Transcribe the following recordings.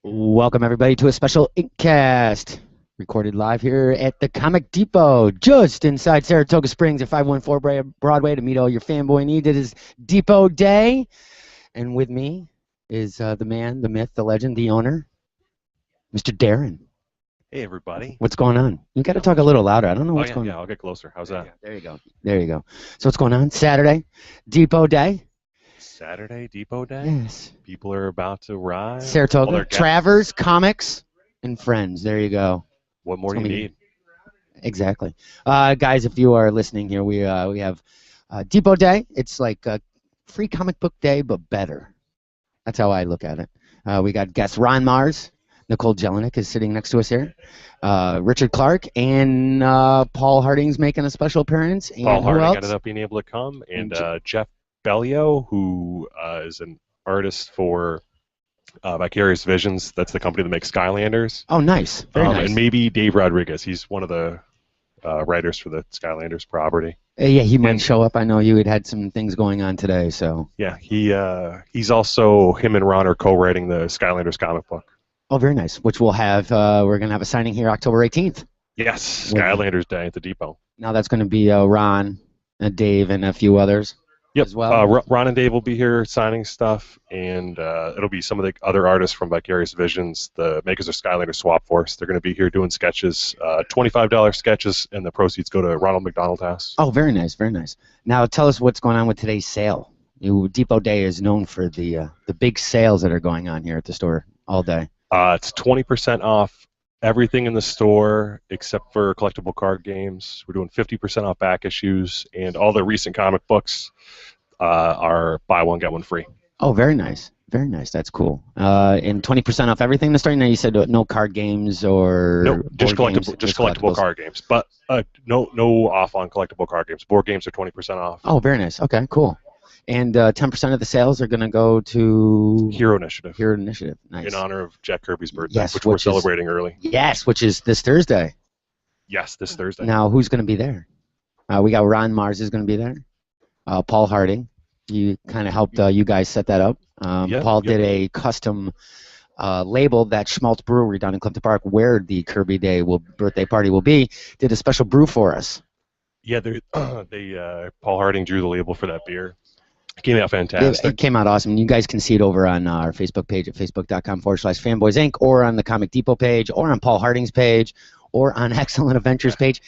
Welcome, everybody, to a special Inkcast, recorded live here at the Comic Depot, just inside Saratoga Springs at 514 Broadway to meet all your fanboy needs. It is Depot Day, and with me is the man, the myth, the legend, the owner, Mr. Darren. Hey, everybody. What's going on? You got to talk a little louder. I don't know what's going on. Yeah, I'll get closer. How's that? There you go. There you go. So what's going on? Saturday, Depot Day. Saturday, Depot Day? Yes. People are about to arrive. Saratoga, Travers, Comics, and Friends. There you go. What more do you need? Exactly. Guys, if you are listening here, we have Depot Day. It's like a free comic book day, but better. That's how I look at it. We got guests Ron Marz. Nikkol Jelenic is sitting next to us here. Richard Clark and Paul Harding's making a special appearance. And Paul Harding else? ended up being able to come. And Jeff Bellio, who is an artist for Vicarious Visions. That's the company that makes Skylanders. Oh, nice. Very nice. And maybe Dave Rodriguez. He's one of the writers for the Skylanders property. Yeah, he might show up. I know you had some things going on today, so. Yeah, he's also, him and Ron are co-writing the Skylanders comic book. Oh, very nice. Which we'll have, we're going to have a signing here October 18th. Yes, Skylanders Day at the Depot. Now that's going to be Ron, Dave, and a few others. Yep. As well. Ron and Dave will be here signing stuff, and it'll be some of the other artists from Vicarious Visions, the makers of Skylander Swap Force. They're going to be here doing sketches, $25 sketches, and the proceeds go to Ronald McDonald House. Oh, very nice, very nice. Now tell us what's going on with today's sale. Depot Day is known for the big sales that are going on here at the store all day. It's 20% off everything in the store except for collectible card games. We're doing 50% off back issues, and all the recent comic books are buy one, get one free. Oh, very nice. Very nice. That's cool. And 20% off everything in the store? Now you said no card games or... No, just collectible card games. But no off on collectible card games. Board games are 20% off. Oh, very nice. Okay, cool. And 10% of the sales are going to go to... Hero Initiative. Hero Initiative. Nice. In honor of Jack Kirby's birthday, yes, which we're celebrating early. Yes, which is this Thursday. Yes, this Thursday. Now, who's going to be there? We got Ron Marz is going to be there. Paul Harding. You kind of helped you guys set that up. Paul did a custom label that Schmaltz Brewery down in Clifton Park, where the Kirby Day birthday party will be, did a special brew for us. Yeah, Paul Harding drew the label for that beer. It came out fantastic. It came out awesome. You guys can see it over on our Facebook page at facebook.com/fanboys inc, or on the Comic Depot page, or on Paul Harding's page, or on Excellent Adventures page.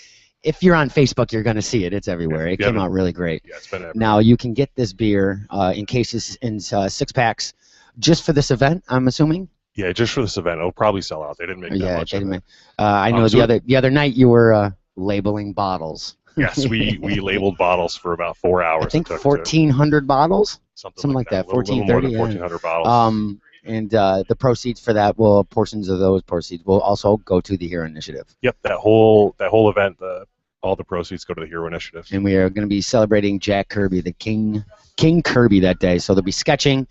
If you're on Facebook, you're going to see it. It's everywhere. It came out really great. Yeah, it's been everywhere. Now, you can get this beer in cases in 6-packs just for this event, I'm assuming? Yeah, just for this event. It'll probably sell out. They didn't make that much of it. I know the other night you were labeling bottles. Yes, we labeled bottles for about 4 hours. I think 1,400 bottles? Something like that. 1,430. 1,400 bottles. And the proceeds for that portions of those proceeds will also go to the Hero Initiative. Yep, that whole event, all the proceeds go to the Hero Initiative. And we are going to be celebrating Jack Kirby, the King Kirby, that day. So there'll be sketching,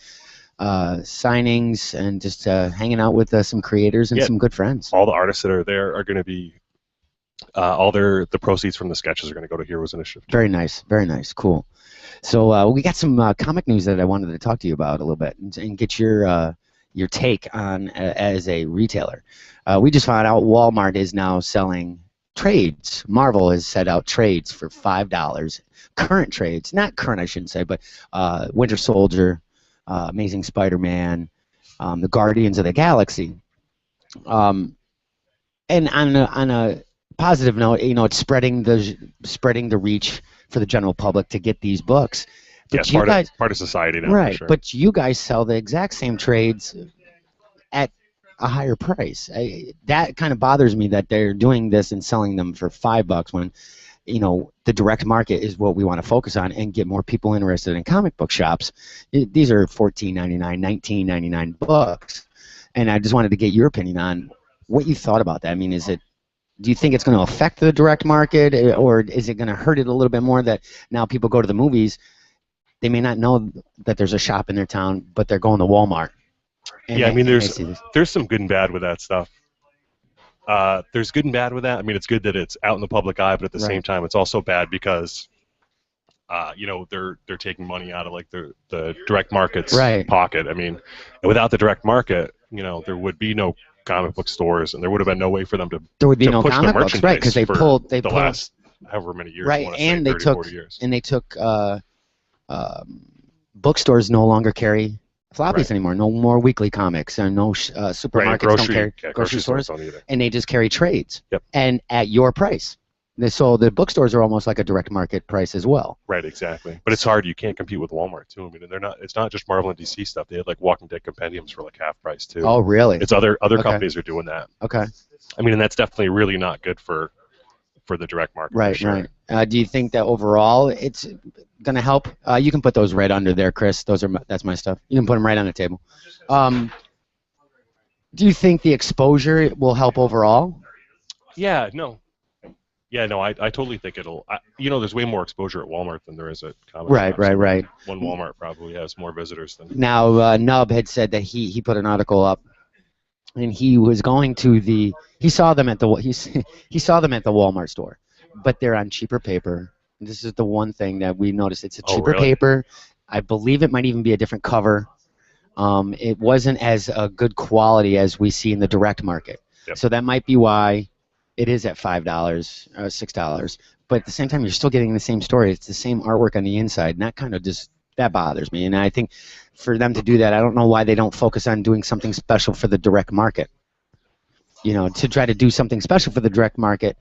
signings, and just hanging out with some creators and some good friends. All the artists that are there are going to be the proceeds from the sketches are going to go to Heroes Initiative. Very nice, very nice, cool. So we got some comic news that I wanted to talk to you about a little bit and get your take on as a retailer. We just found out Walmart is now selling trades. Marvel has set out trades for $5. Current trades, not current I shouldn't say, but Winter Soldier, Amazing Spider-Man, the Guardians of the Galaxy. And on a positive note, it's spreading the reach for the general public to get these books. But yeah, part of society now. Right, for sure. But you guys sell the exact same trades at a higher price. That kind of bothers me that they're doing this and selling them for $5 when, the direct market is what we want to focus on and get more people interested in comic book shops. These are $14.99, $19.99 books, and I just wanted to get your opinion on what you thought about that. I mean, do you think it's going to affect the direct market, or is it going to hurt it a little bit more that now people go to the movies, they may not know that there's a shop in their town, but they're going to Walmart? Yeah, I mean, there's some good and bad with that stuff. There's good and bad with that. I mean, it's good that it's out in the public eye, but at the same time, it's also bad because, they're taking money out of like the direct market's pocket. I mean, without the direct market, there would be no comic book stores, and there would have been no way for them to There would be no push comic their books, merchandise right? Because they for pulled the last however many years. right, I want to say and 30, 40 years. they took bookstores no longer carry floppies anymore. No more weekly comics, and no supermarkets don't carry grocery stores don't either. and they just carry trades. Yep. And at your price. So the bookstores are almost like a direct market price as well. Right, exactly. But it's hard. You can't compete with Walmart too. I mean, they're not. It's not just Marvel and DC stuff. They had like Walking Dead compendiums for like half price too. Oh, really? It's other companies are doing that. Okay. I mean, and that's definitely really not good for the direct market. Right, for sure. right. Do you think that overall it's going to help? You can put those right under there, Chris. That's my stuff. You can put them right on the table. Do you think the exposure will help overall? Yeah, no. Yeah, no, I totally think it'll. There's way more exposure at Walmart than there is at comic shops. Right. One Walmart probably has more visitors than. Now, Nub had said that he put an article up, and he was going to he saw them at the Walmart store, but they're on cheaper paper. This is the one thing that we noticed. It's a cheaper paper. I believe it might even be a different cover. It wasn't as good quality as we see in the direct market. Yep. So that might be why it is at $5, $6. But at the same time, you're still getting the same story. It's the same artwork on the inside, and that kind of that bothers me. And I think for them to do that, I don't know why they don't focus on doing something special for the direct market. To try to do something special for the direct market,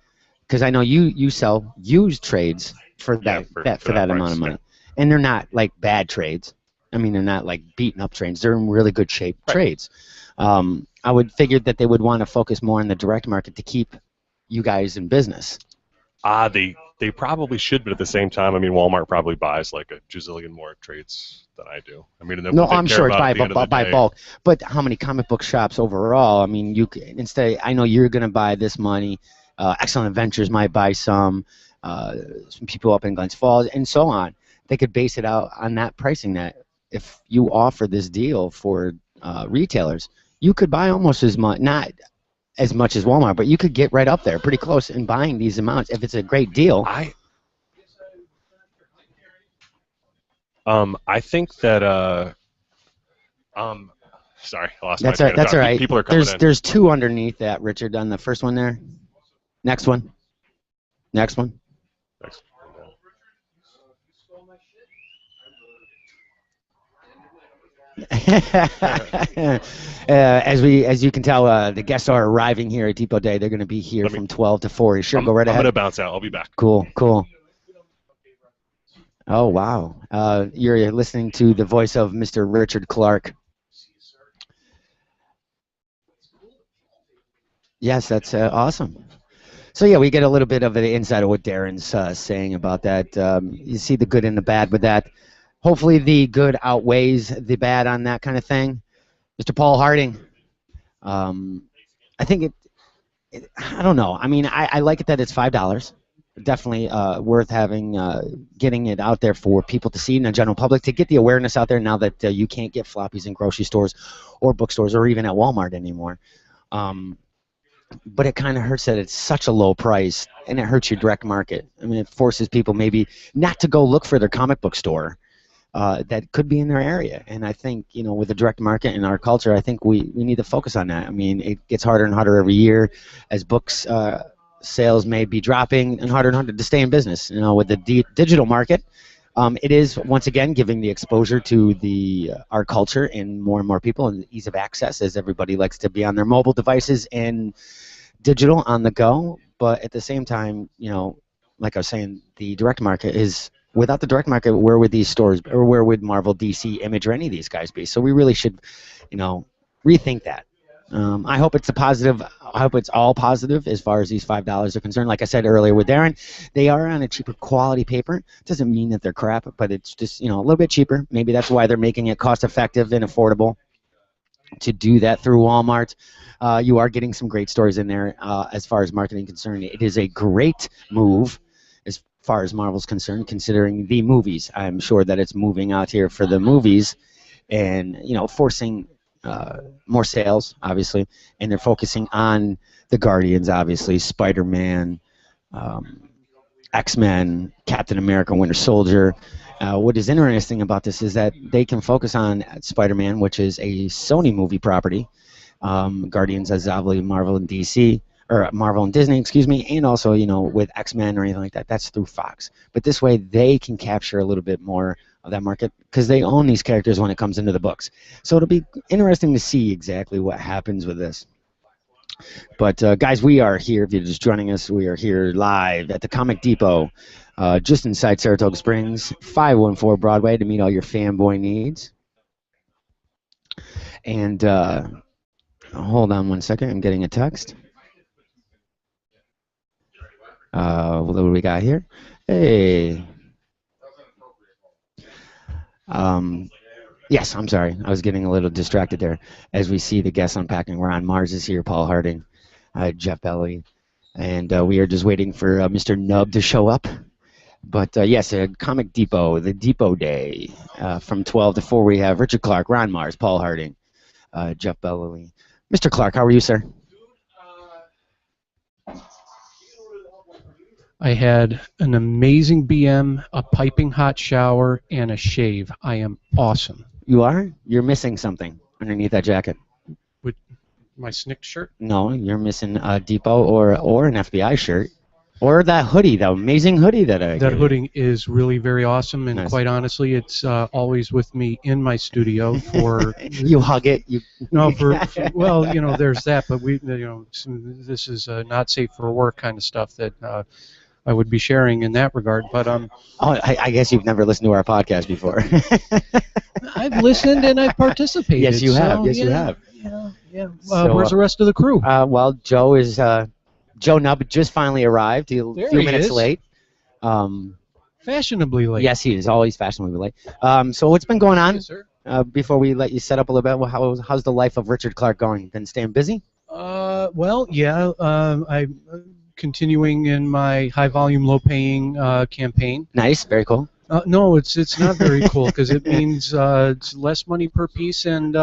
because I know you sell used trades for that amount of money, and they're not like bad trades. I mean, they're not like beaten up trades. They're in really good shape trades. I would figure that they would want to focus more on the direct market to keep you guys in business. They probably should, but at the same time, I mean, Walmart probably buys like a gazillion more trades than I do. I mean, no, I'm sure it's by bulk. But how many comic book shops overall? I mean, instead, I know you're going to buy this money. Excellent Adventures might buy some people up in Glens Falls, and so on. They could base it out on that pricing. That if you offer this deal for retailers, you could buy almost as much, not as much as Walmart, but you could get right up there, pretty close, in buying these amounts if it's a great deal. I think that sorry, I lost my train of thought. That's all right. People are coming in. There's two underneath that, Richard, on the first one there. Next one. Next. As you can tell, the guests are arriving here at Depot Day. They're going to be here from 12 to 4. Sure, go right ahead. I'm going to bounce out. I'll be back. Cool. Oh, wow. You're listening to the voice of Mr. Richard Clark. Yes, that's awesome. So, yeah, we get a little bit of the inside of what Darren's saying about that. You see the good and the bad with that. Hopefully the good outweighs the bad on that kind of thing. Mr. Paul Harding, I think I don't know. I mean, I like it that it's $5. Definitely worth having, getting it out there for people to see in the general public, to get the awareness out there now that you can't get floppies in grocery stores or bookstores or even at Walmart anymore. But it kind of hurts that it's such a low price, and it hurts your direct market. I mean, it forces people maybe not to go look for their comic book store that could be in their area. And I think, with the direct market and our culture, I think we need to focus on that. I mean, it gets harder and harder every year as books sales may be dropping, and harder to stay in business. With the digital market, it is, once again, giving the exposure to our culture and more people, and the ease of access, as everybody likes to be on their mobile devices and digital on the go. But at the same time, like I was saying, the direct market is, without the direct market, where would these stores, or where would Marvel, DC, Image, or any of these guys be? So we really should, rethink that. I hope it's a positive. I hope it's all positive as far as these $5 are concerned. Like I said earlier with Darren, they are on a cheaper quality paper. Doesn't mean that they're crap, but it's just, a little bit cheaper. Maybe that's why they're making it cost effective and affordable to do that through Walmart. You are getting some great stories in there as far as marketing concerned. It is a great move as far as Marvel's concerned, considering the movies. I'm sure that it's moving out here for the movies and, forcing more sales, obviously, and they're focusing on the Guardians, obviously, Spider-Man, X-Men, Captain America, Winter Soldier. What is interesting about this is that they can focus on Spider-Man, which is a Sony movie property, Guardians as obviously Marvel and DC, or Marvel and Disney, excuse me, and also, with X-Men or anything like that, that's through Fox. But this way they can capture a little bit more of that market because they own these characters when it comes into the books. So it'll be interesting to see exactly what happens with this. But guys, we are here. If you're just joining us, we are here live at the Comic Depot, just inside Saratoga Springs, 514 Broadway, to meet all your fanboy needs. And hold on one second. I'm getting a text. What do we got here? Hey. Yes, I'm sorry. I was getting a little distracted there. As we see the guests unpacking, Ron Marz is here, Paul Harding, Jeff Belly, and we are just waiting for Mr. Nub to show up. But yes, Comic Depot, the Depot Day, from 12 to 4, we have Richard Clark, Ron Marz, Paul Harding, Jeff Belly. Mr. Clark, how are you, sir? I had an amazing BM, a piping hot shower, and a shave. I am awesome. You are? You're missing something underneath that jacket. With my Snick shirt? No, you're missing a Depot or an FBI shirt. Or that hoodie, that amazing hoodie that I That hoodie is really very awesome, and Nice. quite honestly, it's always with me in my studio for... You hug it. No, well, there's that, but this is not safe for work kind of stuff that I would be sharing in that regard. But Oh, I guess you've never listened to our podcast before. I've listened and I've participated. Yes, you have. so, Yes, you have. Yeah. So, Where's the rest of the crew? Well, Joe Nubb just finally arrived. He's a There few he minutes is. late. Fashionably late. Yes, he is always fashionably late. So what's been going on? Yes, sir. Before we let you set up a little bit, how's the life of Richard Clark going? Been staying busy? Well, yeah. I'm continuing in my high volume, low paying campaign. Nice, very cool. No, it's not very cool because it means it's less money per piece and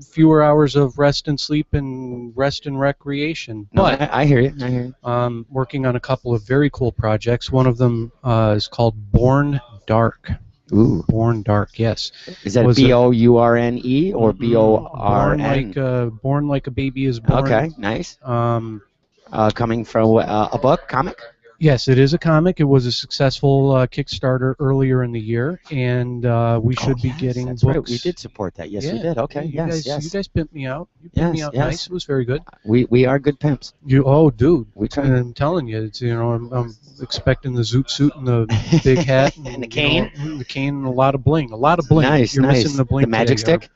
fewer hours of rest and sleep and rest and recreation. No, But I hear you. I hear you. working on a couple of very cool projects. One of them is called Born Dark. Ooh, Born Dark, yes. is that Was Bourne or BORN? Born like a baby is born. Okay, nice. Coming from a book, comic. Yes, it is a comic. It was a successful Kickstarter earlier in the year, and we should be getting that's books. Right. We did support that. Yes, we Yeah. did. Okay, You yes. You guys pimped me out. You pimped me out yes. nice. It was very good. We are good pimps. Dude. We try. I'm telling you, it's I'm expecting the zoot suit and the big hat And the cane. the cane and a lot of bling. A lot of bling. Nice, You're nice. missing the bling. The magic today, stick.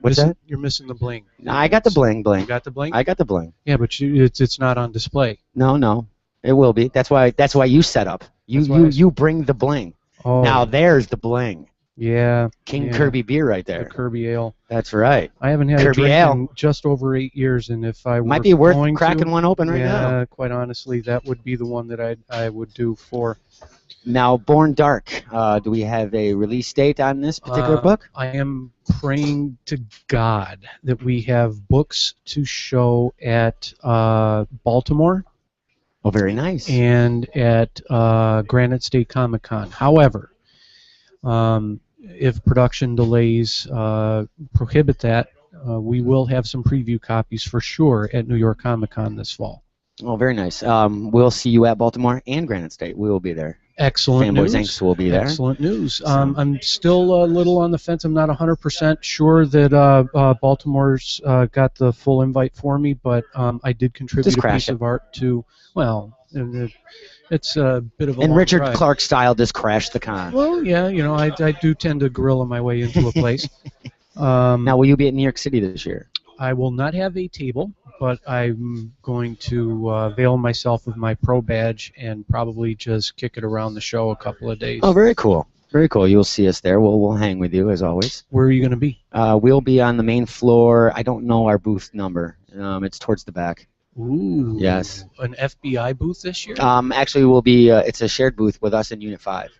What's that? You're missing the bling. No, I got the bling, You bling. got the bling? I got the bling. Yeah, but it's not on display. No. It will be. That's why you set up. You bring the bling. Oh, Now there's the bling. yeah. King Yeah. Kirby beer right The there. Kirby Ale. That's right. I haven't had Kirby a drink Ale. in just over 8 years, and if I Might were be worth going cracking to, one open right yeah, now. quite honestly, that would be the one that I would do for. Now, Born Dark. Do we have a release date on this particular book? I am praying to God that we have books to show at Baltimore Oh, very nice. and at Granite State Comic Con. However, if production delays prohibit that, we will have some preview copies for sure at New York Comic Con this fall. Oh, very nice. We'll see you at Baltimore and Granite State. We will be there. Excellent Fanboys news. Inc. will be there. Excellent news. I'm still a little on the fence. I'm not 100% sure that Baltimore's got the full invite for me, but I did contribute Just a crash piece it. of art to, well, it's a bit of a In long Richard drive. Clark style, just crash the con. Well, yeah, I do tend to gorilla my way into a place. Now, will you be at New York City this year? I will not have a table, but I'm going to avail myself of my pro badge and probably just kick it around the show a couple of days. Oh, very cool. Very cool. You'll see us there. We'll hang with you as always. Where are you going to be? We'll be on the main floor. I don't know our booth number. It's towards the back. Ooh. Yes. An FBI booth this year? Actually, we'll be. It's a shared booth with us in Unit 5.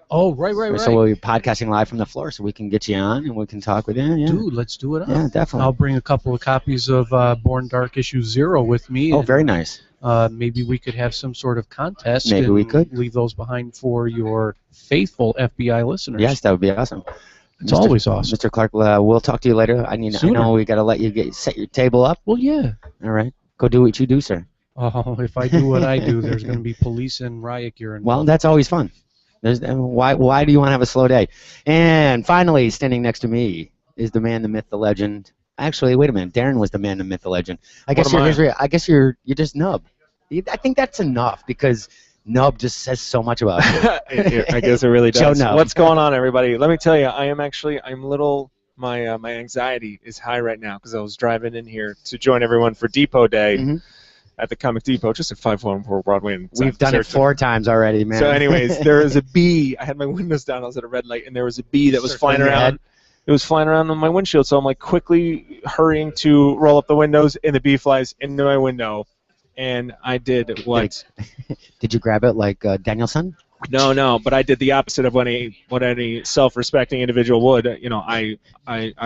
Oh, right. So we'll be podcasting live from the floor, so we can get you on and we can talk with you. Yeah. Dude, let's do it up. Yeah, definitely. I'll bring a couple of copies of Born Dark issue 0 with me. Oh, and, very nice. maybe we could have some sort of contest. Maybe and we could. leave those behind for your faithful FBI listeners. Yes, that would be awesome. It's always awesome. Mr. Clark, we'll talk to you later. I know we got to let you set your table up. Well, yeah. All right. Go do what you do, sir. Oh, if I do what I do, there's going to be police and riot gear involved. Well, that's always fun. Why do you want to have a slow day? And finally, standing next to me is the man, the myth, the legend. Actually, wait a minute. Darren was the man, the myth, the legend. I guess you're just Nub. I think that's enough because Nub just says so much about you. I guess it really does. Joe Nub. What's going on, everybody? Let me tell you, my anxiety is high right now because I was driving in here to join everyone for Depot Day at the Comic Depot, just at 514 Broadway. We've done it 4 times already, man. So anyways, there was a bee. I had my windows down. I was at a red light, and there was a bee that was flying around. It was flying around on my windshield, so I'm like quickly hurrying to roll up the windows, and the bee flies into my window. And I did what? Did you grab it like Danielson? No, but I did the opposite of what any self-respecting individual would. You know, I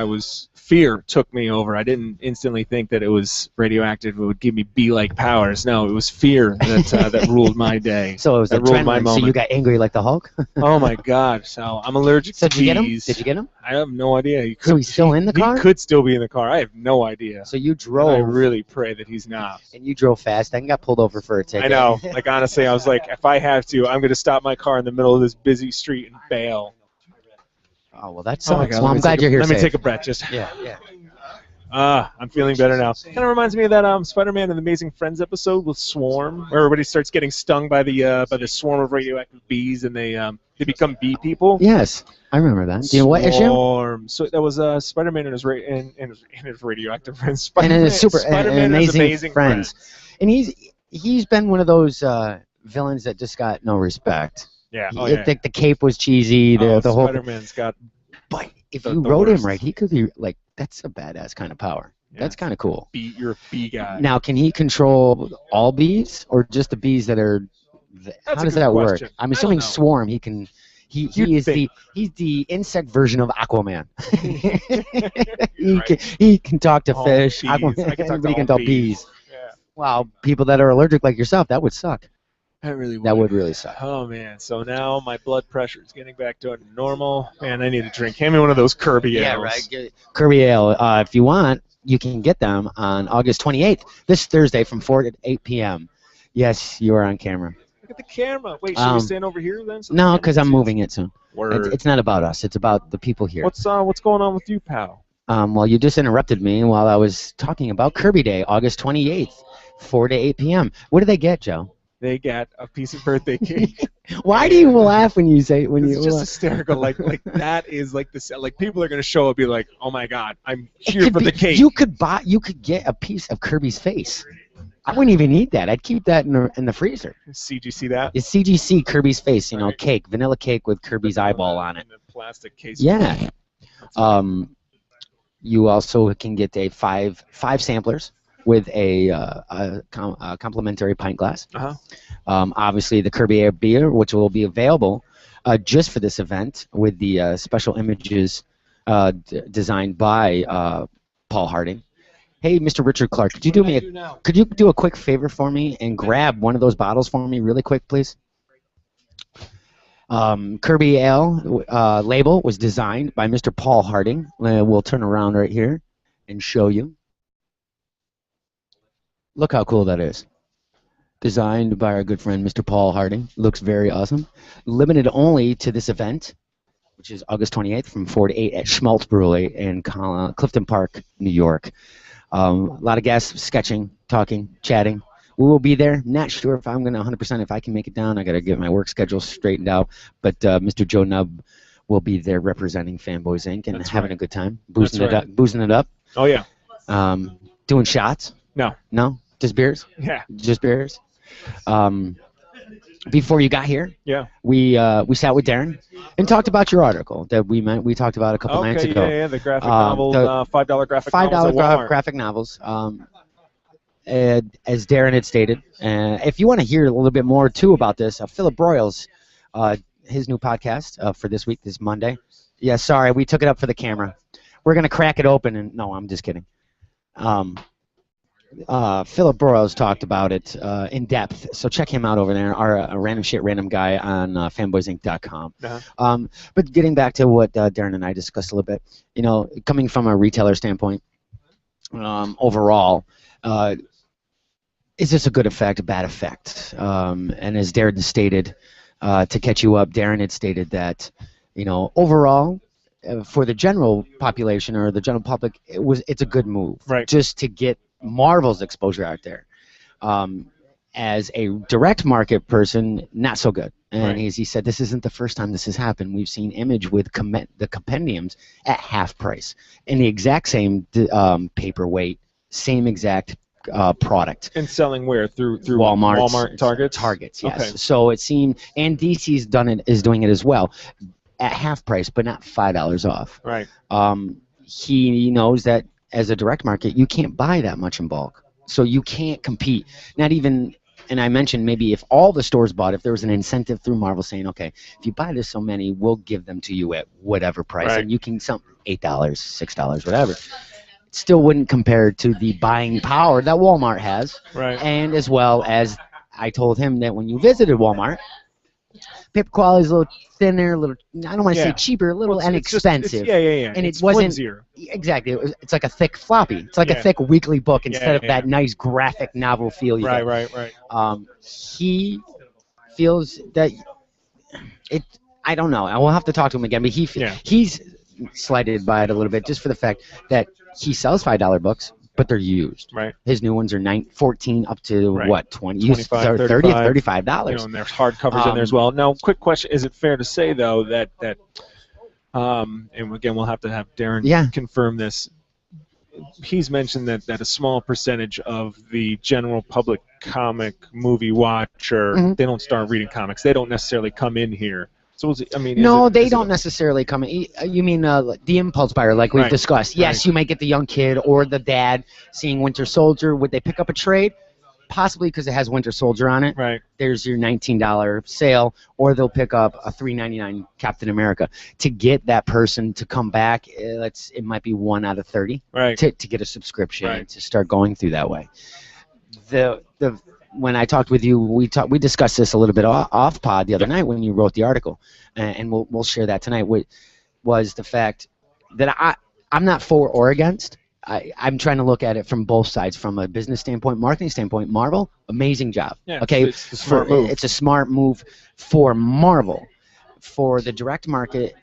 was fear took me over. I didn't instantly think that it was radioactive. It would give me bee-like powers. No, it was fear that ruled my day. So it was that ruled my moment. So you got angry like the Hulk? Oh my God! So I'm allergic to bees. Did you get him? I have no idea. So he's still in the car? He could still be in the car. I have no idea. So you drove. And I really pray that he's not. And you drove fast and got pulled over for a ticket. I know. Like honestly, I was like, if I have to, I'm going to stop my car in the middle of this busy street and bail. Oh well, that sucks. Oh well, I'm glad you're here. Let me take a breath. Just. Yeah. I'm feeling better now. Kind of reminds me of that Spider-Man and the Amazing Friends episode with Swarm, where everybody starts getting stung by the swarm of radioactive bees, and they become bee people. Yes, I remember that. Do you know what issue? Swarm. So that was Spider-Man and his radioactive friends. Spider-Man and his Amazing Friends. And he's been one of those villains that just got no respect. Yeah. The cape was cheesy. The whole Spider-Man's got. But if you wrote him right, he could be like, that's a badass kind of power. Yeah. That's kind of cool. You're a bee guy. Now, can he control all bees or just the bees that are? How does that work? I'm assuming Swarm. He can. He's the insect version of Aquaman. he can talk to fish. Aquaman, everybody can talk bees. Yeah. Wow, people that are allergic like yourself, that would suck. That would really suck. Oh man, so now my blood pressure is getting back to normal. Man, I need a drink. Hand me one of those Kirby ales. Yeah, right. Kirby ale. If you want, you can get them on August 28th, this Thursday from 4 to 8 p.m. Yes, you are on camera. Look at the camera. Wait, should we stand over here then? No, because I'm moving it soon. Word. It's not about us. It's about the people here. What's going on with you, pal? Well, you just interrupted me while I was talking about Kirby Day, August 28th, 4 to 8 p.m. What do they get, Joe? They get a piece of birthday cake. Why do you laugh when you say it's just hysterical. Like that is like this. Like people are gonna show up, and be like, "Oh my God, I'm here for the cake." You could get a piece of Kirby's face. I wouldn't even eat that. I'd keep that in the freezer. Did you see that? It's CGC Kirby's face. Cake, vanilla cake with Kirby's eyeball on it. In the plastic case. Yeah. You also can get a five samplers with a complimentary pint glass. Obviously, the Kirby Air beer, which will be available just for this event with the special images designed by Paul Harding. Hey, Mr. Richard Clark, could you do a quick favor for me and grab one of those bottles for me really quick, please? Kirby Ale label was designed by Mr. Paul Harding. We'll turn around right here and show you. Look how cool that is. Designed by our good friend Mr. Paul Harding. Looks very awesome. Limited only to this event, which is August 28th from 4 to 8 at Schmaltz Brewery in Clifton Park, New York. A lot of guests sketching, talking, chatting. We will be there. Not sure if I'm going to 100% if I can make it down. I got to get my work schedule straightened out. But Mr. Joe Nub will be there representing Fanboys Inc. and having a good time, boozing it up. Oh yeah. Doing shots. No, just beers. Yeah. Just beers. Before you got here, we sat with Darren and talked about your article that we talked about a couple nights ago. Yeah, the graphic novels, $5 graphic novels. $5 graphic novels. As Darren had stated, if you want to hear a little bit more too about this, Philip Broyles, his new podcast for this week, this Monday. Yeah, sorry, we took it up for the camera. We're gonna crack it open and no, I'm just kidding. Philip Burrows talked about it in depth, so check him out over there. Our random shit random guy on fanboysinc.com. But getting back to what Darren and I discussed a little bit, coming from a retailer standpoint, overall, is this a good effect, a bad effect? And as Darren stated, to catch you up, Darren had stated that, overall, for the general population or the general public, it's a good move, right? Just to get Marvel's exposure out there. As a direct market person, not so good. And he said this isn't the first time this has happened. We've seen Image with the compendiums at half price in the exact same paperweight, same exact product. And selling where? Through Walmart, Targets, yes. Okay. So it seemed, and DC's is doing it as well, at half price, but not $5 off. Right. He knows that as a direct market, you can't buy that much in bulk. So you can't compete. Not even, and I mentioned maybe if all the stores bought, if there was an incentive through Marvel saying, okay, if you buy this so many, we'll give them to you at whatever price. Right. And you can sell $8, $6, whatever. It still wouldn't compare to the buying power that Walmart has. Right. And as well as I told him that when you visited Walmart, paper quality is a little thinner, a little, I don't want to say cheaper, a little inexpensive. And it wasn't flimsier. Exactly. It's like a thick floppy. It's like a thick weekly book instead of that nice graphic novel feel you get. Right. He feels that it. I don't know. I will have to talk to him again, but he's slighted by it a little bit just for the fact that he sells $5 books, but they're used. Right. His new ones are 14 up to what, 20, 25, $30, $35. And there's hardcovers in there as well. Now, quick question: is it fair to say though that and again we'll have to have Darren confirm this? He's mentioned that a small percentage of the general public comic movie watcher they don't start reading comics. They don't necessarily come in here. So they don't necessarily come in. You mean the impulse buyer, like we've discussed? Yes, you might get the young kid or the dad seeing Winter Soldier. Would they pick up a trade? Possibly because it has Winter Soldier on it. Right. There's your $19 sale, or they'll pick up a $3.99 Captain America. To get that person to come back, it might be 1 out of 30. Right. To get a subscription to start going through that way. When I talked with you, we discussed this a little bit off pod the other night when you wrote the article, and we'll share that tonight. Was the fact that I'm not for or against. I'm trying to look at it from both sides, from a business standpoint, marketing standpoint. Marvel, amazing job. Yeah, okay, it's a smart move. It's a smart move for Marvel. For the direct market,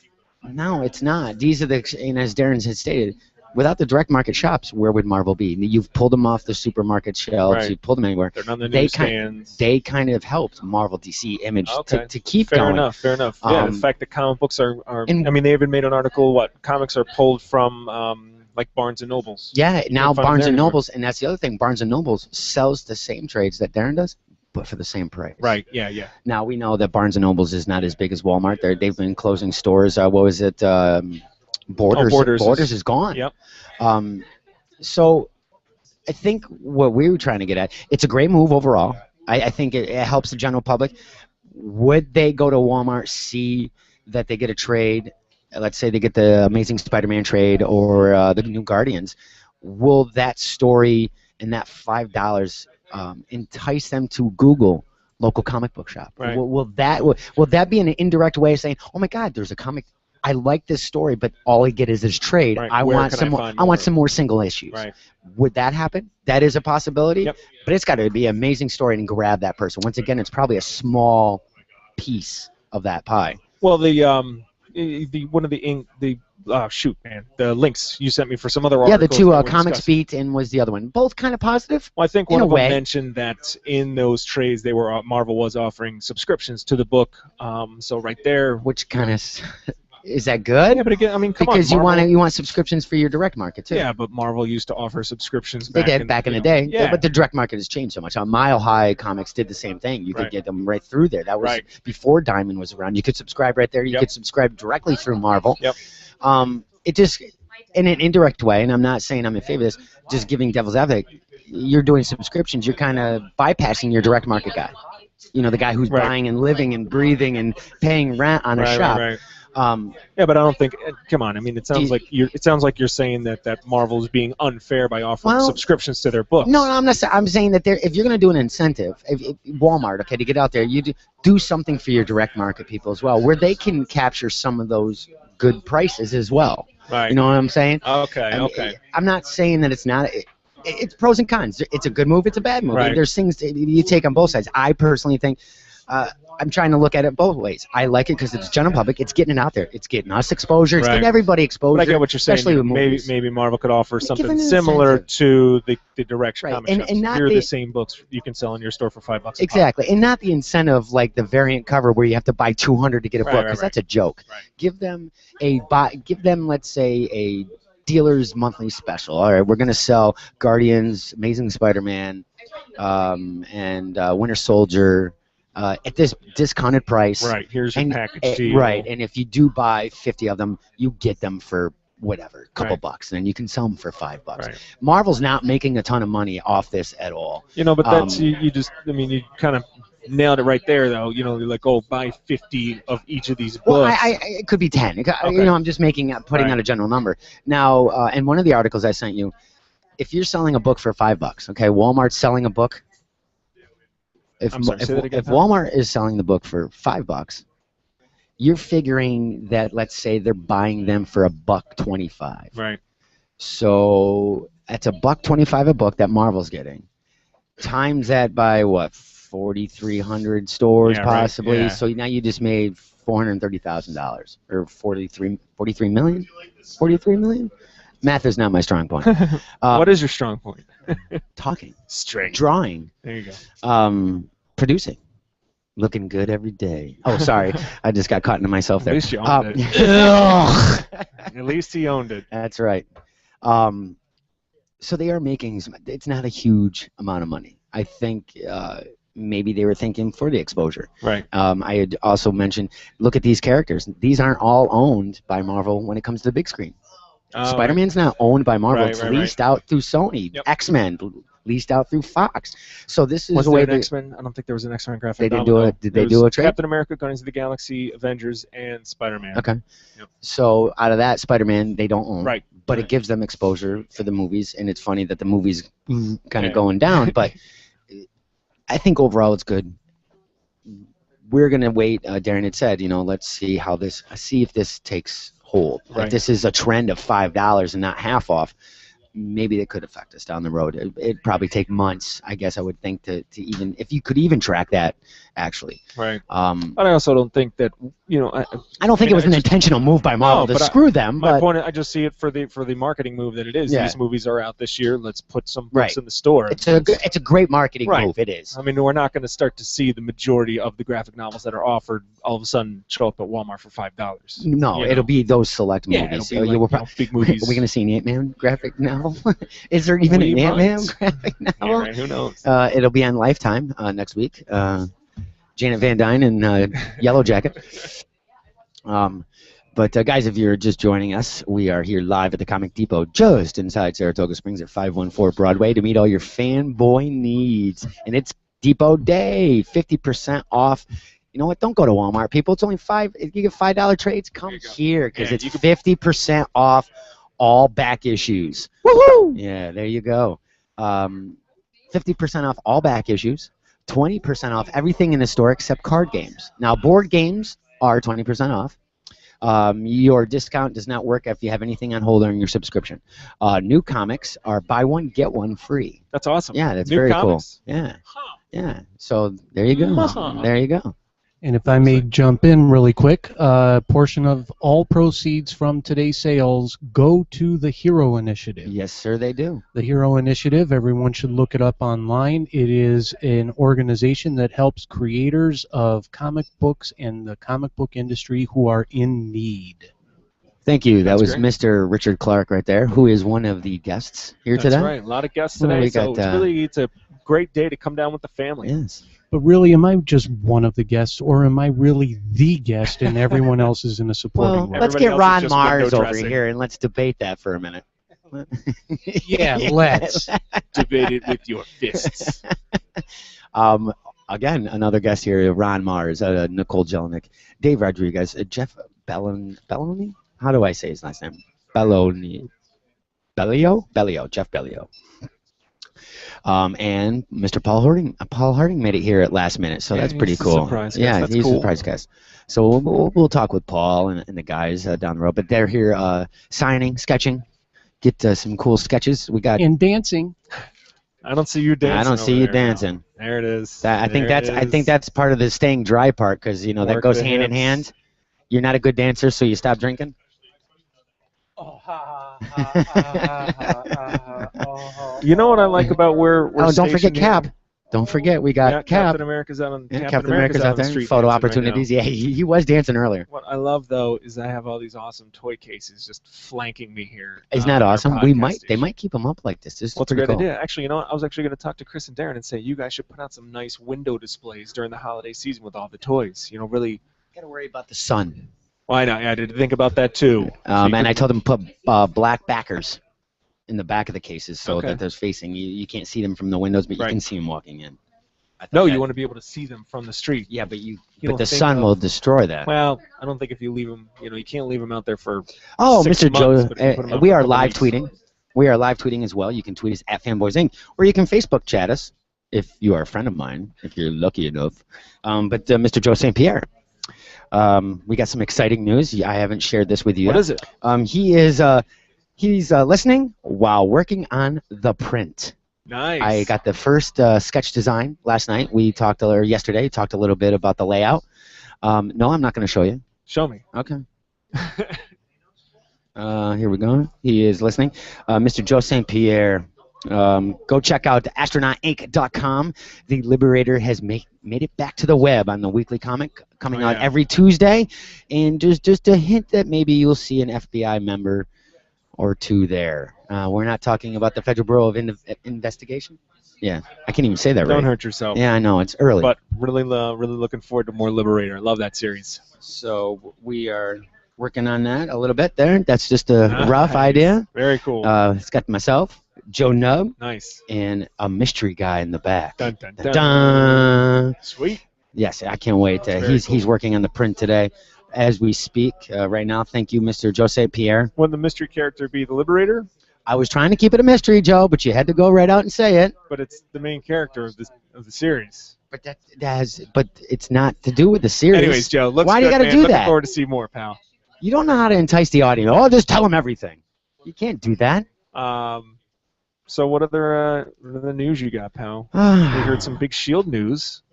no, it's not. These are and as Darren had stated, without the direct market shops, where would Marvel be? You've pulled them off the supermarket shelves. Right. You've pulled them anywhere. They're on the newsstands. They kind of helped Marvel, DC, Image to keep Fair going. Fair enough. Yeah, the fact that comic books are they even made an article, comics are pulled from like Barnes & Nobles. Yeah, now Barnes & Nobles, and that's the other thing, Barnes & Nobles sells the same trades that Darren does, but for the same price. Right, yeah. Now, we know that Barnes & Nobles is not as big as Walmart. They've been closing stores. What was it? Borders is gone. Yep. So I think what we were trying to get at, it's a great move overall. I think it helps the general public. Would they go to Walmart, see that they get a trade? Let's say they get the Amazing Spider-Man trade or the New Guardians. Will that story and that $5 entice them to Google local comic book shop? Right. Will that be an indirect way of saying, oh my God, there's a comic. I like this story, but all I get is this trade. Right. I want some more single issues. Right. Would that happen? That is a possibility. Yep. But it's got to be an amazing story and grab that person. Once again, it's probably a small piece of that pie. Well, the links you sent me for some other articles. Yeah, the two Comics Beat and was the other one. Both kind of positive. Well, I think one of them mentioned that in those trades Marvel was offering subscriptions to the book. So right there, which kind of is that good? Yeah, but again, come because on, you want subscriptions for your direct market too. Yeah, but Marvel used to offer subscriptions. They did back in the day. Yeah. But the direct market has changed so much. Mile High Comics did the same thing. You could get them right through there. That was before Diamond was around. You could subscribe right there. You could subscribe directly through Marvel. Yep. It just, in an indirect way, and I'm not saying I'm in favor of this, just giving devil's advocate, you're doing subscriptions, you're kind of bypassing your direct market guy. The guy who's buying and living and breathing and paying rent on a shop. Right. Yeah, but I don't think. Come on, I mean, it sounds like you're saying that Marvel is being unfair by offering subscriptions to their books. No, I'm not. I'm saying that if you're going to do an incentive, if Walmart, okay, to get out there, you do something for your direct market people as well, where they can capture some of those good prices as well. Right. You know what I'm saying? Okay. I'm not saying that it's not. It's pros and cons. It's a good move. It's a bad move. Right. There's things you take on both sides. I personally think. I'm trying to look at it both ways. I like it because it's general public. It's getting it out there. It's getting us exposure. It's getting everybody exposure. But I get what you're saying. Especially with movies. Maybe Marvel could offer something similar to the direct comic shops. And not here are the same books you can sell in your store for $5. Exactly, and not the incentive like the variant cover where you have to buy 200 to get a book, because that's a joke. Right. Give them let's say a dealer's monthly special. All right, we're going to sell Guardians, Amazing Spider-Man, and Winter Soldier. At this discounted price. Right, here's your package deal. Right, and if you do buy 50 of them, you get them for whatever, a couple bucks, and then you can sell them for $5. Right. Marvel's not making a ton of money off this at all. But that's you kind of nailed it right there, though. You're like, buy 50 of each of these books. Well, it could be 10. I'm just putting out a general number. Now, in one of the articles I sent you, if you're selling a book for $5, okay, Walmart's selling a book. If Walmart is selling the book for $5, you're figuring that, let's say, they're buying them for $1.25. Right. So that's $1.25 a book that Marvel's getting. Times that by what, 4,300 stores possibly. Yeah. So now you just made $430,000 or 43 million. 43 million. Math is not my strong point. What is your strong point? Talking. Straight. Drawing. There you go. Producing. Looking good every day. Oh, sorry. I just got caught into myself there. At least you owned it. At least he owned it. That's right. So they are making, it's not a huge amount of money. I think maybe they were thinking for the exposure. Right. I had also mentioned, look at these characters. These aren't all owned by Marvel when it comes to the big screen. Spider-Man's not owned by Marvel. It's leased out through Sony. Yep. X-Men leased out through Fox. So this is the way X-Men. I don't think there was an X-Men graphic. They didn't do it. Did they do a trade? Captain America, Guardians of the Galaxy, Avengers, and Spider-Man. Okay. Yep. So out of that, Spider-Man they don't own. Right. But it gives them exposure for the movies, and it's funny that the movies kind of going down. But I think overall it's good. We're gonna wait. Darren had said, let's see if this takes hold. Right. If this is a trend of $5 and not half off, maybe it could affect us down the road. It'd probably take months, I guess I would think, to even, if you could even track that, actually. Right. But I also don't think that, I don't think it was an intentional move by Marvel to screw them. My point, I just see it for the marketing move that it is. Yeah. These movies are out this year. Let's put some books in the store. It's a great marketing move. It is. I mean, we're not going to start to see the majority of the graphic novels that are offered all of a sudden show up at Walmart for $5. No, it'll be those select movies. It'll be big movies. Are we going to see an Ant-Man graphic novel? Is there even an Ant-Man graphic novel? Yeah, right, who knows? It'll be on Lifetime next week. Janet Van Dyne in Yellow Jacket. But guys, if you're just joining us, we are here live at the Comic Depot just inside Saratoga Springs at 514 Broadway to meet all your fanboy needs. And it's Depot Day, 50% off. You know what? Don't go to Walmart, people. It's only if you get $5 trades, come here because it's 50% off all back issues. Woohoo! Yeah, there you go. 50% off all back issues. 20% off everything in the store except card games. Now, board games are 20% off. Your discount does not work if you have anything on hold on your subscription. New comics are buy one, get one free. That's awesome. Yeah, that's New very comics? Cool. Yeah. Yeah. So there you go. There you go. And if I may jump in really quick, a portion of all proceeds from today's sales go to the Hero Initiative. Yes, sir, they do. The Hero Initiative, everyone should look it up online. It is an organization that helps creators of comic books and the comic book industry who are in need. Thank you. That was great. Mr. Richard Clark right there, who is one of the guests here today. That's right. A lot of guests today. It's a great day to come down with the family. Yes. But really, am I just one of the guests, or am I really the guest and everyone else is in a supporting role? Let's get Ron Marz over here and let's debate that for a minute. Yeah, let's. Debate it with your fists. Again, another guest here, Ron Marz, Nikkol Jelenic, Dave Rodriguez, Jeff Belloni? How do I say his last name? Belloni. Bellio, Jeff Bellio. And Mr. Paul Harding made it here at last minute, so that's pretty cool. Surprise guest. Yeah, That's he's a cool. surprise guest. So we'll talk with Paul and the guys down the road. But they're here signing, sketching, get some cool sketches. We got. And dancing. I don't see you dancing. I don't see over you there. dancing. There it is. I think that's part of the staying dry part, because that Work goes the hand in hips. hand. You're not a good dancer, so you stop drinking. Oh, ha, ha, ha. You know what I like about where we're Oh, don't forget stationed Cap. here? Don't forget we got Yeah, Cap. Captain America's out on. Yeah, Captain America's out on the there. street Photo dancing right opportunities. now. Yeah, he was dancing earlier. What I love though is I have all these awesome toy cases just flanking me here. Isn't that on our awesome? podcast They station. might keep them up like this. This is What's a pretty great cool. idea? Actually, you know what? I was actually going to talk to Chris and Darren and say you guys should put out some nice window displays during the holiday season with all the toys. Really. Got to worry about the sun. Well, I know. I did think about that too. And I told them to put black backers in the back of the cases so Okay. that they're facing. You can't see them from the windows, but you Right. can see them walking in. No, you want to be able to see them from the street. Yeah, but don't the think sun of- will destroy that. Well, I don't think if you leave them, you can't leave them out there for. Oh, 6 Mr. months, Joe, but if you put 'em out we for a are couple live weeks- tweeting. We are live tweeting as well. You can tweet us at Fanboys Inc. Or you can Facebook chat us if you are a friend of mine, if you're lucky enough. But Mr. Joe St. Pierre, we got some exciting news. I haven't shared this with you What yet. is it? He's listening while working on the print. Nice. I got the first sketch design last night. We talked yesterday. Talked a little bit about the layout. No, I'm not going to show you. Show me. Okay. Here we go. He is listening. Mr. Joe St. Pierre. Go check out astronautinc.com. The Liberator has made it back to the web on the weekly comic, coming out every Tuesday. And just a hint that maybe you'll see an FBI member or two there. We're not talking about the Federal Bureau of Investigation. Yeah, I can't even say that right. Don't hurt yourself. Yeah, I know, it's early. But really looking forward to more Liberator. I love that series. So we are working on that a little bit there. That's just a rough Nice. idea. Very cool. It's got myself, Joe Nub, Nice. and a mystery guy in the back. Dun, dun, dun. Dun. Sweet. Yes, I can't wait. Very He's working on the print today as we speak right now. Thank you, Mr. Jose Pierre. Wouldn't the mystery character be the Liberator? I was trying to keep it a mystery, Joe, but you had to go right out and say it. But it's the main character of the series. But but it's not to do with the series. Anyways, Joe, looks Why do you good, gotta man. do Looking that? forward to see more, pal. You don't know how to entice the audience. Oh, just tell them everything. You can't do that. So what other news you got, pal? We heard some big Shield news.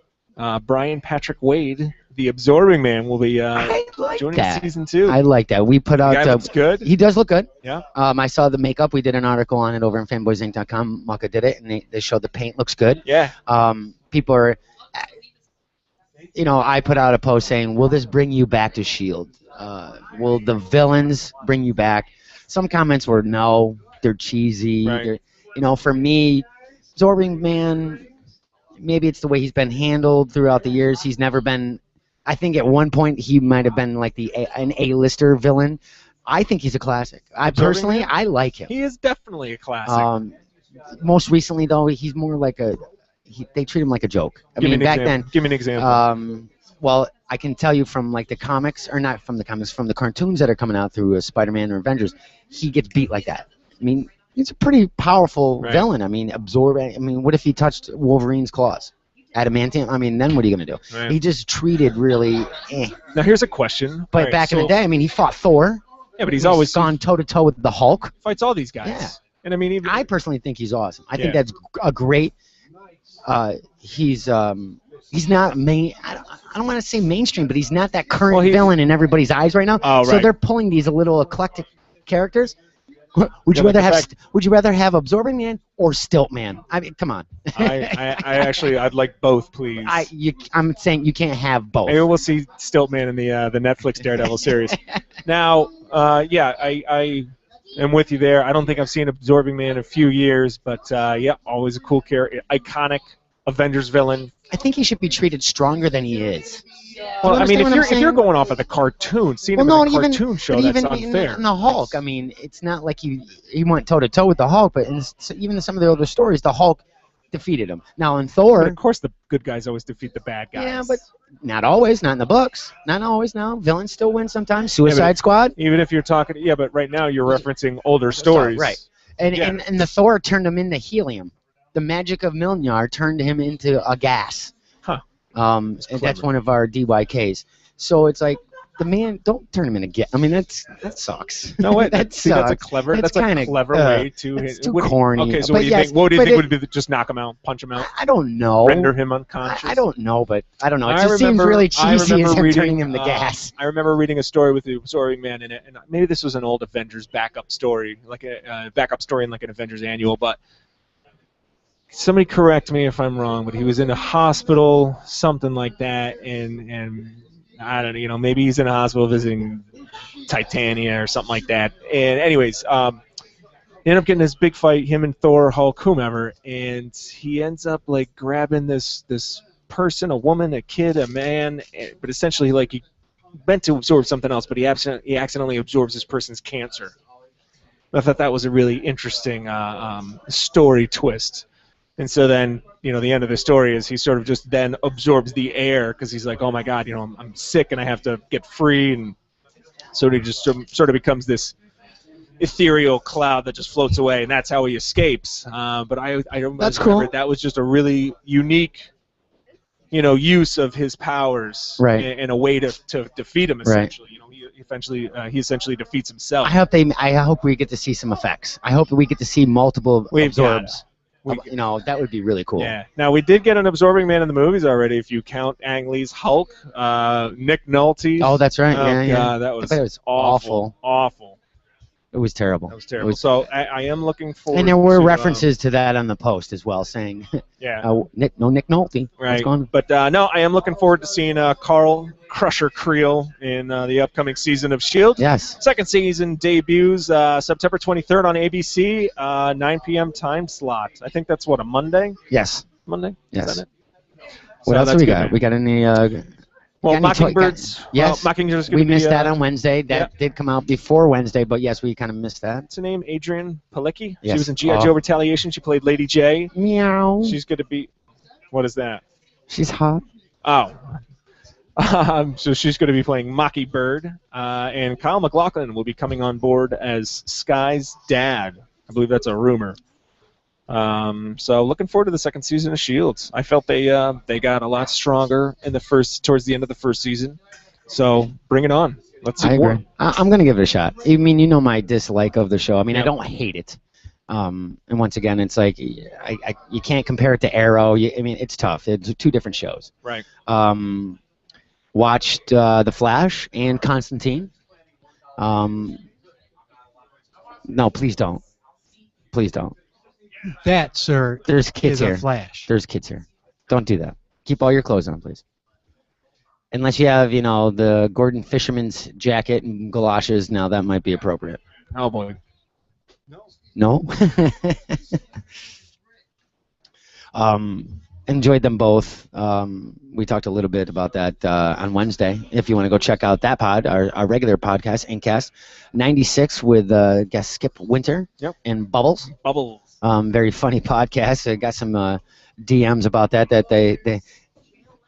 Brian Patrick Wade, the Absorbing Man, will be I like joining that. season 2. I like that. We put The guy out. looks good. He does look good. Yeah. I saw the makeup. We did an article on it over on fanboysinc.com. Mucka did it, and they showed the paint looks good. Yeah. People are, I put out a post saying, "Will this bring you back to Shield? Will the villains bring you back?" Some comments were, "No, they're cheesy." Right. For me, Absorbing Man, maybe it's the way he's been handled throughout the years. He's never been. I think at one point he might have been like an A-lister villain. I think he's a classic. Personally, Man? I like him. He is definitely a classic. Most recently, though, he's more like they treat him like a joke. Give me an back example. then. Give me an example. Well, I can tell you from like the comics, or not from the comics, from the cartoons that are coming out through Spider-Man or Avengers, he gets beat like that. I mean, he's a pretty powerful villain. I mean, what if he touched Wolverine's claws? Adamantium? I mean, then what are you going to do? Right. He just treated really Now here's a question. But All right, back in the so- day, I mean, he fought Thor. Yeah, but he's always gone toe-to-toe with the Hulk. fights all these guys. Yeah. And I mean, even I personally think he's awesome. I think Yeah. that's a great. He's not main. I don't want to say mainstream, but he's not that current villain in everybody's eyes right now. Oh, So right. they're pulling these little eclectic characters. Would Yeah, you but rather the have? fact- Would you rather have Absorbing Man or Stilt Man? I mean, come on. I'd like both, please. I'm saying you can't have both. Maybe we'll see Stiltman in the Netflix Daredevil series. Now, I am with you there. I don't think I've seen Absorbing Man in a few years, but yeah, always a cool character, iconic Avengers villain. I think he should be treated stronger than he is. Well, I mean, understand what I'm if you're saying? going off of the cartoon, seeing him in a cartoon show, but that's even unfair. in the Hulk, I mean, it's not like he went toe to toe with the Hulk, but even in some of the older stories, the Hulk defeated him. Now in But Thor, of course, the good guys always defeat the bad guys. yeah, but not always, not in the books, not always. No, villains still win sometimes. Suicide Squad. even if you're talking, yeah, but right now you're referencing older stories. Right. And, Yeah. and the Thor turned him into helium. The magic of Mjolnir turned him into a gas. Huh. And that's one of our DYKs. So it's like the man. Don't turn him into gas. I mean, that sucks. No, wait, that see, that's a sucks. clever. That's kinda, a clever way to. It's too what do you- corny. Okay, so But what do you yes, think? What do you but think would be just knock him out, punch him out, I don't know. render him unconscious? I don't know, but I don't know. It I just seems remember- really I cheesy remember as him reading, turning him to gas. I remember reading a story with the absorbing man in it, and maybe this was an old Avengers backup story, like a backup story in like an Avengers annual, but somebody correct me if I'm wrong, but he was in a hospital, something like that, and I don't know, maybe he's in a hospital visiting Titania or something like that. And anyways, they end up getting this big fight, him and Thor, Hulk, whomever, and he ends up like grabbing this person, a woman, a kid, a man, but essentially like he meant to absorb something else, but he accidentally absorbs this person's cancer. I thought that was a really interesting story twist. And so then, the end of the story is he sort of just then absorbs the air because he's like, oh my God, I'm sick and I have to get free, and so he just sort of becomes this ethereal cloud that just floats away, and that's how he escapes. But I don't That's remember cool. that was just a really unique, use of his powers, Right. in a way to defeat him. Right. Essentially, he essentially defeats himself. I hope we get to see some effects. I hope we get to see multiple We've got absorbs. That would be really cool. Yeah. Now we did get an absorbing man in the movies already. If you count Ang Lee's Hulk, Nick Nolte. Oh, that's right. Oh yeah, God, yeah. that was It was awful. Awful. It was terrible. That was terrible. So I am looking forward. And there were to, references to that on the post as well, saying, Yeah. Nick Nolte. What's Right. going on? But no, I am looking forward to seeing Carl Crusher Creel in the upcoming season of S.H.I.E.L.D. Yes. Second season debuts September 23rd on ABC, 9 p.m. time slot. I think that's what, a Monday? Yes. Monday? Yes. Is that it? What So else that's we good got? news. We got any? Well, any Mockingbirds. Yes. Mockingbirds We missed that on Wednesday. That yeah. did come out before Wednesday, but yes, we kind of missed that. What's her name? Adrian Palicki? Yes. She was in G.I. Joe Retaliation. She played Lady J. Meow. She's going to be... What is that? She's hot. Oh. So she's going to be playing Mockingbird. And Kyle MacLachlan will be coming on board as Sky's dad. I believe that's a rumor. So looking forward to the second season of S.H.I.E.L.D. I felt they got a lot stronger towards the end of the first season. So bring it on. Let's see I more. agree. I'm going to give it a shot. I mean, my dislike of the show. I mean, I Yep. don't hate it. And once again, it's like you can't compare it to Arrow. I mean, it's tough. It's two different shows. Right. Watched The Flash and Constantine. No, please don't. Please don't. That, sir, There's kids is a here. Flash. There's kids here. Don't do that. Keep all your clothes on, please. Unless you have, the Gordon Fisherman's jacket and galoshes, now that might be appropriate. Oh, boy. No? Enjoyed them both. We talked a little bit about that on Wednesday. If you want to go check out that pod, our regular podcast, Inkcast 96 with guest Skip Winter Yep. and Bubbles. Bubbles. Very funny podcast. I got some DMs about that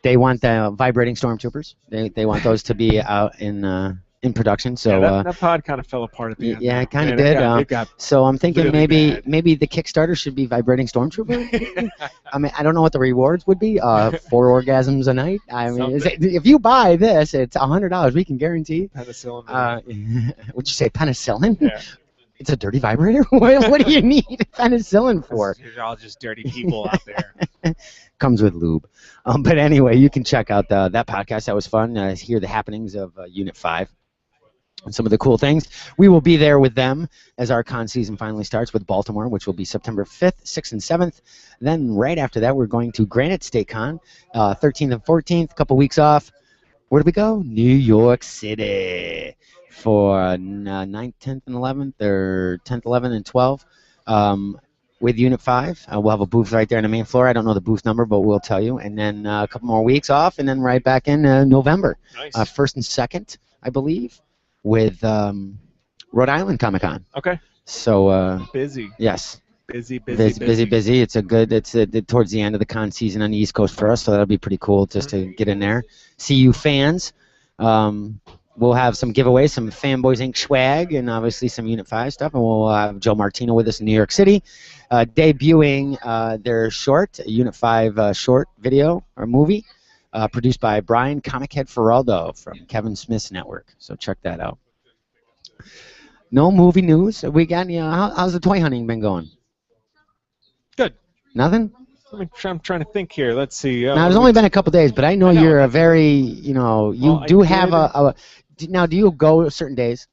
they want the vibrating stormtroopers. They want those to be out in production. So that pod kind of fell apart at the end. yeah, it kind of Man, did. It got so I'm thinking really bad. maybe the Kickstarter should be vibrating stormtrooper. I mean, I don't know what the rewards would be. 4 orgasms a night. I mean, if you buy this, it's $100. We can guarantee. penicillin. Would you say penicillin? Yeah. It's a dirty vibrator. What do you need penicillin for? You're all just dirty people out there. Comes with lube. But anyway, you can check out that podcast. That was fun. Hear the happenings of Unit 5 and some of the cool things. We will be there with them as our con season finally starts with Baltimore, which will be September 5th, 6th, and 7th. Then right after that, we're going to Granite State Con, 13th and 14th, a couple weeks off. Where do we go? New York City for 9th, 10th, and 11th, or 10th, 11th, and 12th. With Unit 5. We'll have a booth right there on the main floor. I don't know the booth number, but we'll tell you. And then a couple more weeks off, and then right back in November. Nice. 1st and 2nd, I believe, with Rhode Island Comic Con. Okay. So, Busy. yes. Busy. It's a good. It's towards the end of the con season on the East Coast for us, so that'll be pretty cool just to get in there. See you fans. We'll have some giveaways, some Fanboys Inc. swag, and obviously some Unit 5 stuff. And we'll have Joe Martino with us in New York City, debuting their short, Unit 5 short video or movie, produced by Brian Comic Head Feraldo from Kevin Smith's network. So check that out. No movie news. We got how's the toy hunting been going? Good. Nothing? I'm trying to think here. Let's see. Now, it's only been a couple days, but I know you're a very, you do have a. Now, do you go certain days?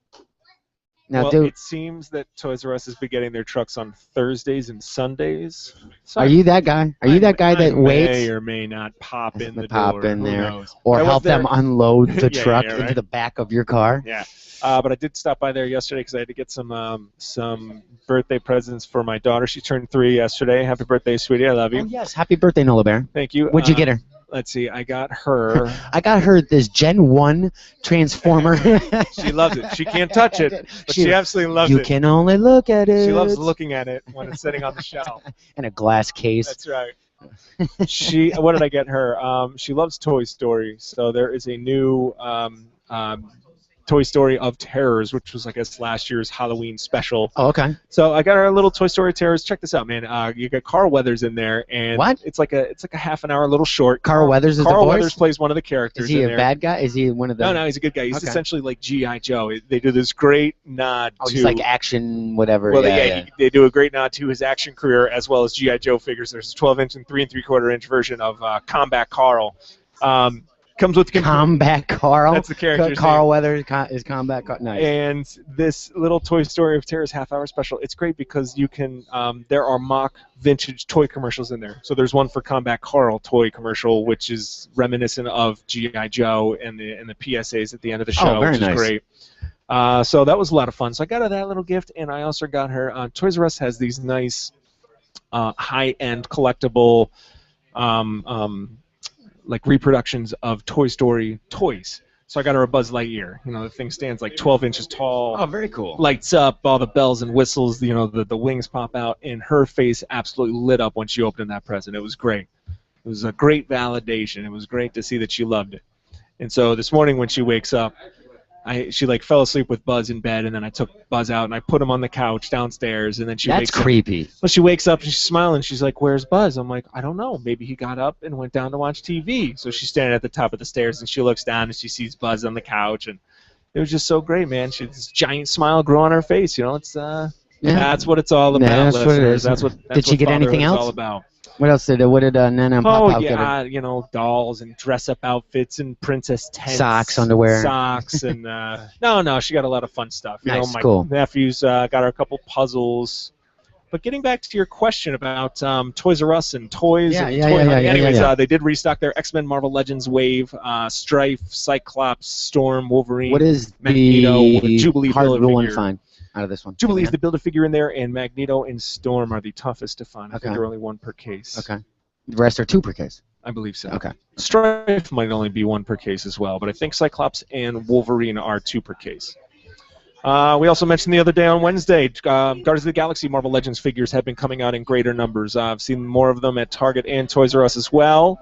Now, it seems that Toys R Us has been getting their trucks on Thursdays and Sundays. So are you that guy? Are you that guy that waits? May or may not pop in the pop door. in there, Who knows? or help them unload the truck right? into the back of your car. Yeah. But I did stop by there yesterday because I had to get some birthday presents for my daughter. She turned 3 yesterday. Happy birthday, sweetie. I love you. Oh, yes. Happy birthday, Nola Bear. Thank you. What'd you get her? Let's see. I got her. This Gen 1 Transformer. She loves it. She can't touch it, but she absolutely loves it. You can only look at it. She loves looking at it when it's sitting on the shelf. In a glass case. That's right. What did I get her? She loves Toy Story, so there is a new Toy Story of Terrors, which was, I guess, last year's Halloween special. Oh, okay. So I got our little Toy Story Terrors. Check this out, man. You got Carl Weathers in there, and what? It's like a half an hour little short. Carl Weathers is Carl the voice? Weathers plays one of the characters. Is he in a bad guy? Is he one of the? No, he's a good guy. He's essentially like G.I. Joe. They do this great nod to. He's like action, whatever. Well, yeah. They do a great nod to his action career as well as G.I. Joe figures. There's a 12-inch and 3 3/4-inch version of Combat Carl. Comes with Combat Carl. That's the character. Carl Weathers is Combat Carl. Nice. And this little Toy Story of Terrors half-hour special, it's great because you can. There are mock vintage toy commercials in there. So there's one for Combat Carl toy commercial, which is reminiscent of G.I. Joe and the PSAs at the end of the show, very which nice. is great. So that was a lot of fun. So I got her that little gift, and I also got her. Toys R Us has these nice high-end collectible. Like reproductions of Toy Story toys. So I got her a Buzz Lightyear. The thing stands like 12 inches tall. Oh, very cool. Lights up, all the bells and whistles, the wings pop out, and her face absolutely lit up when she opened that present. It was great. It was a great validation. It was great to see that she loved it. And so this morning when she wakes up, she fell asleep with Buzz in bed, and then I took Buzz out and I put him on the couch downstairs, and then she wakes up. That's creepy. Well, she wakes up and she's smiling. She's like, "Where's Buzz?" I'm like, "I don't know. Maybe he got up and went down to watch TV." So she's standing at the top of the stairs and she looks down and she sees Buzz on the couch, and it was just so great, man. She had this giant smile grow on her face. It's that's what it's all about. Yeah, that's what it is. That's what. Did she get anything else? All about. What else did Nana and Pop get her? Dolls and dress-up outfits and princess tents. Socks, underwear. Socks, and no, she got a lot of fun stuff. Nice, my cool. nephews got her a couple puzzles. But getting back to your question about Toys R Us and toys. Anyways, they did restock their X-Men Marvel Legends wave, Strife, Cyclops, Storm, Wolverine. What is Magneto, the Jubilee hard Build-A-Figure. one find out of this one? Jubilee is the Build-A-Figure in there, and Magneto and Storm are the toughest to find. I think they're only 1 per case. Okay. The rest are 2 per case. I believe so. Okay. Strife might only be 1 per case as well, but I think Cyclops and Wolverine are 2 per case. We also mentioned the other day on Wednesday, Guardians of the Galaxy Marvel Legends figures have been coming out in greater numbers. I've seen more of them at Target and Toys R Us as well.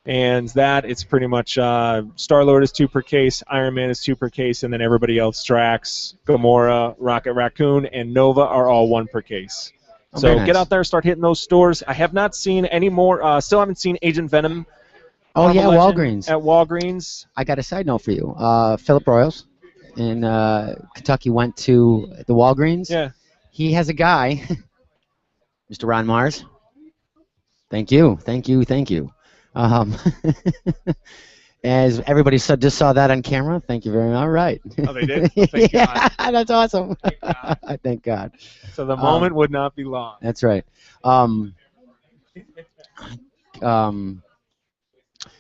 And it's pretty much Star-Lord is 2 per case, Iron Man is 2 per case, and then everybody else, Drax, Gamora, Rocket Raccoon, and Nova are all 1 per case. So nice. Get out there, start hitting those stores. I have not seen any more. Still haven't seen Agent Venom. Oh, yeah, Walgreens. At Walgreens. I got a side note for you. Philip Royals in Kentucky went to the Walgreens. Yeah. He has a guy, Mr. Ron Marz. Thank you. As everybody just saw that on camera. Thank you very much. All right. Oh, they did? Well, thank God. That's awesome. Thank God. Thank God. So the moment would not be long. That's right.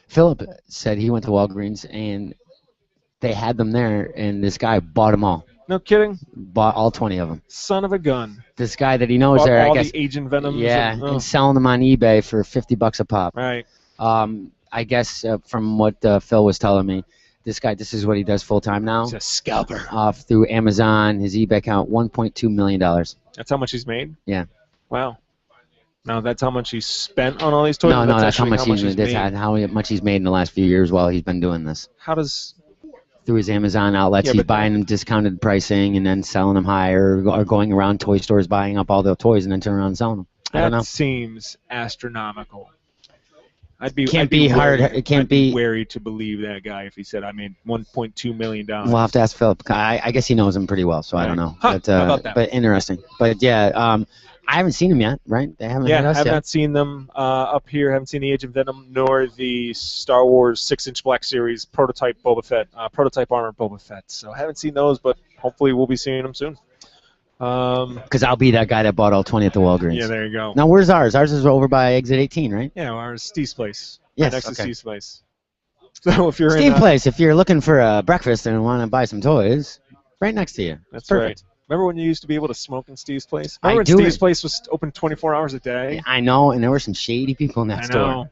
Philip said he went to Walgreens and they had them there, and this guy bought them all. No kidding? Bought all 20 of them. Son of a gun. This guy that he knows Bought there, all I guess. the Agent Venoms. Yeah, and selling them on eBay for $50 a pop. Right. I guess from what Phil was telling me, this is what he does full time now. He's a scalper. Through Amazon, his eBay account, $1.2 million. That's how much he's made? Yeah. Wow. Now that's how much he spent on all these toys. No, that's how actually much he's made. how much he's made in the last few years while he's been doing this. How does? Through his Amazon outlets, he's buying them discounted pricing and then selling them higher, or going around toy stores buying up all the toys and then turning around and selling them. I don't know. That seems astronomical. It can't be wary to believe that guy if he said I made $1.2 million. We'll have to ask Philip. I guess he knows him pretty well, so I don't know. Huh, how about that? But interesting. But yeah, I haven't seen him yet, right? They haven't hit us I have yet. not seen them up here. Haven't seen the Age of Venom nor the Star Wars 6-inch Black Series prototype Boba Fett, prototype armored Boba Fett. So I haven't seen those, but hopefully we'll be seeing them soon. Because I'll be that guy that bought all 20 at the Walgreens. Yeah, there you go. Now, where's ours? Ours is over by Exit 18, right? Yeah, ours is Steve's place. Yes, Next to okay. Steve's place. So if you're Steve in Place, if you're looking for breakfast and want to buy some toys, right next to you. That's Perfect. right. Remember when you used to be able to smoke in Steve's place? I Remember do when Steve's it. place was open 24 hours a day? I know, and there were some shady people in that store.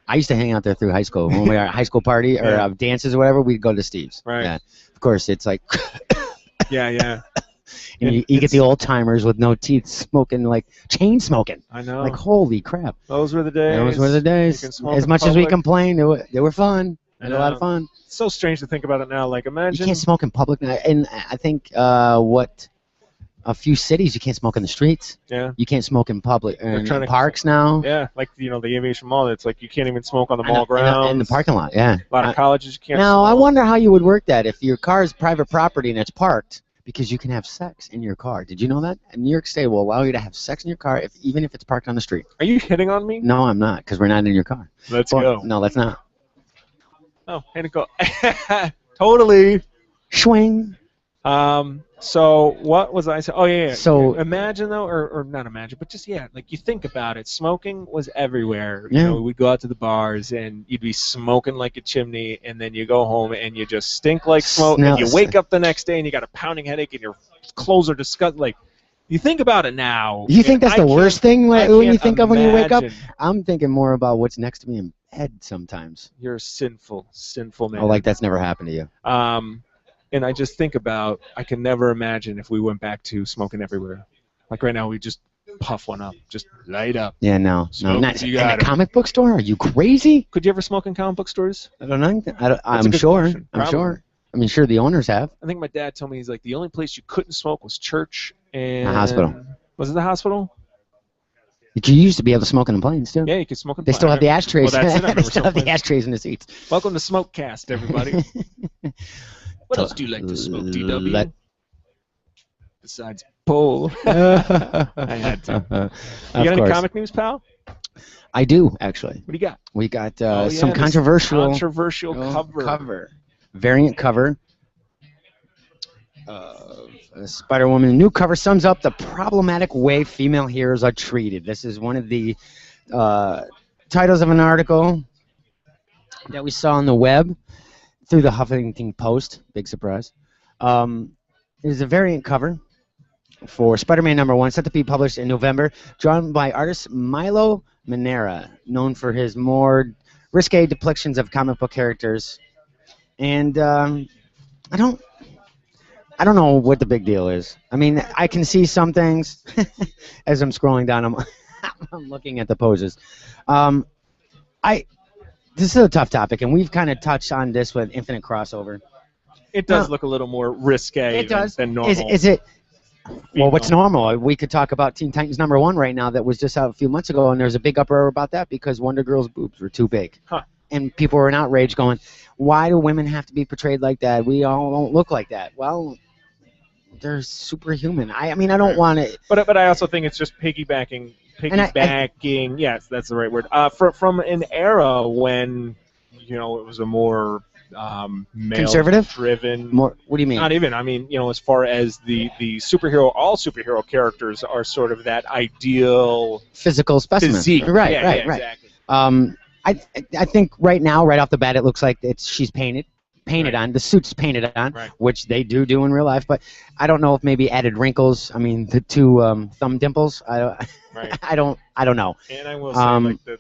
I used to hang out there through high school. When we were at high school party or dances or whatever, we'd go to Steve's. Right. Yeah. Of course, it's like... Yeah. And you get the old timers with no teeth smoking, like chain smoking. I know. Like, holy crap. Those were the days. Those were the days. As much as we complained, they were fun. They had a lot of fun. It's so strange to think about it now. Like, imagine. You can't smoke in public. And I think a few cities, you can't smoke in the streets. Yeah. You can't smoke in public in parks now. Yeah, like the Aviation Mall. It's like you can't even smoke on the mall grounds. In the parking lot, yeah. A lot of colleges you can't. Now, smoke. I wonder how you would work that if your car is private property and it's parked. Because you can have sex in your car. Did you know that? And New York State will allow you to have sex in your car even if it's parked on the street. Are you hitting on me? No, I'm not, because we're not in your car. Let's go. No, let's not. Oh, here to go. Totally. Swing. So what was I saying? Oh, yeah. So imagine, though, or not imagine, but just, like you think about it. Smoking was everywhere. Yeah. You know, we'd go out to the bars, and you'd be smoking like a chimney, and then you go home, and you just stink like smoke, and you wake up the next day, and you got a pounding headache, and your clothes are disgusting. Like, you think about it now. You think that's the worst thing when you think of when you wake up? imagine. I'm thinking more about what's next to me in bed sometimes. You're a sinful man. Oh, like that's never happened to you. And I just think about, I can never imagine if we went back to smoking everywhere. Like right now, we just puff one up, just light up. Yeah, no. Not You in got a comic book store? Are you crazy? Could you ever smoke in comic book stores? I don't know. I'm good sure. question. I'm Probably. sure. I mean, sure, the owners have. I think my dad told me he's like the only place you couldn't smoke was church and The hospital. Was it the hospital? You used to be able to smoke in the planes too. Yeah, you could smoke in. They still have the ashtrays. Well, that's it. I They remember still have the smoking. ashtrays in the seats. Welcome to Smokecast, everybody. What else do you like to smoke, DW? Besides pole. I had to. You got any comic news, pal? I do, actually. What do you got? We got this some controversial cover. Variant cover. Spider-Woman new cover sums up the problematic way female heroes are treated. This is one of the titles of an article that we saw on the web through the Huffington Post. Big surprise. There's a variant cover for Spider-Man #1, set to be published in November, drawn by artist Milo Manera, known for his more risque depictions of comic book characters. And I don't know what the big deal is. I mean, I can see some things as I'm scrolling down. I'm looking at the poses. This is a tough topic, and we've kind of touched on this with Infinite Crossover. It does look a little more risque than normal. Is it? Well, what's normal? We could talk about Teen Titans #1 right now that was just out a few months ago, and there's a big uproar about that because Wonder Girl's boobs were too big. Huh. And people were in outrage going, why do women have to be portrayed like that? We all don't look like that. Well, they're superhuman. I mean, I don't want to... But I also think it's just piggybacking. Yes, that's the right word. From an era when, it was a more male-driven... More. What do you mean? Not even. I mean, as far as the superhero, all superhero characters are sort of that ideal... physical specimen. Physique. Right. Exactly. I think right now, right off the bat, it looks like she's painted on. The suit's painted on, which they do in real life. But I don't know if maybe added wrinkles. I mean, the two thumb dimples. I don't know. And I will say, the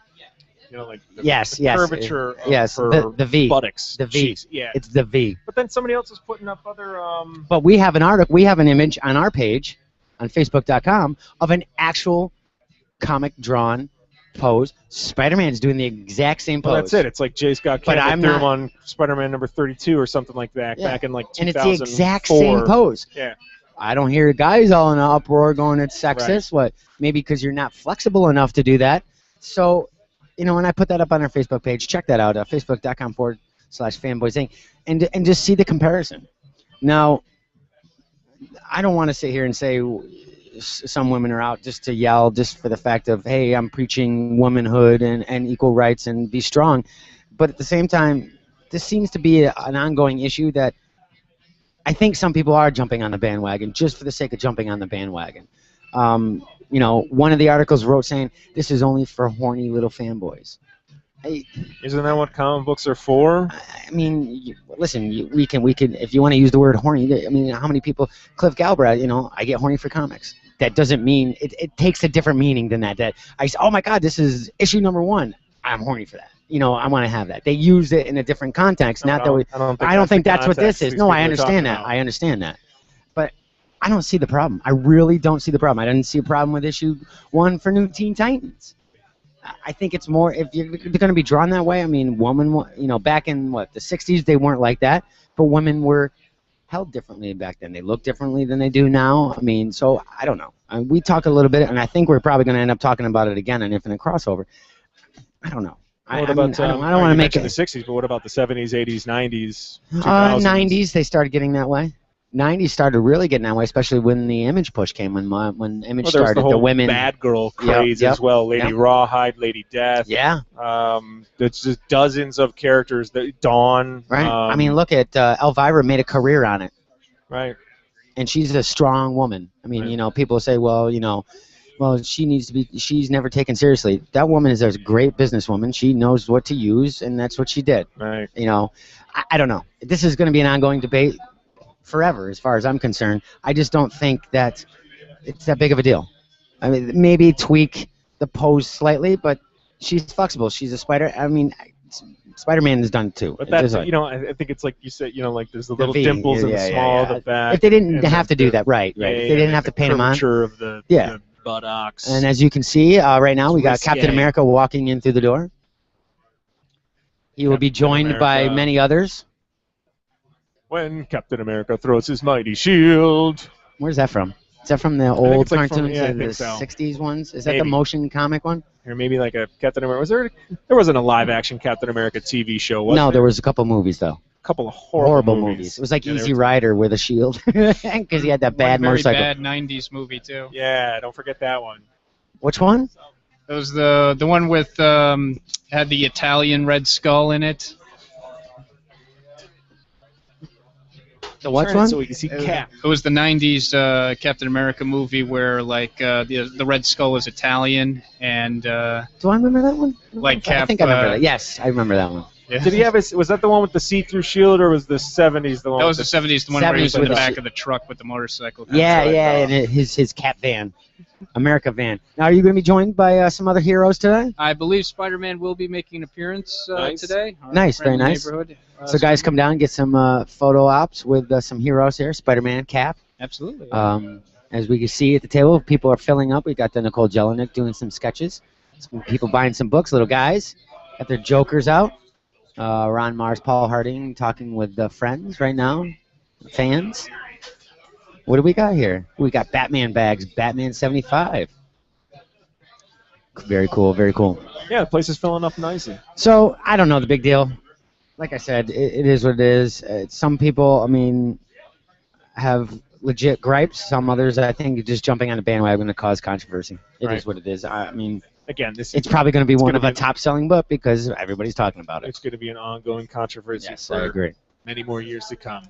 curvature of the V. buttocks. The V. Jeez, yeah. It's the V. But then somebody else is putting up other... But we have an image on our page on Facebook.com of an actual comic drawn pose. Spider-Man's doing the exact same pose. Well, that's it. It's like J. Scott But Campbell I'm threw him not- on Spider-Man number 32 or something like that back in like 2004. And it's the exact same pose. Yeah. I don't hear guys all in an uproar going, it's sexist. Right. What? Maybe because you're not flexible enough to do that. So, when I put that up on our Facebook page, check that out, facebook.com/fanboysinc, and just see the comparison. Now, I don't want to sit here and say some women are out just to yell just for the fact of, hey, I'm preaching womanhood and equal rights and be strong. But at the same time, this seems to be an ongoing issue that I think some people are jumping on the bandwagon just for the sake of jumping on the bandwagon. One of the articles wrote saying, this is only for horny little fanboys. Isn't that what comic books are for? I mean, listen, we can. If you want to use the word horny, I mean, how many people? Cliff Galbraith, I get horny for comics. That doesn't mean it takes a different meaning than that. That oh my God, this is issue number 1. I'm horny for that. I want to have that. They use it in a different context. I don't think that's what this is. No, I understand that. I understand that. But I don't see the problem. I really don't see the problem. I didn't see a problem with issue 1 for New Teen Titans. I think it's more, if you're going to be drawn that way, I mean, back in, the 60s, they weren't like that, but women were held differently back then. They looked differently than they do now. I mean, so, I don't know. We talk a little bit, and I think we're probably going to end up talking about it again on Infinite Crossover. I don't know. I don't want to make it the 60s, but what about the 70s, 80s, 90s, 2000s? 90s, they started getting that way. 90s started really getting that way, especially when the Image push came, when Image started. The whole women bad girl craze as well. Lady Rawhide, Lady Death. Yeah. There's just dozens of characters. Dawn. Right. I mean, look at Elvira made a career on it. Right. And she's a strong woman. I mean, people say, well, she needs to be. She's never taken seriously. That woman is a great businesswoman. She knows what to use, and that's what she did. Right. I don't know. This is going to be an ongoing debate forever, as far as I'm concerned. I just don't think that it's that big of a deal. I mean, maybe tweak the pose slightly, but she's flexible. She's a spider. I mean, Spider-Man has done it too. But that's, I think it's like you said, like there's the little dimples and the small, the back. If they didn't have to do that, right. If they didn't have to paint them on. Of the buttocks. And as you can see, right now we got Captain America walking in through the door. He will be joined by many others. When Captain America throws his mighty shield. Where's that from? Is that from the old cartoons, the 60s ones? Is that the motion comic one? Or maybe like a Captain America. There wasn't a live-action Captain America TV show, was there? No, there was a couple movies, though. A couple of horrible movies. It was like Easy Rider with a shield, because he had that bad motorcycle. Very bad 90s movie, too. Yeah, don't forget that one. Which one? It was the one with, had the Italian Red Skull in it. The what one? So we can see Cap. It was the 90s Captain America movie where, the Red Skull is Italian, and... Do I remember that one? Cap... I think I remember that. Yes, I remember that one. Yeah. Did he have was that the one with the see-through shield, or was the 70s the one? That was the 70s, the one where he was in the with back of the truck with the motorcycle. Yeah, and his Cap van. America van. Now, are you going to be joined by some other heroes today? I believe Spider-Man will be making an appearance today. Nice, very nice. So guys, come down and get some photo ops with some heroes here. Spider-Man, Cap. Absolutely. As we can see at the table, people are filling up. We got the Nikkol Jelenic doing some sketches. Some people buying some books, little guys. Got their jokers out. Ron Marz, Paul Harding talking with friends right now. Fans. What do we got here? We got Batman bags, Batman 75. Very cool, very cool. Yeah, the place is filling up nicely. So, I don't know the big deal. Like I said, it is what it is. Some people, have legit gripes. Some others, I think, just jumping on the bandwagon to cause controversy. It is what it is. Again, it's probably going to be one of a top-selling book because everybody's talking about it. It's going to be an ongoing controversy. Yes, I agree. Many more years to come.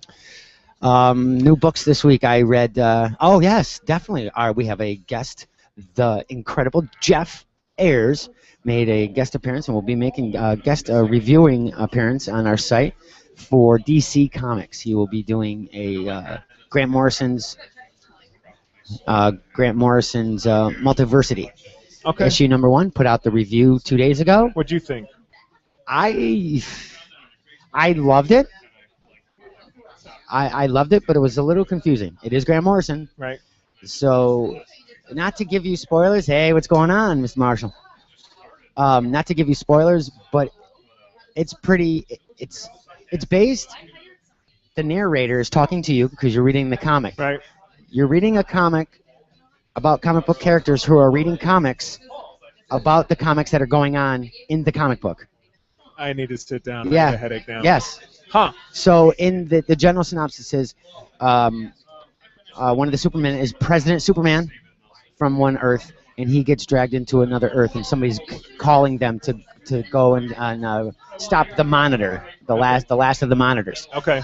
New books this week. I read. Oh yes, definitely. We have a guest. The incredible Jeff Ayers made a guest appearance, and will be making a guest reviewing appearance on our site for DC Comics. He will be doing a Grant Morrison's Multiversity. Okay. Issue number 1. Put out the review 2 days ago. What'd you think? I loved it. I loved it, but it was a little confusing. It is Grant Morrison. Right. So not to give you spoilers. Hey, what's going on, Mr. Marshall? Not to give you spoilers, but it's pretty. It's based. The narrator is talking to you because you're reading the comic. Right. You're reading a comic about comic book characters who are reading comics about the comics that are going on in the comic book. I need to sit down. Yeah. I have a headache now. Yes. Huh. So in the general synopsis is, one of the Supermen is President Superman from one Earth, and he gets dragged into another Earth, and somebody's calling them to go and stop the Monitor, the last of the Monitors. Okay.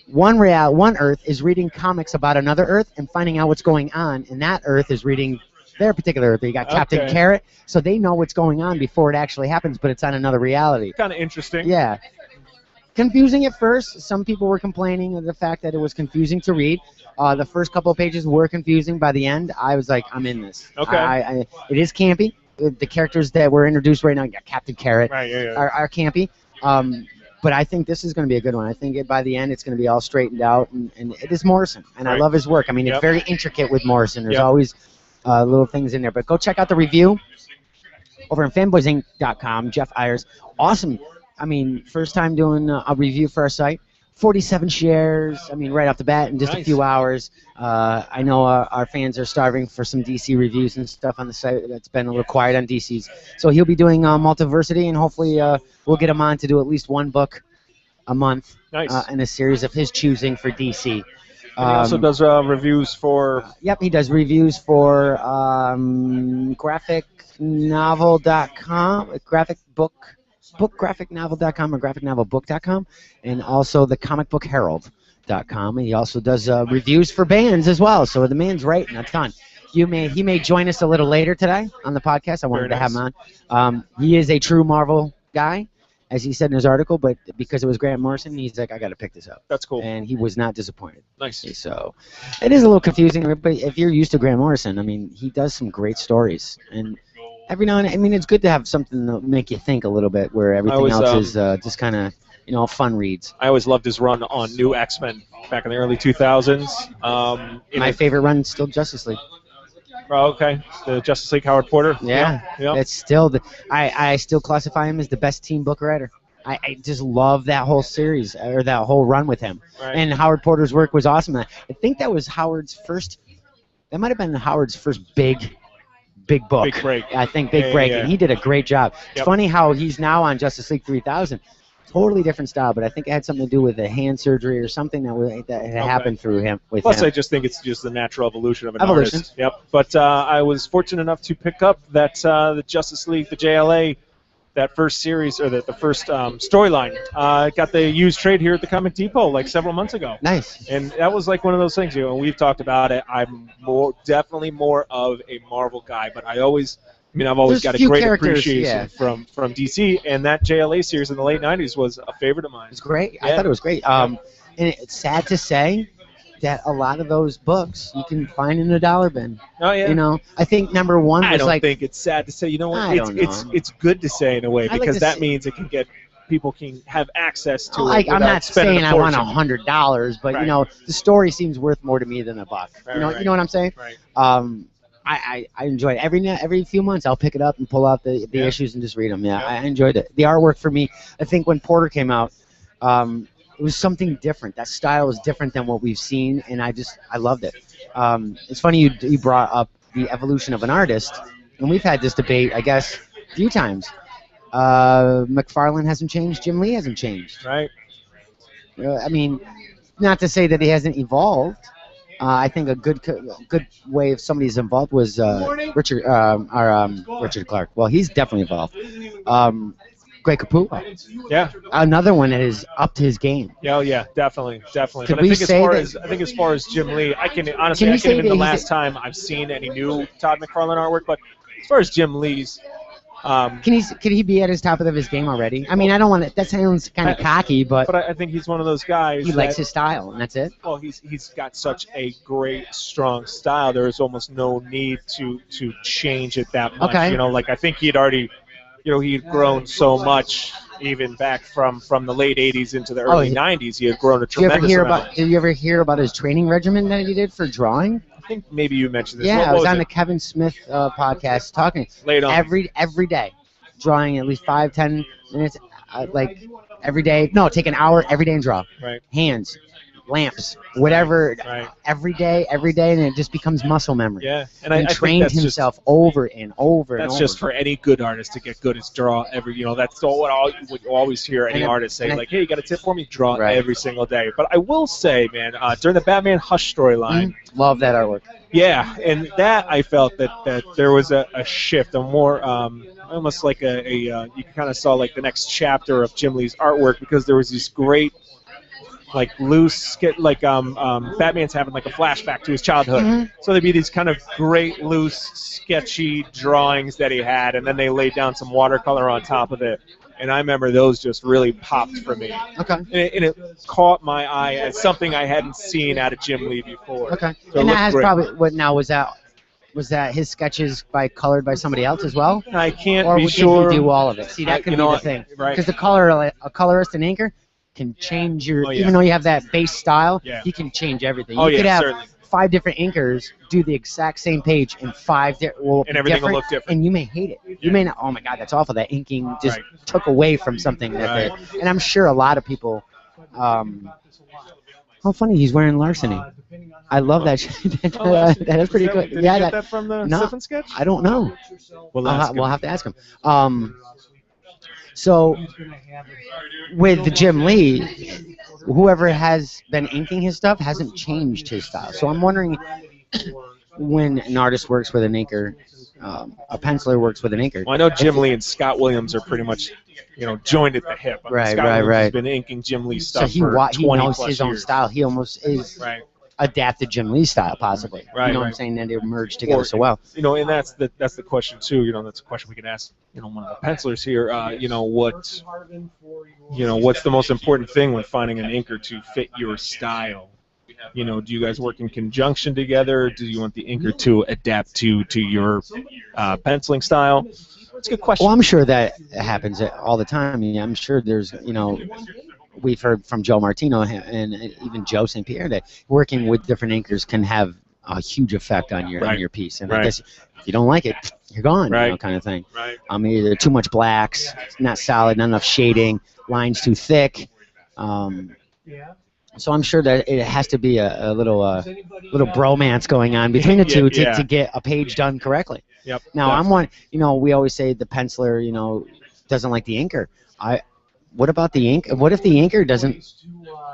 One Earth is reading comics about another Earth and finding out what's going on, and that Earth is reading their particular Earth. You got Captain Okay. Carrot, so they know what's going on before it actually happens, but it's on another reality. Kind of interesting. Yeah. Confusing at first. Some people were complaining of the fact that it was confusing to read. The first couple of pages were confusing. By the end, I was like, I'm in this. Okay. It is campy. The characters that were introduced right now, you got Captain Carrot, Right. Yeah. are campy. But I think this is going to be a good one. I think by the end, it's going to be all straightened out, and it is Morrison, and I Right. love his work. I mean, Yep. it's very intricate with Morrison. There's Yep. always little things in there. But go check out the review over at fanboysinc.com. Jeff Ayers, awesome. I mean, first time doing a review for our site. 47 shares. I mean, right off the bat in just a Nice. few hours. I know our fans are starving for some DC reviews and stuff on the site. That's been a little quiet on DC's. So he'll be doing Multiversity, and hopefully we'll get him on to do at least one book a month Nice. in a series of his choosing for DC. And he also does reviews for. Yep, he does reviews for graphicnovel.com, graphicnovel.com or graphicnovelbook.com, and also the comicbookherald.com. And he also does reviews for bands as well. So the man's writing a ton. He may join us a little later today on the podcast. I wanted to have him on. He is a true Marvel guy, as he said in his article, but because it was Grant Morrison, he's like, I got to pick this up. That's cool. And he was not disappointed. Nice. So it is a little confusing, but if you're used to Grant Morrison, I mean, he does some great stories. And every now and then, I mean, it's good to have something to make you think a little bit, where everything else is just kind of, fun reads. I always loved his run on New X-Men back in the early 2000s. My favorite run is still Justice League. Oh, okay. The Justice League Howard Porter. Yeah. It's still I still classify him as the best team book writer. I just love that whole series, or that whole run with him. Right. And Howard Porter's work was awesome. I think that was Howard's first. That might have been Howard's first big book. Big break. I think big break, Yeah. and he did a great job. It's Yep. funny how he's now on Justice League 3000. Totally different style, but I think it had something to do with the hand surgery or something that had happened through him. Plus, him. I just think it's just the natural evolution of an Evolution. artist. Yep. But I was fortunate enough to pick up that the Justice League, the JLA, that first series, or the first storyline. Got the used trade here at the Comic Depot like several months ago. Nice. And that was like one of those things, and we've talked about it. I'm definitely more of a Marvel guy, but I've always There's got a few great characters, appreciation from DC, and that JLA series in the late 90s was a favorite of mine. It's great. I Yeah. thought it was great. And it's sad to say that a lot of those books you can find in a dollar bin. Oh, yeah. I think number one I was don't like, think it's sad to say. You know what? I don't know. It's good to say in a way, I like because to that say- means it can get people can have access to it. I'm without not spending saying a I want fortune. $100, but Right. the story seems worth more to me than a buck. Right, You know right. what I'm saying? Right. I enjoy it. Every few months I'll pick it up and pull out the Yeah. issues and just read them. Yeah, Yeah. I enjoyed it. The artwork for me, I think when Porter came out, it was something different. That style is different than what we've seen, and I loved it. It's funny you brought up the evolution of an artist, and we've had this debate, I guess, a few times. McFarlane hasn't changed. Jim Lee hasn't changed. Right. I mean, not to say that he hasn't evolved. I think a good way if somebody's involved was Richard Clark. Well, he's definitely evolved. Greg Capullo, Yeah. another one that is up to his game. Yeah. Oh, yeah. Definitely. Could But I we think say I think as far as Jim Lee, I can honestly, Can you I say can't even that the he's last time I've seen any new Todd McFarlane artwork. But as far as Jim Lee's, Can he be at his top of his game already? I mean, I don't want to. That sounds kind of cocky, but I think he's one of those guys. he likes that- his style, and that's it. Well, he's got such a great, strong style. There is almost no need to change it that much. Okay. I think he'd already, he'd grown so much even back from the late '80s into the early yeah. '90s. He had grown a Did you tremendous amount. ever hear about his training regimen that he did for drawing? think maybe you mentioned this. Yeah, What I was was on it? the Kevin Smith podcast talking Late on. every day, drawing at least 5-10 minutes, like every day. No, take an hour every day and draw. Right. Hands, lamps, whatever. Right. Every day, and it just becomes muscle memory. Yeah, and He I think trained that's himself over and over and That's over. just for any good artist to get good is draw every. That's what you always hear any artist say, like, "Hey, you got a tip for me? Draw every single day." But I will say, man, during the Batman Hush storyline, love that artwork. Yeah, and that I felt that there was a shift, a more almost like you kind of saw like the next chapter of Jim Lee's artwork, because there was these great, like loose, Batman's having like a flashback to his childhood. So there'd be these kind of great loose, sketchy drawings that he had, and then they laid down some watercolor on top of it. And I remember those just really popped for me. Okay. And it caught my eye as something I hadn't seen out of Jim Lee before. Okay. So And that has great. probably was that his sketches colored by somebody else as well? I can't Or be did sure. he do all of it? See, that could be the thing. Right. Because a colorist and inker can change your, yeah. even though you have that base style, Yeah. he can change everything. Oh, You could yeah, have certainly. 5 different inkers do the exact same page and 5 will And be everything will different, look different. and you may hate it. You may not, oh my God, that's awful. That inking just Right. took away from something that they, and I'm sure a lot of people, how funny, he's wearing Larceny. I love that. That is pretty good. Did Yeah, you get that from the Siphon sketch? I don't know. We'll We'll have to ask him. So with the Jim Lee, whoever has been inking his stuff hasn't changed his style. So I'm wondering, when an artist works with an inker, a penciler works with an inker. Well, I know Jim Lee and Scott Williams are pretty much, joined at the hip. I mean, Right, Scott right, Williams right. has been inking Jim Lee So stuff he for 20 knows plus his own years. style. He almost is Right. adapted Jim Lee's style, possibly. Right, You know what I'm right. saying? And they merged together Or, so well. And that's the question too. That's a question we could ask. One of the pencilers here. What's the most important thing when finding an inker to fit your style? Do you guys work in conjunction together? Do you want the inker to adapt to your penciling style? It's a good question. Well, I'm sure that happens all the time. I mean, I'm sure there's, we've heard from Joe Martino and even Joe St. Pierre that working with different inkers can have a huge effect on your piece. And I guess if you don't like it, you're gone, kind of thing. Right. Either too much blacks, not solid, not enough shading, lines too thick. So I'm sure that it has to be a little bromance going on between the two to get a page done correctly. Yep. Now I'm one. We always say the penciler, doesn't like the inker. What about the ink? What if the inker doesn't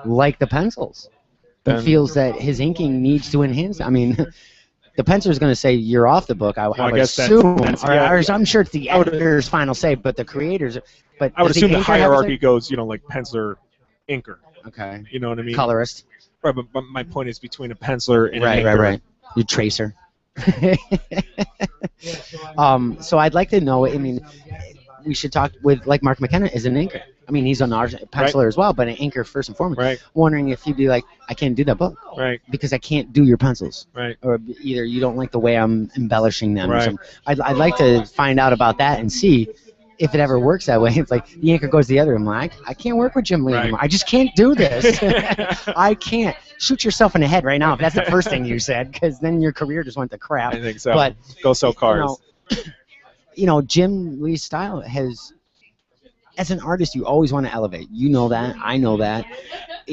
like the pencils, but feels that his inking needs to enhance? I mean, the penciler is going to say you're off the book. I would guess assume, that's or I'm sure it's the editor's final say, but the creators. But I would does assume the inker have a say? hierarchy goes, like penciler, inker. Okay. You know what I mean? Colorist. Right, but my point is between a penciler and Right, an inker. right. You tracer. So I'd like to know. I mean, we should talk with Mark McKenna is an inker. I mean, he's an penciler as well, but an inker first and foremost. Right. Wondering if he'd be like, I can't do that book. Right. Because I can't do your pencils. Right. Or either you don't like the way I'm embellishing them. Or Right. something. I'd like to find out about that and see if it ever works that way. It's like the inker goes the other. I'm like, I can't work with Jim Lee anymore. I just can't do this. I can't. Shoot yourself in the head right now if that's the first thing you said, because then your career just went to crap. I think so. But go sell cars. Jim Lee's style has, as an artist, you always want to elevate. You know that. I know that.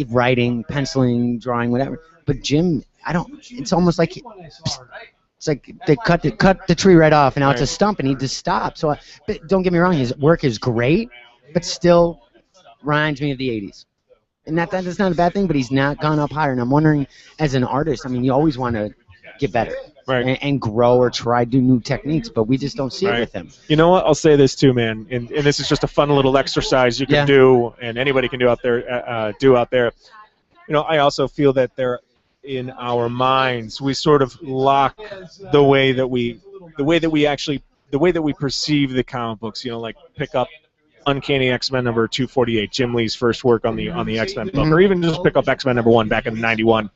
Writing, penciling, drawing, whatever. But Jim, it's almost like it's like they cut the tree right off, and now it's a stump, and he just stopped. So, but don't get me wrong, his work is great, but still reminds me of the 80s. And that's not a bad thing, but he's not gone up higher. And I'm wondering, as an artist, I mean, you always want to get better. Right. And grow or try do new techniques, but we just don't see it with him. You know what? I'll say this too, man, and this is just a fun little exercise you can do, and anybody can do out there. I also feel that they're in our minds. We sort of lock the way that we perceive the comic books. Like pick up Uncanny X-Men number 248, Jim Lee's first work on the X-Men book, or even just pick up X-Men number 1 back in '91,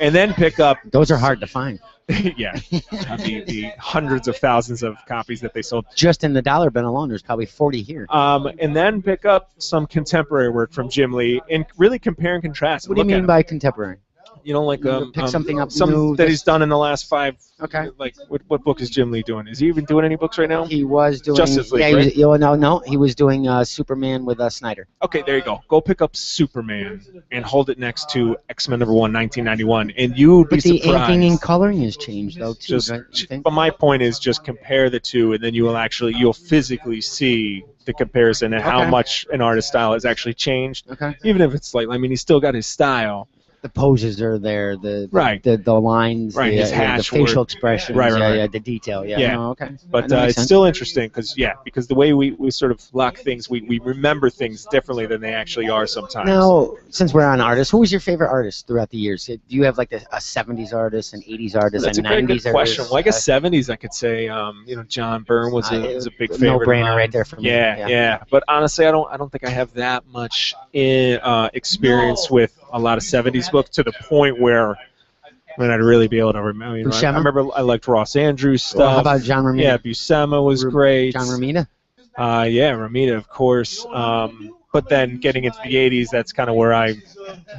and then pick up. Those are hard to find. Yeah, the hundreds of thousands of copies that they sold. Just in the dollar bin alone, there's probably 40 here. And then pick up some contemporary work from Jim Lee and really compare and contrast. What do you mean by contemporary? You know, like Pick something up some new that he's done in the last 5. Okay. Like what book is Jim Lee doing? Is he even doing any books right now? He was doing Justice League, yeah, right? he was doing Superman with Snyder. Okay, there you go. Go pick up Superman and hold it next to X-Men #1, 1991, and you would be But the surprised. inking and coloring has changed though too. Just, don't you think? but my point is, just compare the two, and then you'll physically see the comparison and how Okay. much an artist's style has actually changed. Okay. Even if it's slightly, I mean, he's still got his style. The poses are there, the lines, Right, his the hash facial work. expressions, Right, right. yeah, the detail, yeah. Yeah. No, okay. But That makes it's sense. still interesting because the way we sort of lock things, we remember things differently than they actually are sometimes. Now, since we're on artists, who was your favorite artist throughout the years? Do you have like a 70s artist, an 80s artist, That's a a very 90s good artist? question. Well, I guess 70s, I could say, John Byrne was a big favorite. No-brainer of mine. right there for me. Yeah. But honestly, I don't think I have that much experience with a lot of 70s books to the point where I'd really be able to remember. I Buscema? remember I liked Ross Andrews' stuff. Well, how about John Romita? Yeah, Buscema was great. John Romita? Yeah, Romita, of course. But then getting into the 80s, that's kind of where I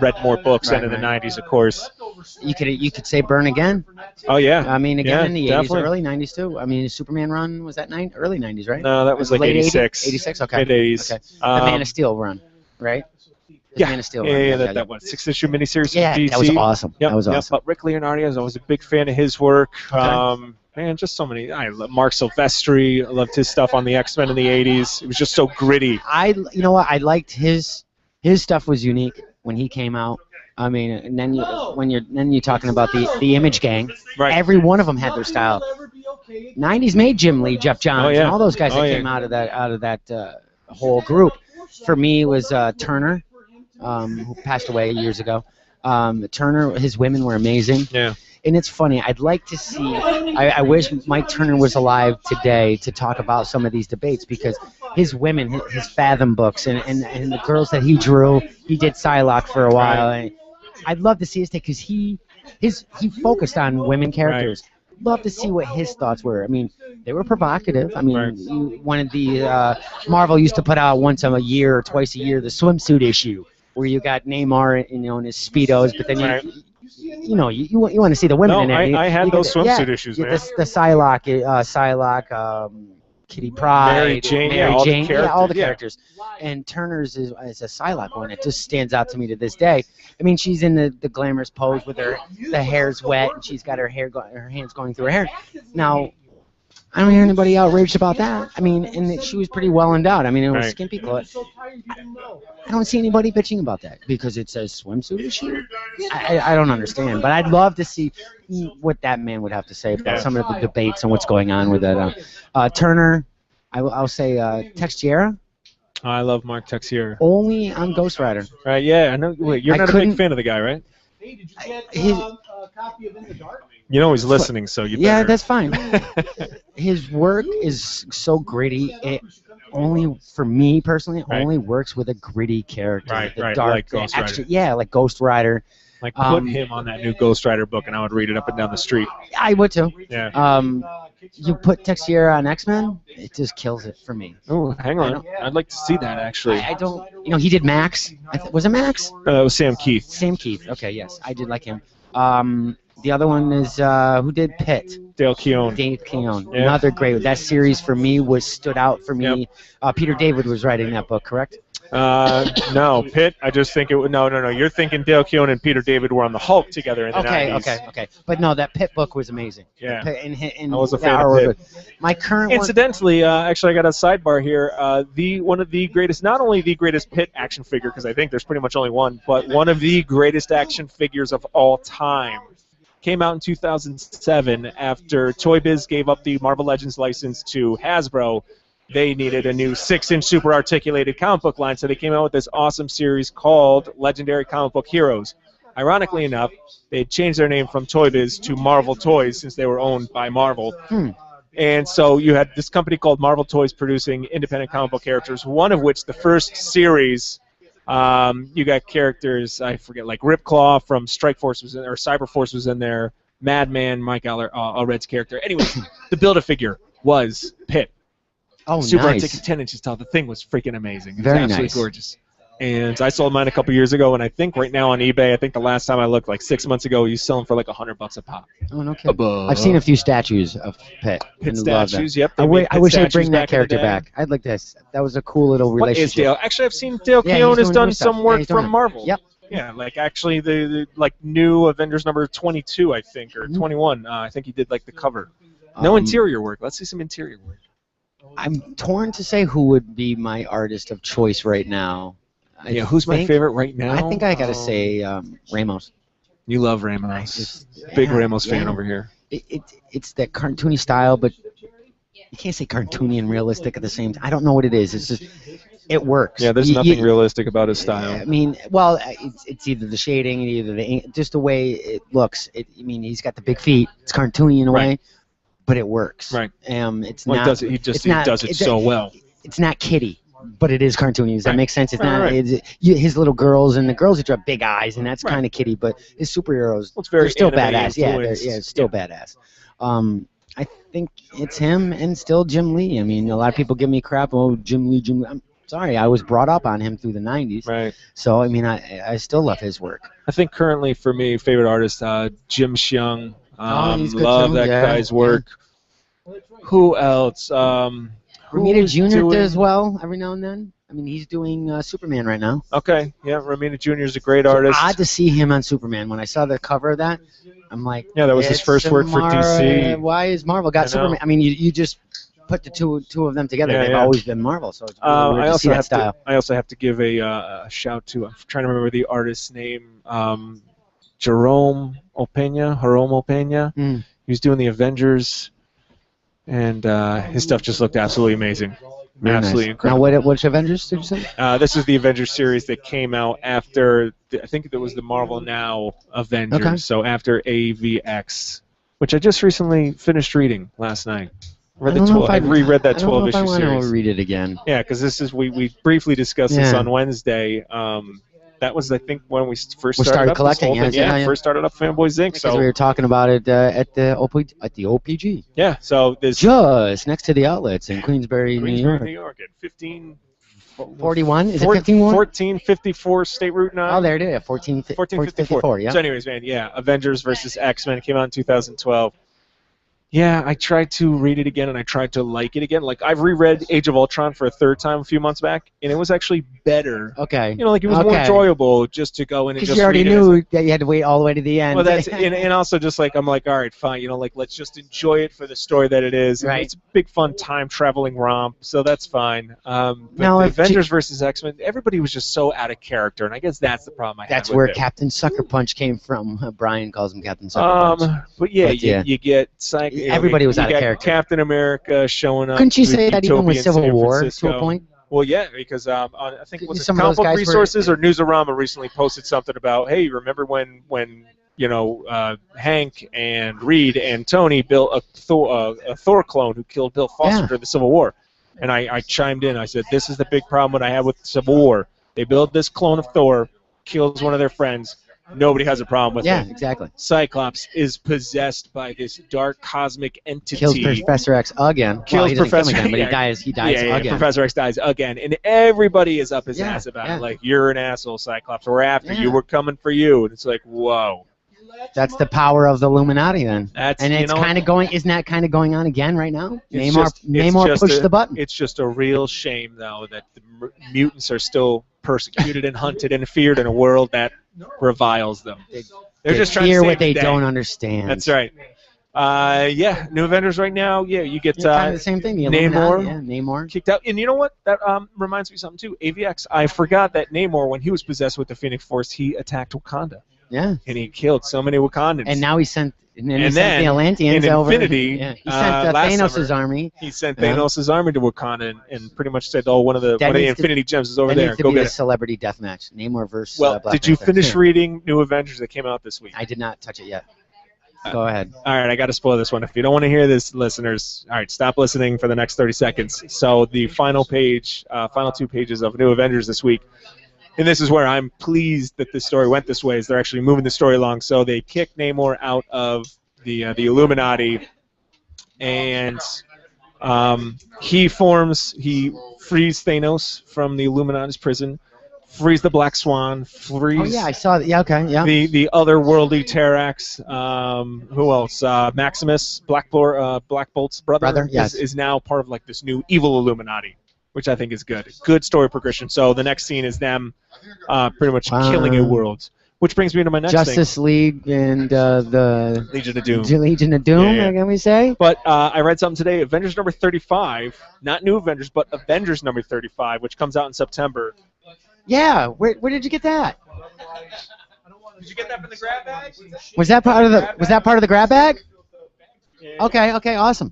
read more books. Right, And in the right. 90s, of course. You could say Byrne again. Oh, yeah. I mean, again Yeah, in the 80s, definitely. early 90s too. I mean, his Superman run was that early 90s, right? No, that was like Late 86. 86, okay. Mid-80s. Okay. The Man of Steel run, right? His Yeah, Man of Steel yeah, run. that 6-issue miniseries. Yeah, from DC. that was awesome. Yep, That was yep. awesome. But Rick Leonardi, I was a big fan of his work. Okay. Man, just so many. I love Mark Silvestri. I loved his stuff on the X-Men in the 80s. It was just so gritty. You know what? I liked his stuff was unique when he came out. I mean, and then you're talking about the Image Gang. Right. Every one of them had their style. 90s made Jim Lee, Jeff Johns, Oh, yeah. and all those guys Oh, that yeah. came out of that whole group. For me, it was Turner, who passed away years ago. Turner, his women were amazing. Yeah. And it's funny. I'd like to see. I wish Mike Turner was alive today to talk about some of these debates because his women, his Fathom books, and the girls that he drew. He did Psylocke for a while. And I'd love to see his take because he focused on women characters. Love to see what his thoughts were. I mean, they were provocative. I mean, Right. one of the Marvel used to put out once a year or twice a year the swimsuit issue where you got Neymar, in his speedos, but then Right. you want to see the women No, in there. I had You those get swimsuit issues, the, man. the Psylocke, Kitty Pryde, Mary Jane, Mary yeah, all the Jane, all the characters, yeah. characters. And Turner's is a Psylocke one. It just stands out to me to this day. I mean, she's in the glamorous pose with the hair's wet, and she's got her hands going through her hair. Now, I don't hear anybody outraged about that. I mean, and she was pretty well endowed. I mean, it was Right. skimpy clothes. I don't see anybody bitching about that because it's a swimsuit issue. I don't understand, but I'd love to see what that man would have to say about some of the debates and what's going on with that. Turner, I'll say Texiera, I love Mark Texiera. only on Ghost Rider. Right, yeah, I know. Wait, you're I not a couldn't- big fan of the guy, right? Hey, did you get His- a copy of In the Dark? You know he's listening, so you Yeah, better. that's fine. His work is so gritty. It only, for me personally, Right. only works with a gritty character. Right, the right, dark, like Ghost the Rider. yeah, like Ghost Rider. Like, put him on that new Ghost Rider book, and I would read it up and down the street. I would too. Yeah. You put Texiera on X-Men, it just kills it for me. Oh, hang I on. don't- I'd like to see that, actually. I don't. He did Max. Was it Max? It was Sam Keith. Sam Keith. Okay, yes, I did like him. The other one is who did Pitt? Dale Keown. Dave Keown. Yeah. Another great. That series for me stood out for me. Peter David was writing that book, correct? No, Pitt. I just think it would. No. You're thinking Dale Keown and Peter David were on the Hulk together in the 90s. Okay. But no, that Pitt book was amazing. Yeah. And I was a the fan of artwork Pitt. was- My current one. Incidentally, actually, I got a sidebar here. One of the greatest, not only the greatest Pitt action figure, because I think there's pretty much only one, but one of the greatest action figures of all time, came out in 2007 after Toy Biz gave up the Marvel Legends license to Hasbro. They needed a new 6-inch super articulated comic book line, so they came out with this awesome series called Legendary Comic Book Heroes. Ironically enough, they had changed their name from Toy Biz to Marvel Toys since they were owned by Marvel. And so you had this company called Marvel Toys producing independent comic book characters, one of which, the first series, you got characters, I forget, like Ripclaw from Strike Force was in there, or Cyber Force was in there, Madman, Mike Allred's character. Anyways, the Build-A-Figure was Pitt. Oh, Super nice. articulated 10 inches tall. The thing was freaking amazing. It was Very absolutely nice. gorgeous. And I sold mine a couple years ago, and I think right now on eBay, I think the last time I looked, like 6 months ago, he's selling for like $100 a pop. Oh, no kidding. I've seen a few statues of Pitt. Pit and love them. statues, yep. I wish they'd bring that character back. back. I'd like this. That was a cool little What is relationship. Dale? Actually, I've seen Dale Yeah, Keown he's has doing done new stuff. some Yeah, work he's doing from it. Marvel. Yep. Yeah, like actually the like new Avengers number 22, I think, or 21. I think he did like the cover. No interior work. Let's see some interior work. I'm torn to say who would be my artist of choice right now. Who's my favorite right now? I think I gotta say Ramos. You love Ramos. Big Ramos fan over here. It's that cartoony style, but you can't say cartoony and realistic at the same time. I don't know what it is. It's just it works. Yeah, there's nothing realistic about his style. I mean, well, it's either the shading, either just the way it looks. I mean, he's got the big feet. It's cartoony in a way, but it works. Right. It's well, not. He does it so well. It's not kiddie. But it is cartoony. Does that make sense? It's not. Right. His little girls and the girls who draw big eyes, and that's kind of kiddie. But his superheroes, they're still badass. Yeah, it's still badass. I think it's him and still Jim Lee. I mean, a lot of people give me crap. Oh, Jim Lee. I'm sorry, I was brought up on him through the '90s. Right. So I mean, I still love his work. I think currently for me, favorite artist, Jim Xiong. He's good love too. that guy's work. Yeah. Who else? Romita Jr. does well every now and then. I mean, he's doing Superman right now. Okay, yeah, Romita Jr. is a great artist. Odd to see him on Superman. When I saw the cover of that, I'm like, yeah, that was his first work for DC. Why is Marvel got Superman? I mean, you just put the two of them together. They've always been Marvel, so it's really weird to see that style. I also have to give a shout to. I'm trying to remember the artist's name. Jerome Opeña. He was doing the Avengers. And his stuff just looked absolutely amazing. Absolutely incredible. Now, which Avengers did you say? This is the Avengers series that came out after, I think it was the Marvel Now Avengers. Okay. So after AVX, which I just recently finished reading last night. I reread that 12-issue series. I don't know if I want to read it again. Yeah, because this is we briefly discussed this on Wednesday. That was, I think, when we first started collecting. First started up Fanboys Inc. Because we were talking about it at the OPG. Yeah, so there's just next to the outlets in Queensbury, New York. New York, at 1541. Is it 1541? 1454 State Route 9. Oh, there it is. 1454. Yeah. So, anyways, man, Avengers versus X-Men came out in 2012. Yeah, I tried to read it again, and I tried to like it again. Like, I've reread Age of Ultron for a third time a few months back, and it was actually better. Okay. It was more enjoyable just to go in and just read it. Because you already knew that you had to wait all the way to the end. Well, that's and also just like, I'm like, all right, fine. Let's just enjoy it for the story that it is. Right. It's a big, fun, time-traveling romp, so that's fine. But now, Avengers versus X-Men, everybody was just so out of character, and I guess that's the problem I had with it. That's where Captain Sucker Punch came from. Brian calls him Captain Sucker Punch. But you get everybody was out of character. Captain America showing up. Couldn't you say that even with Civil War to a point? Well, yeah, because I think was it Comic Book Resources or Newsarama recently posted something about, hey, remember when Hank and Reed and Tony built a Thor clone who killed Bill Foster during the Civil War? And I chimed in. I said, this is the big problem that I have with Civil War. They build this clone of Thor, kills one of their friends. Nobody has a problem with it. Yeah, exactly. Cyclops is possessed by this dark cosmic entity. Kills Professor X again. Kills Professor X, but he dies again. Professor X dies again, and everybody is up his ass about it. Like, you're an asshole, Cyclops. We're after you. We're coming for you. And it's like, whoa. That's the power of the Illuminati, then. It's kind of going. Isn't that kind of going on again right now? Namor pushed the button. It's just a real shame, though, that the mutants are still persecuted and hunted and feared in a world that reviles them. They're just trying to save what they the day. don't understand. That's right. New Avengers right now. Yeah, you get kind of the same thing. Namor kicked out, and you know what? That reminds me of something too. AVX. I forgot that Namor, when he was possessed with the Phoenix Force, he attacked Wakanda. Yeah. And he killed so many Wakandans. And now he sent. And then he sent the Atlanteans over. Infinity, he sent Thanos' army. He sent Thanos' army to Wakanda and pretty much said, one of the Infinity Gems is over there. Needs to be a celebrity death match. Namor versus Black did you finish reading New Avengers that came out this week? I did not touch it yet. Go ahead. All right, I got to spoil this one. If you don't want to hear this, listeners, all right, stop listening for the next 30 seconds. So the final 2 pages of New Avengers this week. And this is where I'm pleased that this story went this way, is they're actually moving the story along. So they kick Namor out of the Illuminati, and he frees Thanos from the Illuminati's prison, freeze the Black Swan, freeze. Oh yeah, I saw that. Yeah, okay, yeah. The otherworldly Terrax. Who else? Maximus, Black Bolt's brother, yes. is now part of like this new evil Illuminati, which I think is good. Good story progression. So the next scene is them pretty much killing a world. Which brings me to my next Justice thing. League and the Legion of Doom. Legion of Doom, Yeah. can we say? But I read something today. Avengers number 35, not New Avengers, but Avengers number 35, which comes out in September. Yeah, where did you get that? Did you get that from the grab bag? Was that part of the grab bag? Okay, awesome.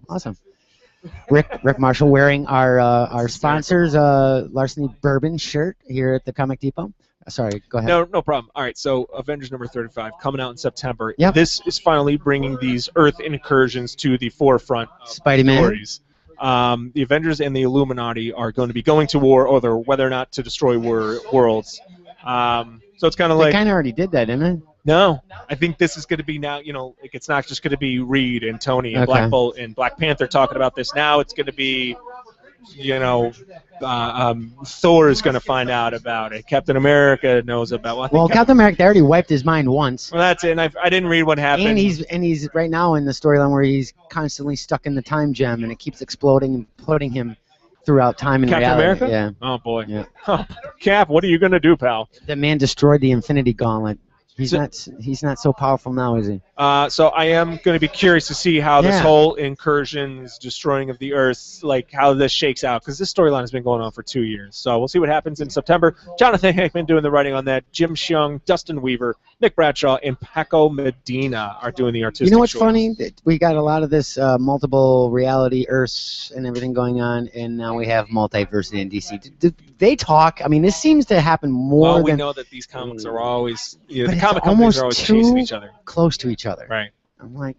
Rick Marshall wearing our sponsors Larceny Bourbon shirt here at the Comic Depot. Sorry, go ahead. No problem. All right, so Avengers number 35 coming out in September. Yep. This is finally bringing these Earth incursions to the forefront of Spidey-Man. stories. The Avengers and the Illuminati are going to be going to war, or whether or not to destroy worlds. So it's kind of They like kind of already did that, didn't it? no. I think this is going to be now. Like it's not just going to be Reed and Tony and Okay. Black Bolt and Black Panther talking about this. Now it's going to be, Thor is going to find out about it. Captain America knows about. Well, Captain America they already wiped his mind once. Well, that's it. And I didn't read what happened. And he's right now in the storyline where he's constantly stuck in the time gem, and it keeps exploding and putting him throughout time and Captain reality. America? Yeah. Oh boy. Yeah. Oh, Cap, what are you gonna do, pal? The man destroyed the Infinity Gauntlet. He's not so powerful now, is he? So I am going to be curious to see how this Yeah. whole incursions, destroying of the Earth, like how this shakes out, because this storyline has been going on for 2 years. So we'll see what happens in September. Jonathan Hickman doing the writing on that. Jim Sheung, Dustin Weaver, Nick Bradshaw, and Paco Medina are doing the artistic. You know what's choice. funny? We got a lot of this multiple reality Earths and everything going on, and now we have multiversity in DC. Do they talk? I mean, this seems to happen more Well, we than know that these comics are always, But the it's comic companies are always almost chasing too each other. close to each other. Right. I'm like,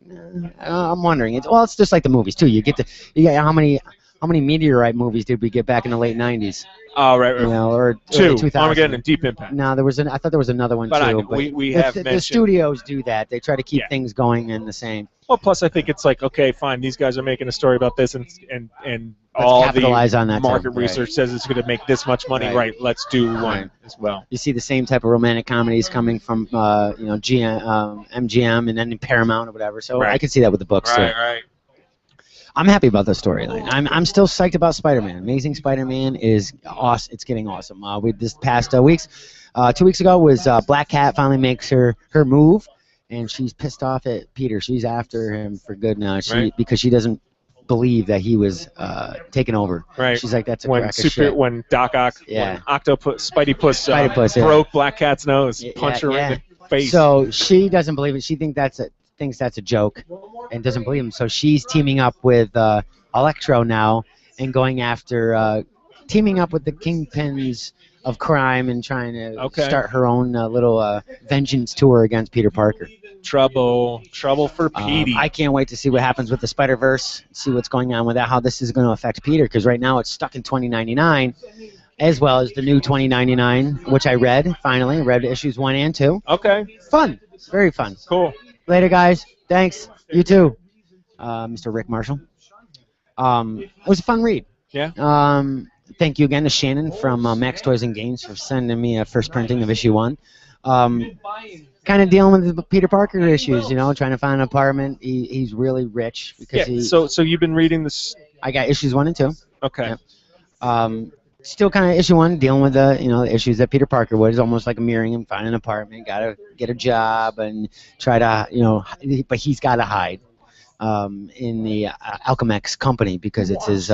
I'm wondering. It's just like the movies too. You get how many Meteorite movies did we get back in the late '90s? Oh, right. You know, or Two. early 2000s. Armageddon and Deep Impact. No, I thought there was another one But too. we have the mentioned. studios do that. They try to keep Yeah. things going in the same. Well, plus I think it's like, okay, fine, these guys are making a story about this, and Let's all capitalize the on that market too. research says it's going to make this much money. Right. Right, let's do one Right. as well. You see the same type of romantic comedies coming from MGM and then Paramount or whatever. So Right. I could see that with the books too. Right. I'm happy about the storyline. I'm still psyched about Spider-Man. Amazing Spider-Man is awesome. It's getting awesome. This past 2 weeks ago was Black Cat finally makes her move, and she's pissed off at Peter. She's after him for good now. Because she doesn't believe that he was taken over. Right. She's like, that's a When crack of shit. when Doc Ock, Yeah. when Spidey-Puss yeah. broke Black Cat's nose, Yeah, punched her yeah. in the face. So she doesn't believe it. She thinks that's a joke, and doesn't believe him. So she's teaming up with Electro now and going after, teaming up with the kingpins of crime and trying to start her own little vengeance tour against Peter Parker. Trouble for Petey. I can't wait to see what happens with the Spider-Verse, see what's going on with that, how this is going to affect Peter, because right now it's stuck in 2099, as well as the new 2099, which I read issues 1 and 2. Okay. Fun. Very fun. Cool. Later, guys. Thanks. You too, Mr. Rick Marshall. It was a fun read. Yeah. Thank you again to Shannon from Max Toys and Games for sending me a first printing of issue 1. Kind of dealing with the Peter Parker issues, trying to find an apartment. He's really rich because So you've been reading this. I got issues 1 and 2. Okay. Yep. Still kind of issue 1, dealing with the the issues that Peter Parker would. It's almost like mirroring him, find an apartment, gotta get a job, and try to but he's gotta hide in the Alchemex company because it's his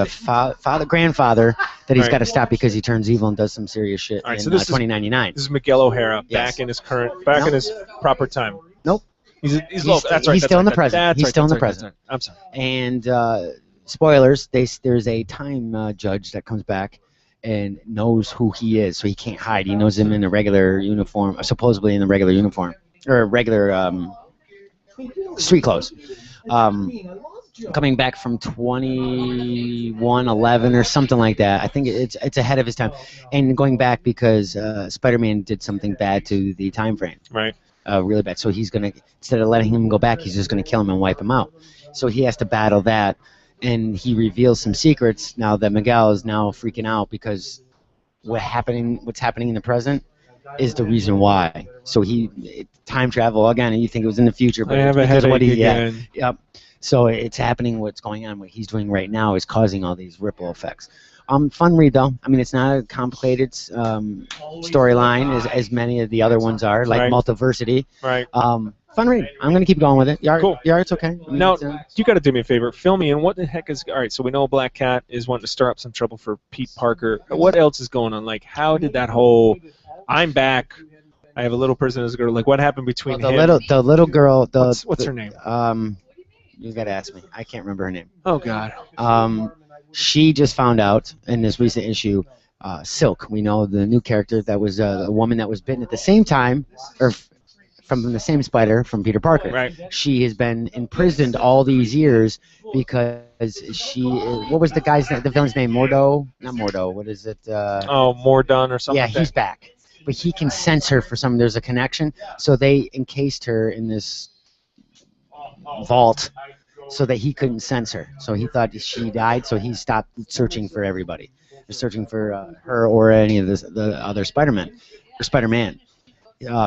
grandfather that he's got to stop because he turns evil and does some serious shit in 2099. This is Miguel O'Hara Yes. back in his proper time. Nope. He's local. That's right. He's that's still right, in the that- present. that's He's right, still in that's the right, present. that's right. I'm sorry. And spoilers, there's a time judge that comes back and knows who he is, so he can't hide. He knows him in a regular uniform, supposedly in the regular uniform, or regular street clothes. Coming back from 2111 or something like that. I think it's ahead of his time, and going back because Spider-Man did something bad to the time frame. Right. Really bad. So he's gonna, instead of letting him go back, he's just gonna kill him and wipe him out. So he has to battle that, and he reveals some secrets now that Miguel is now freaking out because what's happening in the present is the reason why. So time travel again, and you think it was in the future, but I have it's a because of what headache he, again. yep. So it's happening. What's going on? What he's doing right now is causing all these ripple effects. Fun read though. I mean, it's not a complicated storyline as many of the other ones are, like Right. Multiversity. Right. Fun read. I'm gonna keep going with it. Cool. Yeah, it's okay. I mean, Now, it's, you got to do me a favor. Fill me in. What the heck is... All right, so we know Black Cat is wanting to stir up some trouble for Pete Parker. What else is going on? Like, how did that whole... I'm back. I have a little person as a girl. Like, what happened between the him... little girl. What's her name? You gotta ask me. I can't remember her name. Oh, God. She just found out in this recent issue. Silk. We know the new character that was a woman that was bitten at the same time, or from the same spider from Peter Parker. Right. She has been imprisoned all these years because she. What was the villain's name? Mordo? Not Mordo. What is it? More done or something. Yeah, like he's that. back, but he can sense her for some. There's a connection, so they encased her in this vault so that he couldn't sense her. So he thought she died, so he stopped searching for everybody. They're searching for her or any of the other Spider-Man.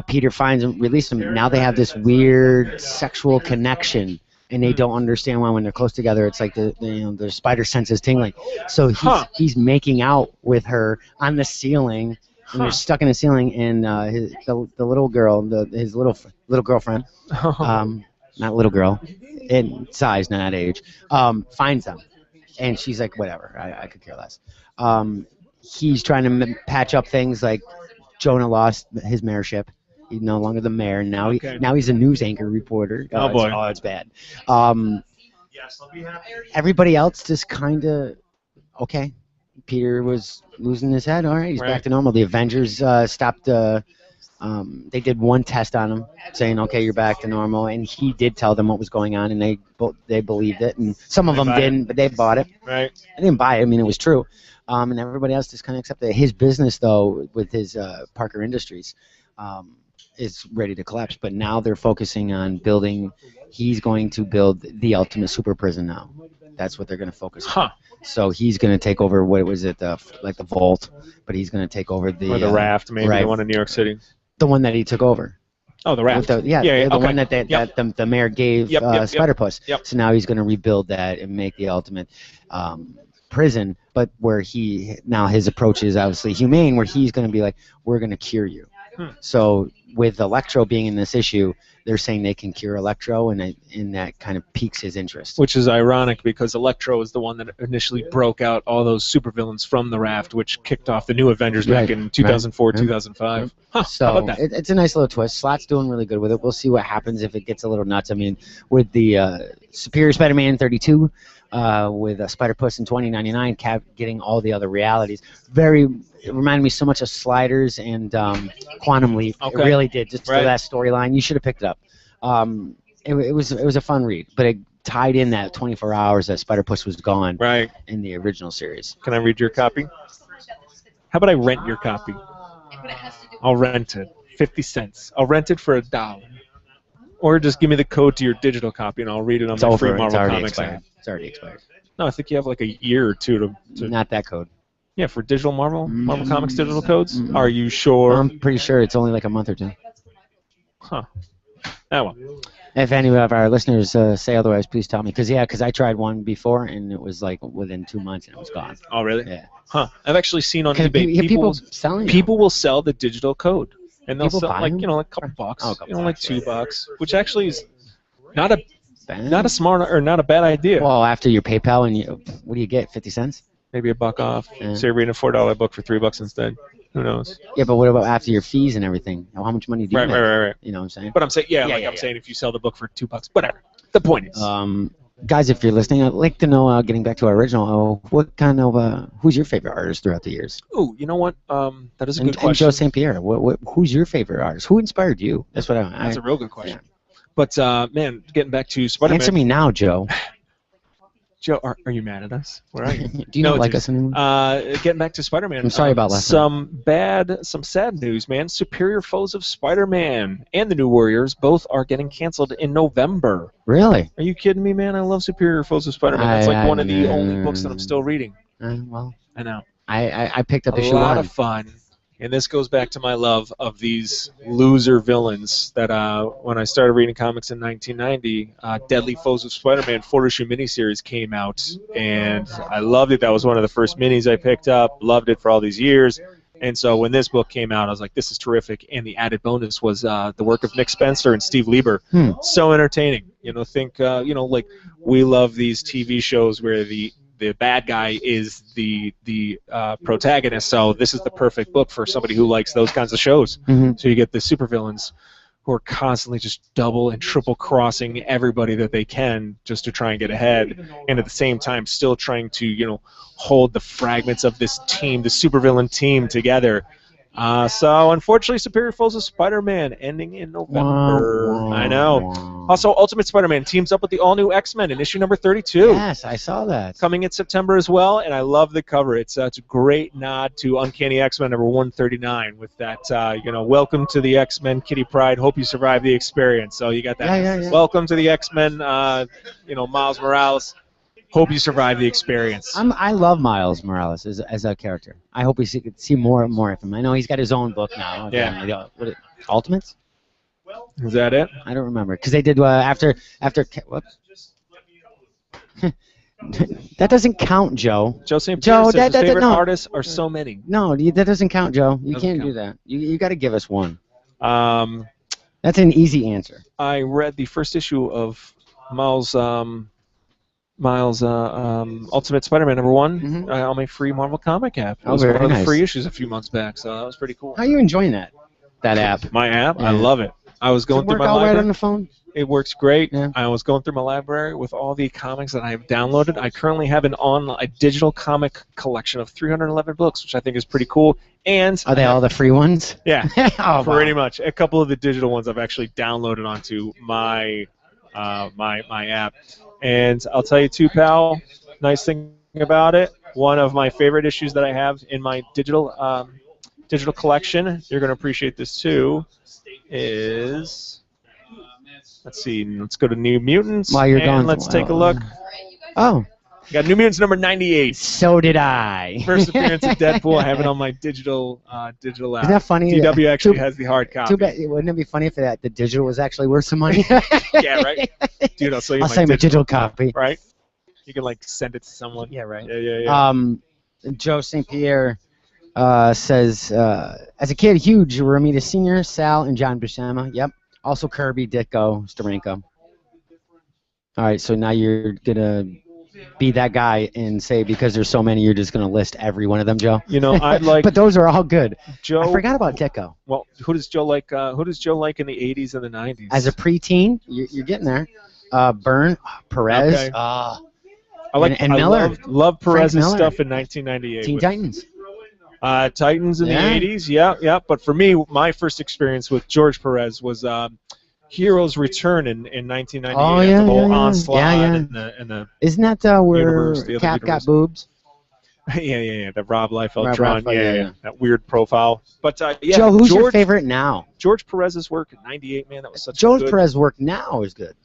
Peter finds him, releases him. Now they have this weird sexual connection, and they don't understand why when they're close together. It's like the spider sense is tingling. So he's making out with her on the ceiling, and they're stuck in the ceiling. And the little girl, his little girlfriend, not little girl, in size, not age, finds them, and she's like, whatever, I could care less. He's trying to patch up things like Jonah lost his mayorship. He's no longer the mayor. Now he's a news anchor reporter. Oh boy. It's bad. Everybody else just kind of okay. Peter was losing his head. All right, he's back to normal. The Avengers stopped. They did one test on him, saying, "Okay, you're back to normal," and he did tell them what was going on, and they believed it, and some of them didn't, but they bought it. Right. I didn't buy it. I mean, it was true. And everybody else just kind of accepted it. His business, though, with his Parker Industries, is ready to collapse. But now they're focusing on building. He's going to build the ultimate super prison now. That's what they're going to focus on. So he's going to take over. What was it? Like the vault, but he's going to take over the Or the raft, maybe the one in New York City. The one that he took over. Oh, the raft. The one that the mayor gave Spider-Puss. Yep. So now he's going to rebuild that and make the ultimate prison, but where his approach is obviously humane, where he's going to be like, we're going to cure you. So with Electro being in this issue, they're saying they can cure Electro, and that kind of piques his interest. Which is ironic because Electro is the one that initially broke out all those supervillains from the raft, which kicked off the new Avengers back in 2004, 2005. So how about that? It's a nice little twist. Slot's doing really good with it. We'll see what happens if it gets a little nuts. I mean, with the Superior Spider-Man 32, with Spider-Puss in 2099, Cap getting all the other realities. It reminded me so much of Sliders and Quantum Leap. Okay. It really did. Just for Right. that storyline, you should have picked it up. It was a fun read, but it tied in that 24 hours that Spider-Puss was gone Right. in the original series. Can I read your copy? How about I rent your copy? I'll rent it. 50 cents. I'll rent it for $1. Or just give me the code to your digital copy and I'll read it on my free Marvel Comics app. It's already expired. No, I think you have like a year or two to Not that code. yeah, for digital Marvel Comics digital codes. Are you sure? I'm pretty sure it's only like a month or two. Huh. Oh well. If any of our listeners say otherwise, please tell me. Because I tried one before and it was like within 2 months and it was gone. Oh really? Yeah. Huh. I've actually seen on 'Cause eBay people selling them. people will sell the digital code. And they'll People sell buy like them? like a couple bucks. Oh, a couple like bucks, $2, which actually is not a Bad. smart or not a bad idea. Well, after your PayPal and what do you get? 50 cents? Maybe $1 off. Yeah. So you're reading a $4 book for $3 instead. Who knows? Yeah, but what about after your fees and everything? How much money do you Right, make? right. You know what I'm saying? But I'm saying, I'm saying if you sell the book for $2, whatever. The point is, Guys, if you're listening, I'd like to know, getting back to our original, what kind of, who's your favorite artist throughout the years? ooh, you know what? That is a good And question. Joe St. Pierre, who's your favorite artist? Who inspired you? That's what That's a real good question. But man, getting back to Spider-Man. Answer me now, Joe. Joe, are you mad at us? Where are you? Do you not like us anymore? Getting back to Spider-Man. I'm sorry about last some sad news, man. Superior Foes of Spider-Man and the New Warriors both are getting canceled in November. Really? Are you kidding me, man? I love Superior Foes of Spider-Man. That's like one of the only books that I'm still reading. Well, I know. I picked up A issue lot 1. of fun. And this goes back to my love of these loser villains that when I started reading comics in 1990, Deadly Foes of Spider-Man 4-issue miniseries came out, and I loved it. That was one of the first minis I picked up. Loved it for all these years. And so when this book came out, I was like, this is terrific. And the added bonus was the work of Nick Spencer and Steve Lieber. So entertaining. Like we love these TV shows where the bad guy is the protagonist, so this is the perfect book for somebody who likes those kinds of shows. So you get the supervillains who are constantly just double and triple crossing everybody that they can just to try and get ahead, and at the same time still trying to hold the fragments of this team, the supervillain team, together. So unfortunately, Superior Foes of Spider-Man ending in November. I know. Also, Ultimate Spider-Man teams up with the all-new X-Men in issue number 32. Yes, I saw that. Coming in September as well, and I love the cover. It's a great nod to Uncanny X-Men number 139 with that, welcome to the X-Men, Kitty Pryde. Hope you survive the experience. So you got that. Yeah. Welcome to the X-Men, Miles Morales. Hope you survive the experience. I love Miles Morales as a character. I hope we see more and more of him. I know he's got his own book now. Yeah. Ultimates? Is that it? I don't remember because they did after. Whoops. That doesn't count, Joe. Joe St. Pierre says his favorite artists are so many. No, that doesn't count, Joe. You can't do that. You got to give us one. That's an easy answer. I read the first issue of Miles Ultimate Spider-Man number 1 on my free Marvel comic app. It was one of the free issues a few months back, so that was pretty cool. How are you enjoying that app? My app? Yeah. I love it. I was going through my library. Does it work all right on the phone? It works great. Yeah. I was going through my library with all the comics that I have downloaded. I currently have a digital comic collection of 311 books, which I think is pretty cool. And are they all the free ones? Yeah, pretty much. A couple of the digital ones I've actually downloaded onto my my app. And I'll tell you too, pal, nice thing about it, one of my favorite issues that I have in my digital collection, you're going to appreciate this too, is, let's see, let's go to New Mutants, and let's take a look. Oh. Got New Mutants number 98. So did I. First appearance of Deadpool. I have it on my digital app. Isn't that funny? DW actually has the hard copy. Too bad. Wouldn't it be funny if the digital was actually worth some money? Yeah, right? Dude, I'll sell you my digital copy. Right? You can, send it to someone. Yeah, right. Yeah. Joe St. Pierre says, as a kid, huge Romita Sr., Sal, and John Buscema. Yep. Also Kirby, Ditko, Steranko. All right, so now you're going to be that guy and say because there's so many, you're just going to list every one of them, Joe? I'd like... But those are all good. Joe... I forgot about Ditko. Well, who does Joe like in the 80s and the 90s? As a preteen, you're getting there. Byrne, Perez, okay. and Miller. Love Perez's stuff in 1998. Teen Titans. Titans in the 80s, yeah. But for me, my first experience with George Perez was Heroes Return in 1998. Oh, yeah, the whole yeah. onslaught Yeah. And the Isn't that where Cap got boobs? yeah. That Rob Liefeld drawn. Yeah. That weird profile. But yeah. Joe, who's your favorite now? George Perez's work in '98, man, that was such. George Perez's work now is good.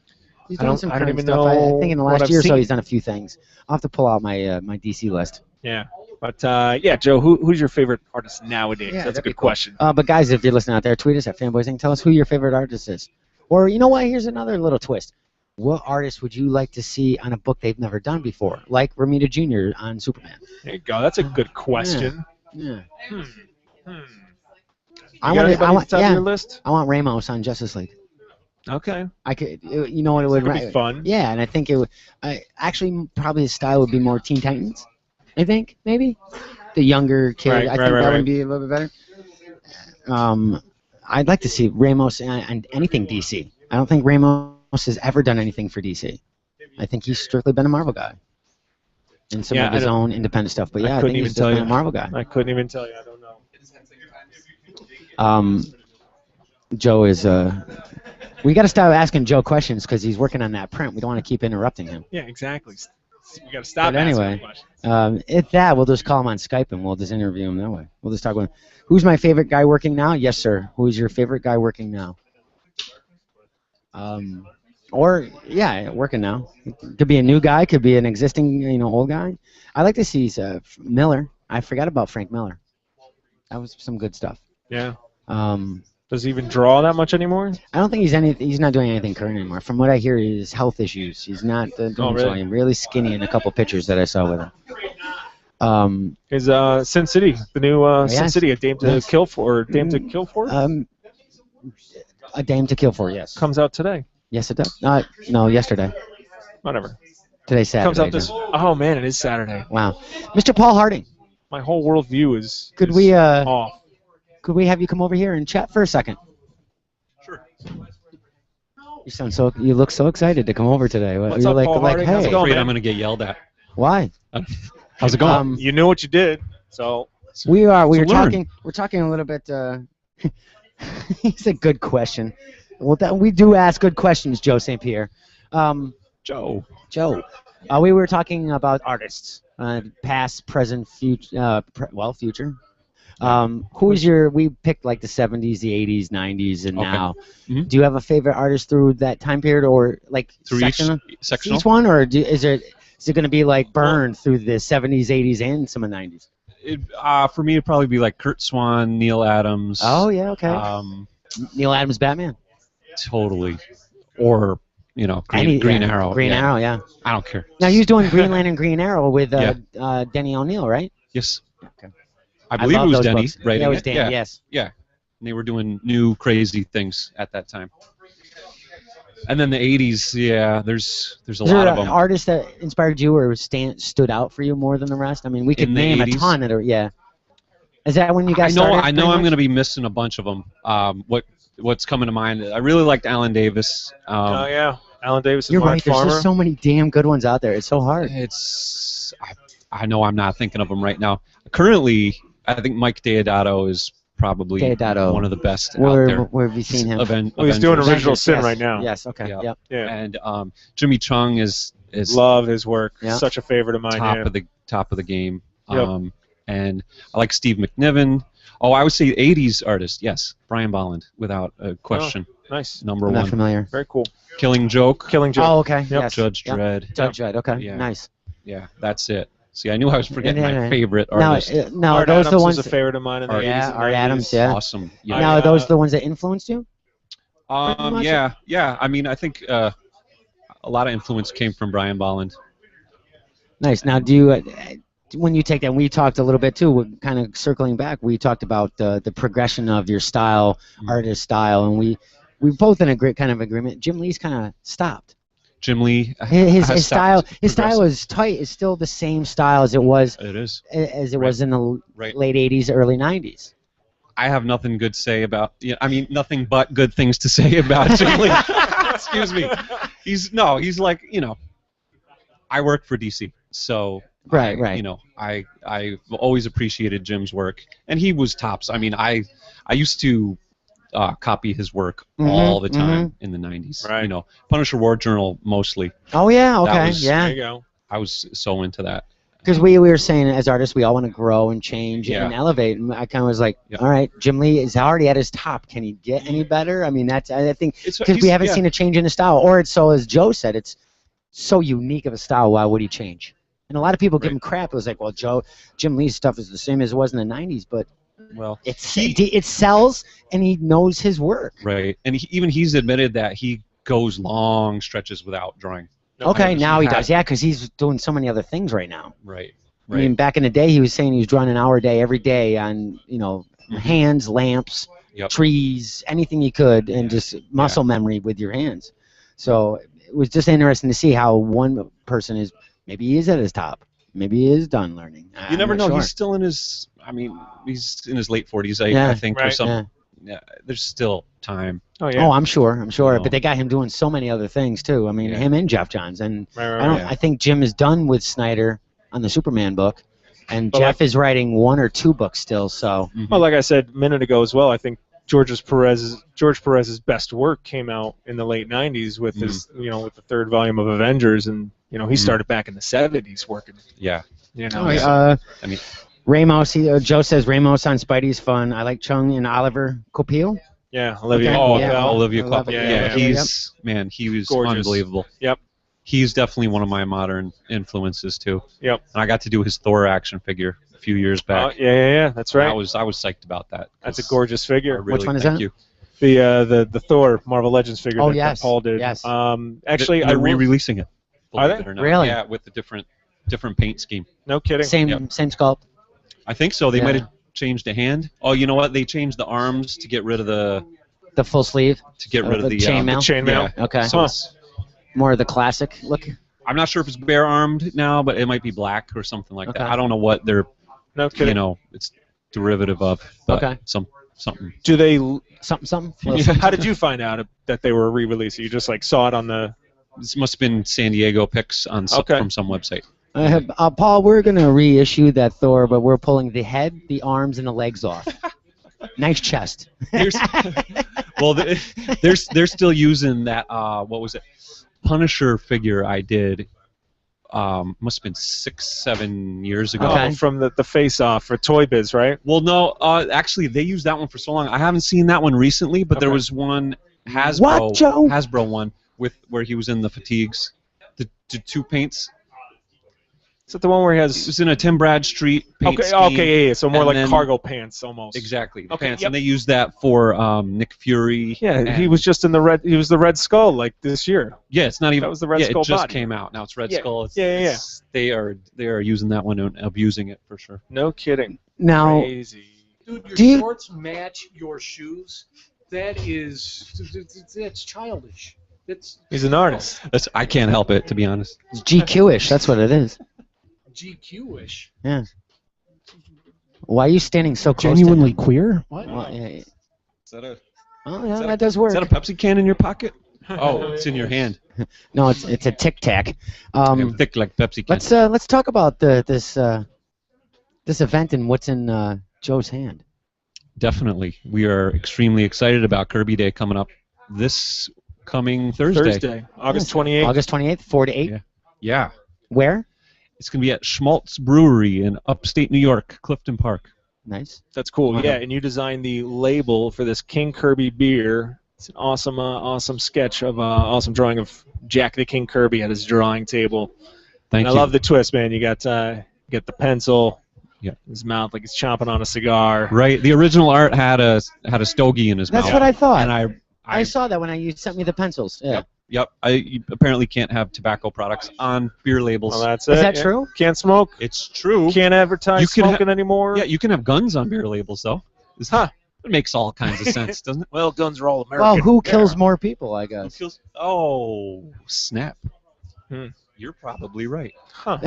He's doing some current stuff. I think in the last year or so he's done a few things. I'll have to pull out my my DC list. Yeah. But, yeah, Joe, who's your favorite artist nowadays? Yeah, that's a good question. But, guys, if you're listening out there, tweet us at Fanboys Inc. Tell us who your favorite artist is. Or, you know what? Here's another little twist. What artist would you like to see on a book they've never done before? Like Romita Jr. on Superman. There you go. That's a good question. Yeah. I want your list? I want Ramos on Justice League. Okay. I could, you know what it would be fun. Yeah, and I think it would. Actually, probably his style would be more Teen Titans. I think maybe the younger kid. I think that would be a little bit better. I'd like to see Ramos and anything DC. I don't think Ramos has ever done anything for DC. I think he's strictly been a Marvel guy. And some of his own independent stuff. But yeah, I think he's been a Marvel guy. I couldn't even tell you. I don't know. Joe is. We got to start asking Joe questions because he's working on that print. We don't want to keep interrupting him. Yeah, exactly. We got to stop. But anyway, if that, we'll just call him on Skype and we'll just interview him that way. We'll just talk with him. Who's my favorite guy working now? Yes, sir. Who's your favorite guy working now? Working now. Could be a new guy. Could be an existing, old guy. I like to see Miller. I forgot about Frank Miller. That was some good stuff. Yeah. Um, Does he even draw that much anymore? I don't think he's not doing anything current anymore. From what I hear, he has health issues. He's not doing Oh, really? so. He's really skinny in a couple pictures that I saw with him. Is Sin City, the new Sin yes. City, a Dame to Yes. Kill For, or Dame to Kill For? A Dame to Kill For, yes. Comes out today. Yes, it does. No, yesterday. Whatever. Today's Saturday. Comes out this. Jim. Oh man, it is Saturday. Wow. Mr. Paul Harding, My whole worldview is. Could is we, off. could we have you come over here and chat for a second? Sure. You look so excited to come over today. What's You're up, like, Paul Harding? How's hey. it going, Afraid man? I'm going to get yelled at. Why? How's it going? You knew what you did, so. We are learn. talking. We're talking a little bit. It's a good question. Well, we do ask good questions, Joe St. Pierre. Joe. Joe, we were talking about artists, past, present, future. Future. Who's your? We picked like the 70s, the 80s, 90s, and Okay. now. Mhm. Do you have a favorite artist through that time period, or like Through sectional? sectional? Each one, or is it going to be like burned through the 70s, 80s, and some of the 90s? For me, it'd probably be like Kurt Swan, Neil Adams. Oh yeah, okay. Neil Adams, Batman. Totally. Or, Green Arrow. Green yeah. Arrow, yeah. I don't care. Now he was doing Green Lantern, Green Arrow with Yeah. Denny O'Neil, right? Yes. Okay. I believe love it was those Denny books. writing Yeah, it was it. Denny. Yeah. Yes. Yeah. And they were doing new crazy things at that time. And then the 80s, yeah, there's a Is lot there of an them. artist that inspired you or stood out for you more than the rest? I mean, we could In the name a 80s? ton. Yeah. Is that when you guys I know started? I'm pretty going much? to be missing a bunch of them. What's coming to mind? I really liked Alan Davis. Oh yeah, Alan Davis and You're Mark right. There's Farmer. just so many damn good ones out there. It's so hard. I know I'm not thinking of them right now. Currently, I think Mike Deodato is probably Deodato. one of the best out there. Where have you seen him? Well, he's doing Avengers. Original Sin Yes, right now. Yes. Okay. Yeah. Yep. Yeah. And Jimmy Chung is Love his work. Yeah. Such a favorite of mine. top of the game. Yep. And I like Steve McNiven. Oh, I would say 80s artist. Yes, Brian Bolland, without a question. Nice. Number I'm not one. familiar. Very cool. Killing Joke. Killing Joke. Oh, okay. Yep. Yes. Judge Yep. Dredd. Judge Dredd. Okay. Yeah. Nice. Yeah, that's it. See, I knew I was forgetting Yeah, my yeah. favorite Now, artist. no, Art those Adams are the ones. was a favorite of mine in the 80s Yeah, and Art 90s. Adams. Yeah. Awesome. Yeah. Now, are those the ones that influenced you? much. Yeah. I mean, I think a lot of influence came from Brian Bolland. Nice. Now, do you, when you take that, we talked a little bit too, kind of circling back, we talked about the progression of your style, artist style, and we both in a great kind of agreement. Jim Lee's kind of stopped. Jim Lee. His has style, stopped his style progressing. is tight. It's still the same style as it was It is. was in the Right. late '80s, early '90s. I have nothing good to say about. I mean, nothing but good things to say about Jim Lee. Excuse me. He's like I work for DC, so Right. I've always appreciated Jim's work, and he was tops. I mean, I used to copy his work all the time in the 90s. Right. Punisher War Journal mostly. Oh yeah. Okay. That was- There Yeah. you go. I was so into that. Because we were saying as artists, we all want to grow and change Yeah. and elevate. And I kind of was like, Yeah. all right, Jim Lee is already at his top. Can he get any better? I mean, I think It's because we haven't seen a change in the style, or it's so as Joe said, it's so unique of a style. Why would he change? And a lot of people give him crap. It was like, well, Jim Lee's stuff is the same as it was in the '90s, but Well, it sells, and he knows his work. right, and he's admitted that he goes long stretches without drawing. Okay, now he has- does. Yeah, because he's doing so many other things right now. Right. I mean, back in the day, he was saying he was drawing an hour a day every day on, hands, lamps, Yep. trees, anything he could, and just muscle memory with your hands. So it was just interesting to see how one person is, maybe he is at his top. Maybe he is done learning. You never I'm know. not He's sure. still in his. I mean, he's in his late 40s. I Yeah. think, or Right. something. Yeah. There's still time. Oh yeah. Oh, I'm sure. No. But they got him doing so many other things, too. I mean, Yeah. him and Jeff Johns. And Right. I think Jim is done with Snyder on the Superman book. And But Jeff is writing one or two books still, so... Well, like I said a minute ago as well, I think George Perez's best work came out in the late '90s with his, with the third volume of Avengers, and he started back in the '70s working. Yeah. I mean, Ramos, Joe says Ramos on Spidey's fun. I like Chung and Oliver Copiel. Yeah, Olivia. Okay. Oh, Yeah. Olivia I love Coppel. it. Yeah, Yeah. he was Gorgeous. unbelievable. Yep. He's definitely one of my modern influences too. Yep. And I got to do his Thor action figure a few years back. Yeah. That's right. I was psyched about that. That's a gorgeous figure. Which one is thank that? You. The Thor Marvel Legends figure Oh, that yes. Paul did. Yes. Actually, They're re-releasing it. Are believe they? it or not. Really? Yeah, with a different paint scheme. No kidding. Same sculpt. I think so. They Yeah. might have changed a hand. Oh, you know what? They changed the arms to get rid of the The full sleeve. the chainmail. Chainmail. Yeah. Okay. So it's, More of the classic look. I'm not sure if it's bare armed now, but it might be black or something like Okay. that. I don't know what they're No kidding. it's derivative of. But Okay. Something. Do they? Something. How did you find out that they were re-released? You just like saw it on the. This must have been San Diego pics on from some website. Paul, we're going to reissue that Thor, but we're pulling the head, the arms, and the legs off. Nice chest. Well, they're still using that. What was it? Punisher figure I did. Must have been 6-7 years ago. Okay. From the Face Off for Toy Biz, right? Well, no. Actually, they used that one for so long. I haven't seen that one recently, but there Okay. was one Hasbro. What, Joe? Hasbro one where he was in the fatigues. The two paints. Is that the one where he It has? was in a Tim Bradstreet paint scheme. Okay, yeah. So more And like then- cargo pants almost. Exactly. The Okay, pants, yep. and they used that for Nick Fury. Yeah, and- he was just in the red. He was the Red Skull like this year. Yeah, it's not even. That was the Red yeah, Skull it just body. came out. Now it's Red Yeah, Skull. yeah. They are using that one and abusing it for sure. No kidding. Now, Crazy. Dude, your Do you- shorts match your shoes. That's childish. He's an artist. I can't help it, to be honest. it's GQ-ish. That's what it is. GQ-ish. Yeah. Why are you standing so close Genuinely queer? What? to him? Well, yeah. Is that a Oh, yeah, that that does work. Is that a Pepsi can in your pocket? Oh, it's in your hand. No, it's a Tic Tac. Thick like Pepsi can. Let's talk about this event and what's in Joe's hand. Definitely. We are extremely excited about Kirby Day coming up this coming Thursday. August 28th. August 28th, 4 to 8. Yeah. Yeah. Where? It's going to be at Schmaltz Brewery in upstate New York, Clifton Park. Nice. That's cool. Okay. Yeah, and you designed the label for this King Kirby beer. It's an awesome sketch of awesome drawing of Jack the King Kirby at his drawing table. Thank And you. I love the twist, man. You got the pencil. Yeah. His mouth like he's chomping on a cigar. Right. The original art had a stogie in his That's mouth. what I thought. And I saw that when you sent me the pencils. Yeah. Yep. You apparently can't have tobacco products on beer labels. Well, that's it. Is that yeah. true? Can't smoke. It's true. Can't advertise You can smoking anymore. Yeah, you can have guns on beer labels though. Huh. It makes all kinds of sense, doesn't it? Well, guns are all American. Well, who kills more people, I guess? Oh, snap. Hmm. You're probably right. Huh.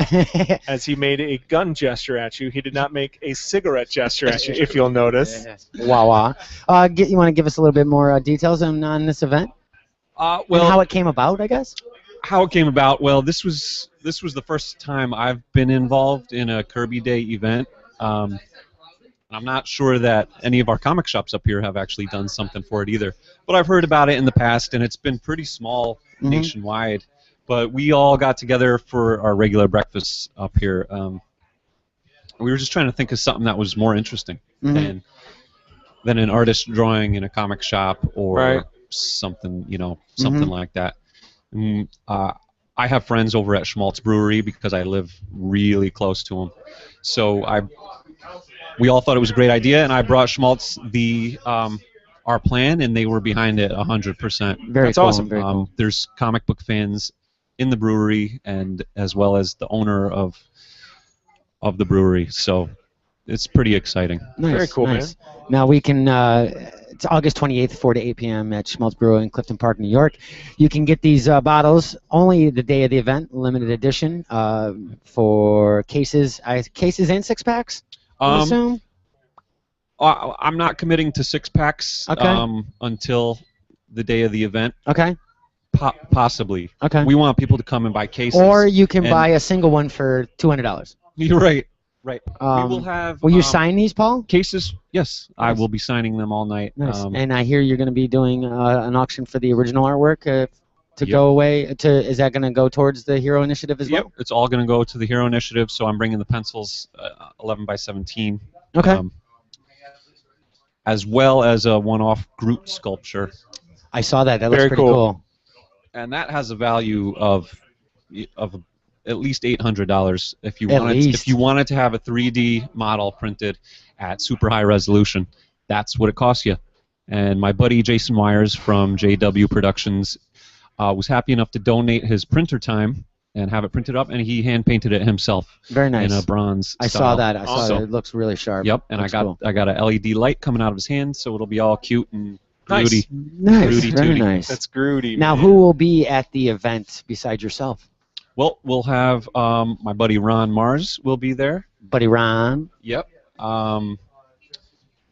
As he made a gun gesture at you, he did not make a cigarette gesture at you, if you'll notice. Wah. You want to give us a little bit more details on this event? Well, And how it came about, I guess? how it came about? Well, this was the first time I've been involved in a Kirby Day event. I'm not sure that any of our comic shops up here have actually done something for it either. But I've heard about it in the past, and it's been pretty small nationwide. But we all got together for our regular breakfast up here. We were just trying to think of something that was more interesting than an artist drawing in a comic shop or something, something like that. I have friends over at Schmaltz Brewery because I live really close to them. So we all thought it was a great idea, and I brought Schmaltz our plan, and they were behind it 100%. Very That's cool. awesome. Very cool. There's comic book fans in the brewery, and as well as the owner of the brewery. So it's pretty exciting. Nice, Very cool, nice. Now we can. It's August 28th, 4 to 8 p.m. at Schmaltz Brewery in Clifton Park, New York. You can get these bottles only the day of the event, limited edition, for cases and 6-packs. I assume. I'm not committing to 6-packs until the day of the event. Okay. Possibly. Okay. We want people to come and buy cases. Or you can and- buy a single one for $200. You're right. Right. We Um, will have. Will you sign these, Paul? cases? Yes, I will be signing them all night. Nice. And I hear you're going to be doing an auction for the original artwork to go away. Is that going to go towards the Hero Initiative as Yep, well? it's all going to go to the Hero Initiative. So I'm bringing the pencils, 11 by 17. Okay. As well as a one-off Groot sculpture, I saw that. That looks Very pretty cool. cool. and that has a value of at least $800 if you At wanted least. if you wanted to have a 3D model printed at super high resolution. That's what it costs you. And my buddy Jason Myers from JW Productions was happy enough to donate his printer time and have it printed up, and he hand painted it himself. Very nice. In a bronze I style. saw that. I saw Awesome. that. It looks really sharp. Yep, and Looks I got cool. I got a LED light coming out of his hand, so it'll be all cute and Nice. broody. Nice. Fruity Very tooty. nice. That's groody. Now, man. who will be at the event besides yourself? Well, we'll have my buddy Ron Marz will be there. Buddy Ron. Yep.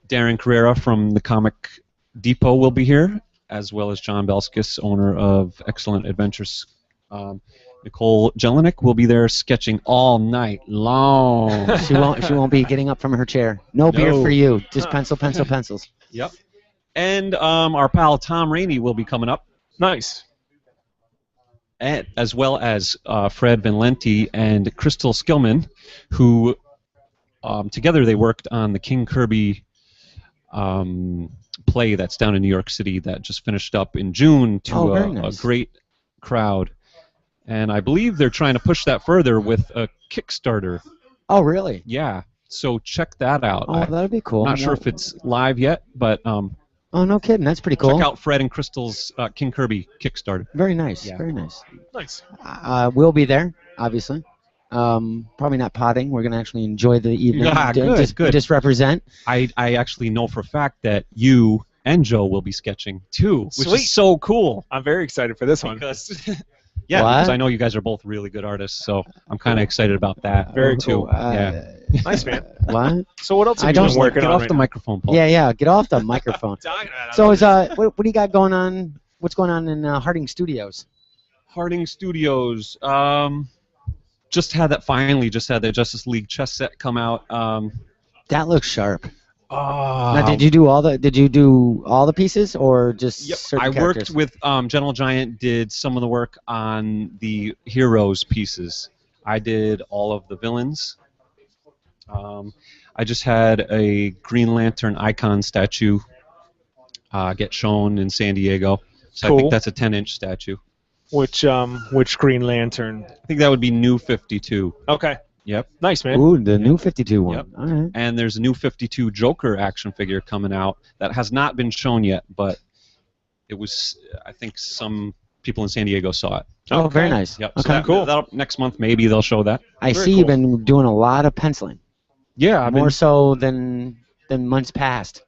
Darren Carrera from the Comic Depot will be here, as well as John Belskis, owner of Excellent Adventures. Nikkol Jelenic will be there sketching all night long. She won't be getting up from her chair. No beer No. for you. Just pencils. Yep. And our pal Tom Rainey will be coming up, Nice. and, as well as Fred Valenti and Crystal Skillman, who together they worked on the King Kirby play that's down in New York City that just finished up in June to very nice. a great crowd. And I believe they're trying to push that further with a Kickstarter. Oh, really? Yeah, so check that out. Oh, I'm that'd be cool. not sure if it's live yet, but Oh, no kidding. That's pretty cool. check out Fred and Crystal's King Kirby Kickstarter. Very nice. Yeah. Very nice. Nice. We'll be there, obviously. Probably not potting. We're gonna actually enjoy the evening. Yeah, just, good. Just represent. I actually know for a fact that you and Joe will be sketching too, which Sweet. is so cool. I'm very excited for this one. Because yeah, What? because I know you guys are both really good artists, so I'm kind of excited about that. Very too. cool. Yeah. Nice, man. What? So what else I have you don't been working Get on off right the now? microphone, Paul. Yeah. Get off the microphone. Talking about it. So is what do you got going on? What's going on in Harding Studios? Harding Studios. Just had the Justice League chess set come out. That looks sharp. Oh, Now, did you do all the pieces or just Yep, certain I characters? worked with General Giant. Did some of the work on the heroes pieces. I did all of the villains. I just had a Green Lantern icon statue get shown in San Diego. So I Cool. think that's a 10-inch statue. Which Green Lantern? I think that would be New 52. Okay. Yep. Nice, man. Ooh, the new 52 one. Yep. All right. And there's a New 52 Joker action figure coming out that has not been shown yet, but it was, I think some people in San Diego saw it. Oh, very nice. Yep. Okay. So that'll, next month maybe they'll show that. I Very see cool. you've been doing a lot of penciling. Yeah, I've More been, so than months past.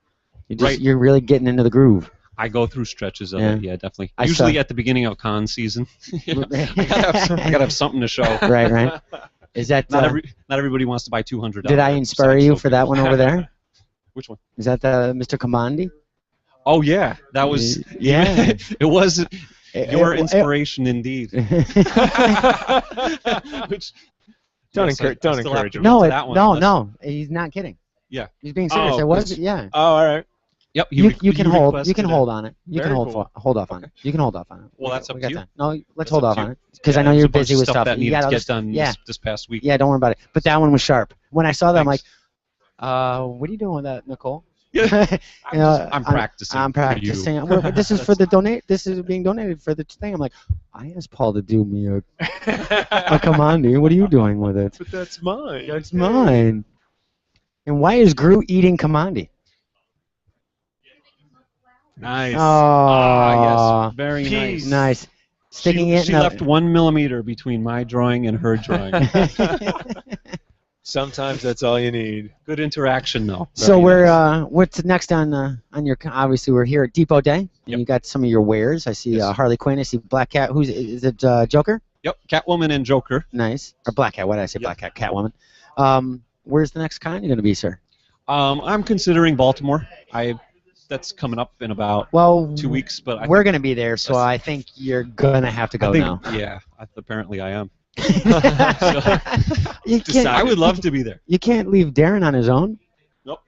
Right. You're really getting into the groove. I go through stretches of Yeah. it. Yeah, definitely. I Usually saw- at the beginning of con season. I gotta have something to show. Right. Is that Not everybody wants to buy $200. did I inspire you for that one over there? Which one? Is that Mr. Commandi? Oh yeah, that was Yeah. It was your It- inspiration indeed. Which Don't yes, I encourage. Don't still have encourage to him. No, to that one, unless- no. He's not kidding. Yeah. He's being serious. Oh, It was. that's- Yeah. Oh, all right. Yep. You can hold. You requested can it. hold on it. You Very can hold cool. hold off on it. You can hold off on it. Well, that's up We to got you. time. No, let's That's hold up off to on you. it because I know There's you're a bunch busy of with stuff. that You needed got to other get done yeah. this past week. Yeah, don't worry about it. But that one was sharp. When I saw that, I'm like, Thanks. what are you doing with that, Nicole? I'm practicing. I'm for you. practicing. This is for the donate. This is being donated for the thing. I'm like, I asked Paul to do me a commandi. What are you doing with it? But that's mine. It's mine. And why is Gru eating commandi? Nice. Oh, Ah, yes. Very Peace. nice. Sticking it She in left 1 millimeter between my drawing and her drawing. Sometimes that's all you need. Good interaction, though. So Very nice. what's next on your? Obviously, we're here at Depot Day. And Yep. you got some of your wares. I see Yes. Harley Quinn. I see Black Cat. Is it? Joker? Yep, Catwoman and Joker. Nice. Or Black Cat. What did I say? Yep. Black Cat. Catwoman. Where's the next con you're gonna be, sir? I'm considering Baltimore. That's coming up in about Well, 2 weeks, but we're gonna be there, so I think you're gonna have to go now. Yeah, apparently I am. You can't. I would love to be there. You can't leave Darren on his own. Nope.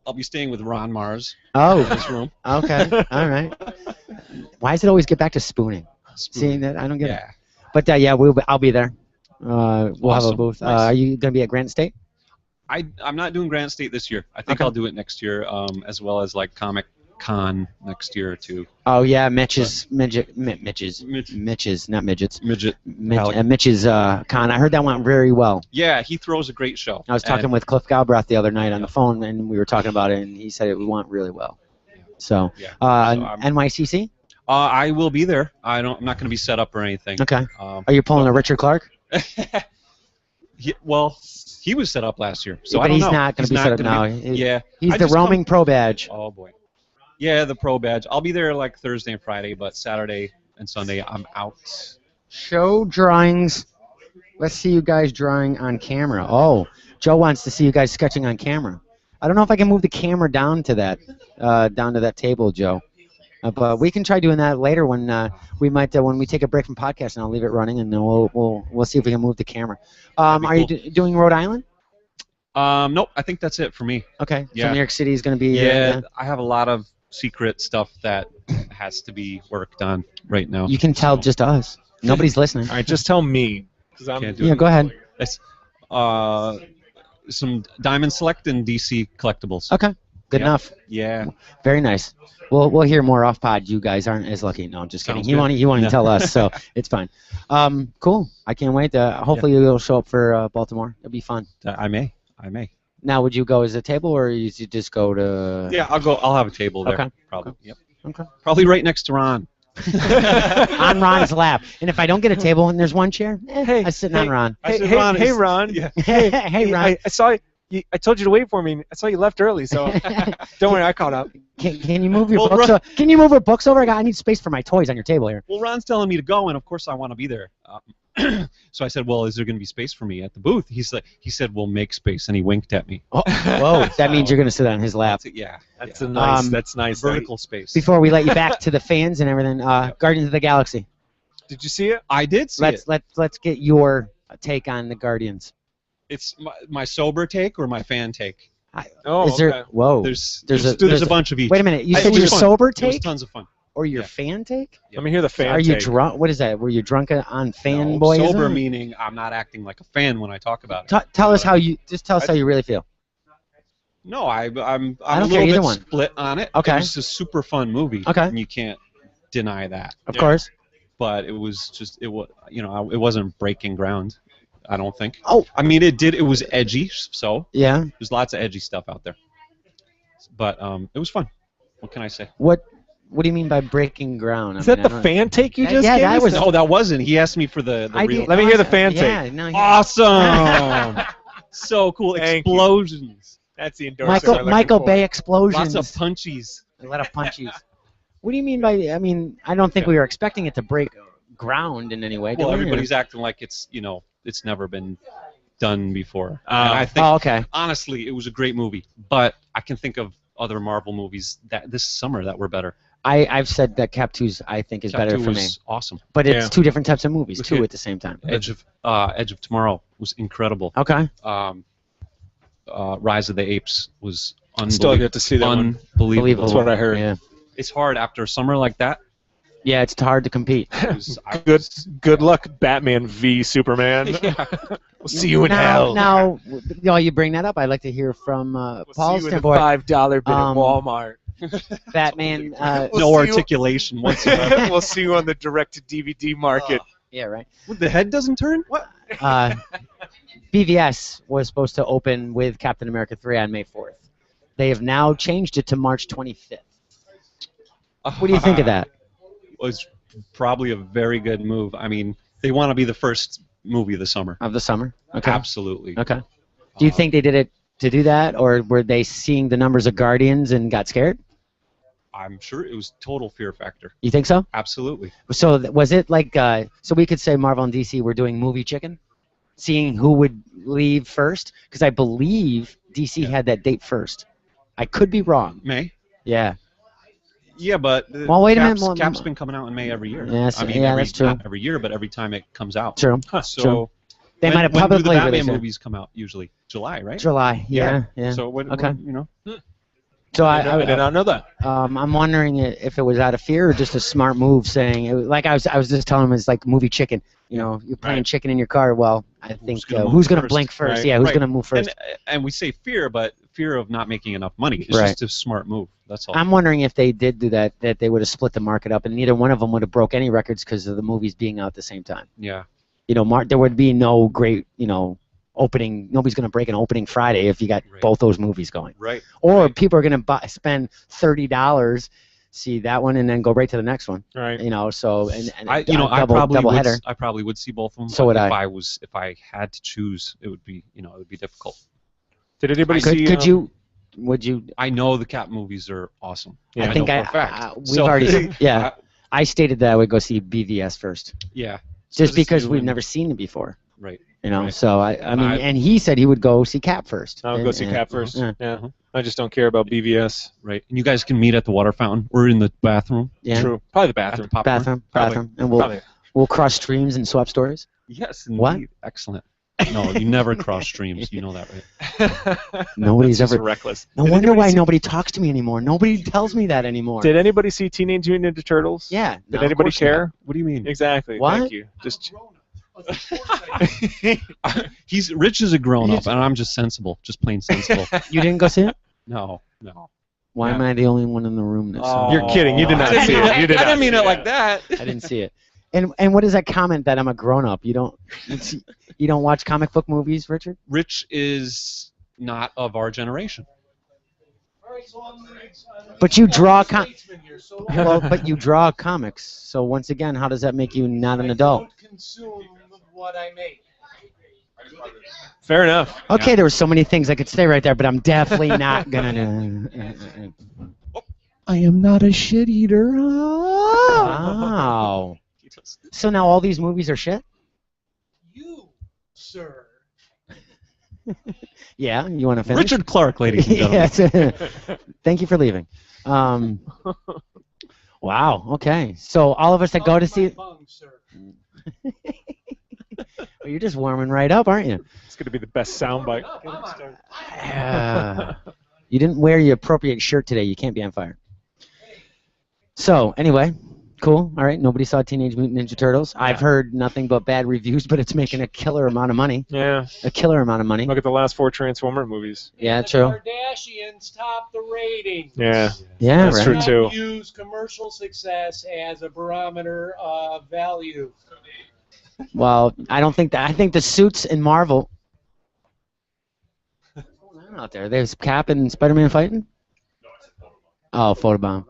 I'll be staying with Ron Marz in Oh, this room. okay. All right. Why does it always get back to spooning? Seeing that, I don't get it. Yeah. But yeah, I'll be there. We'll have a Awesome. booth. Nice. Are you gonna be at Grant State? I'm not doing Granite State this year. I think Okay. I'll do it next year, as well as like Comic con next year or two. Oh yeah, Mitch's not midgets. Mitch's con. I heard that went very well. Yeah, he throws a great show. I was talking with Cliff Galbraith the other night on the phone, and we were talking about it, and he said it went really well. So, NYCC? I will be there. I'm not going to be set up or anything. Okay. Are you pulling a Richard Clark? Well, he was set up last year, so but I don't know. He's not going to be set up now. Yeah. He's the roaming pro badge. Oh boy. Yeah, the pro badge. I'll be there like Thursday and Friday, but Saturday and Sunday I'm out. Show drawings. Let's see you guys drawing on camera. Oh, Joe wants to see you guys sketching on camera. I don't know if I can move the camera down to that table, Joe. But we can try doing that later when when we take a break from podcast, and I'll leave it running, and then we'll see if we can move the camera. Are cool. You doing Rhode Island? Nope. I think that's it for me. Okay. Yeah. So New York City is going to be. Yeah, I have a lot of secret stuff that has to be worked on right now. You can tell just us. Nobody's listening. All right, just tell me. Go ahead. It's, some Diamond Select and DC collectibles. Okay. Good enough. Yeah. Very nice. We'll hear more off pod. You guys aren't as lucky. No, I'm just kidding. You won't even tell us, so it's fine. Cool. I can't wait. Hopefully you'll show up for Baltimore. It'll be fun. I may. Now, would you go as a table, or you just go to? Yeah, I'll go. I'll have a table there. Okay. Probably. Yep. Okay. Probably right next to Ron. On Ron's lap. And if I don't get a table and there's one chair, I'm sitting on Ron. Hey, Ron. Yeah. Hey, Ron. I saw you. I told you to wait for me. I saw you left early, so don't worry, I caught up. Can you move your books? Can you move your books over? I need space for my toys on your table here. Well, Ron's telling me to go, and of course I want to be there. So I said, "Well, is there going to be space for me at the booth?" He said, "We'll make space," and he winked at me. Oh, whoa! That means you're going to sit on his lap. That's nice. Vertical space. Before we let you back to the fans and everything, Guardians of the Galaxy. Did you see it? I did see it. Let's get your take on the Guardians. It's my sober take or my fan take. Whoa. There's a bunch of each. Wait a minute. You said your sober take? It was tons of fun. Or your fan take? Let me hear the fan take. Are you drunk? What is that? Were you drunk on fanboyism? No, sober meaning I'm not acting like a fan when I talk about it. Tell us how you really feel. No, I'm I don't a little care bit split on it. Okay. It was a super fun movie. Okay. And you can't deny that. Of course. But it was just it wasn't breaking ground. I don't think. Oh. I mean, it was edgy, so. Yeah. There's lots of edgy stuff out there. But it was fun. What can I say? What do you mean by breaking ground? Is that the fan take you just gave? Yeah, that was. No, that wasn't. He asked me for the real. Let me hear the fan take. Yeah, no, Awesome. So cool. Explosions. That's the endorsement. Michael Bay explosions. Lots of punchies. A lot of punchies. What do you mean by? I mean, I don't think we were expecting it to break ground in any way. Well, everybody's acting like it's never been done before. And I think, okay. Honestly, it was a great movie. But I can think of other Marvel movies that this summer that were better. I've said that Cap 2's I think is better for me. Was awesome. But it's two different types of movies too at the same time. Edge of Tomorrow was incredible. Okay. Rise of the Apes was unbelievable. Still get to see that one. Unbelievable. That's what I heard. Yeah. It's hard after a summer like that. Yeah, it's hard to compete. Good luck, Batman v Superman. Yeah. We'll see you in hell. Now, you bring that up. I'd like to hear from Paul's see you standpoint. In the $5 bid at Walmart. Batman. No articulation whatsoever. We'll see you on the direct-to-DVD market. Yeah, right. What, the head doesn't turn? What? BVS was supposed to open with Captain America 3 on May 4th. They have now changed it to March 25th. What do you think of that? Was probably a very good move. I mean, they want to be the first movie of the summer. Of the summer? Okay. Absolutely. Okay. Do you think they did it to do that, or were they seeing the numbers of Guardians and got scared? I'm sure it was total fear factor. You think so? Absolutely. So was it like, so we could say Marvel and DC were doing movie chicken? Seeing who would leave first? Because I believe DC had that date first. I could be wrong. May? Yeah. Yeah, but well, wait a minute. Cap's been coming out in May every year. Yes, I mean, that's true. Not every year, but every time it comes out. True. So true. They might have publicly when do the Batman released it? movies come out usually? July, right? July. Yeah. So okay. So I did not know that. I'm wondering if it was out of fear or just a smart move, saying like I was just telling him it's like movie chicken. You know, you're playing chicken in your car. Well, I think who's going to blink first? Right. Yeah, who's going to move first? And we say fear, but fear of not making enough money. It's Right. just a smart move. That's all. I'm wondering if they did do that, that they would have split the market up, and neither one of them would have broke any records because of the movies being out at the same time. Yeah. There would be no great, opening. Nobody's going to break an opening Friday if you got Right. both those movies going. Right. Or Right. people are going to spend $30, see that one, and then go right to the next one. Right. So and I double header. probably would see both of them. So but would if I had to choose, it would be difficult. Did anybody see? Would you? I know the Cat movies are awesome. I know think for a fact. we've So- already. Yeah, I stated that I would go see BVS first, Yeah. just So because you we've and- never seen it before. Right. Right. Right. So I mean, and he said he would go see Cap first. I'll go see Cap first. Yeah. Yeah. I just don't care about BVS. Right. And you guys can meet at the water fountain or in the bathroom. Yeah. True. Probably the At bathroom. the popcorn. Bathroom, and Probably. we'll cross streams and swap stories. Yes. What? Indeed. Excellent. No, you never cross streams. You know that, right? Nobody's That's just ever. reckless. No Did wonder anybody why see- nobody talks to me anymore. Nobody tells me that anymore. Did anybody see Teenage Mutant Ninja Turtles? Yeah. Did no. anybody course not. care? What do you mean? Exactly. What? Thank you. Just. Rich is a grown up, and I'm just sensible, just plain sensible. You didn't go see it? No. Why am I the only one in the room that saw it? You're kidding. You did not I see didn't it. You did I not didn't mean see it like that. I didn't see it. And what is that comment that I'm a grown up? You don't watch comic book movies, Richard? Rich is not of our generation. But you draw but you draw comics. So once again, how does that make you not an adult? Consume what I make. Fair enough. Okay, there were so many things I could say right there, but I'm definitely not gonna. I am not a shit eater. Wow. So now all these movies are shit? You, sir. Yeah, you want to finish? Richard Clark, ladies and gentlemen. Yes. Thank you for leaving. Wow. Okay. So all of us that go to see. Well, you're just warming right up, aren't you? It's going to be the best soundbite. You didn't wear your appropriate shirt today. You can't be on fire. So anyway, cool. All right. Nobody saw Teenage Mutant Ninja Turtles. I've heard nothing but bad reviews, but it's making a killer amount of money. Yeah. A killer amount of money. Look at the last 4 Transformer movies. Yeah, true. Kardashians top the ratings. Yeah. Yeah, That's right. true, too. Use commercial success as a barometer of value. Well, I don't think that. I think the Suits in Marvel. What's going on out there? There's Cap and Spider-Man fighting. Oh, photobomb.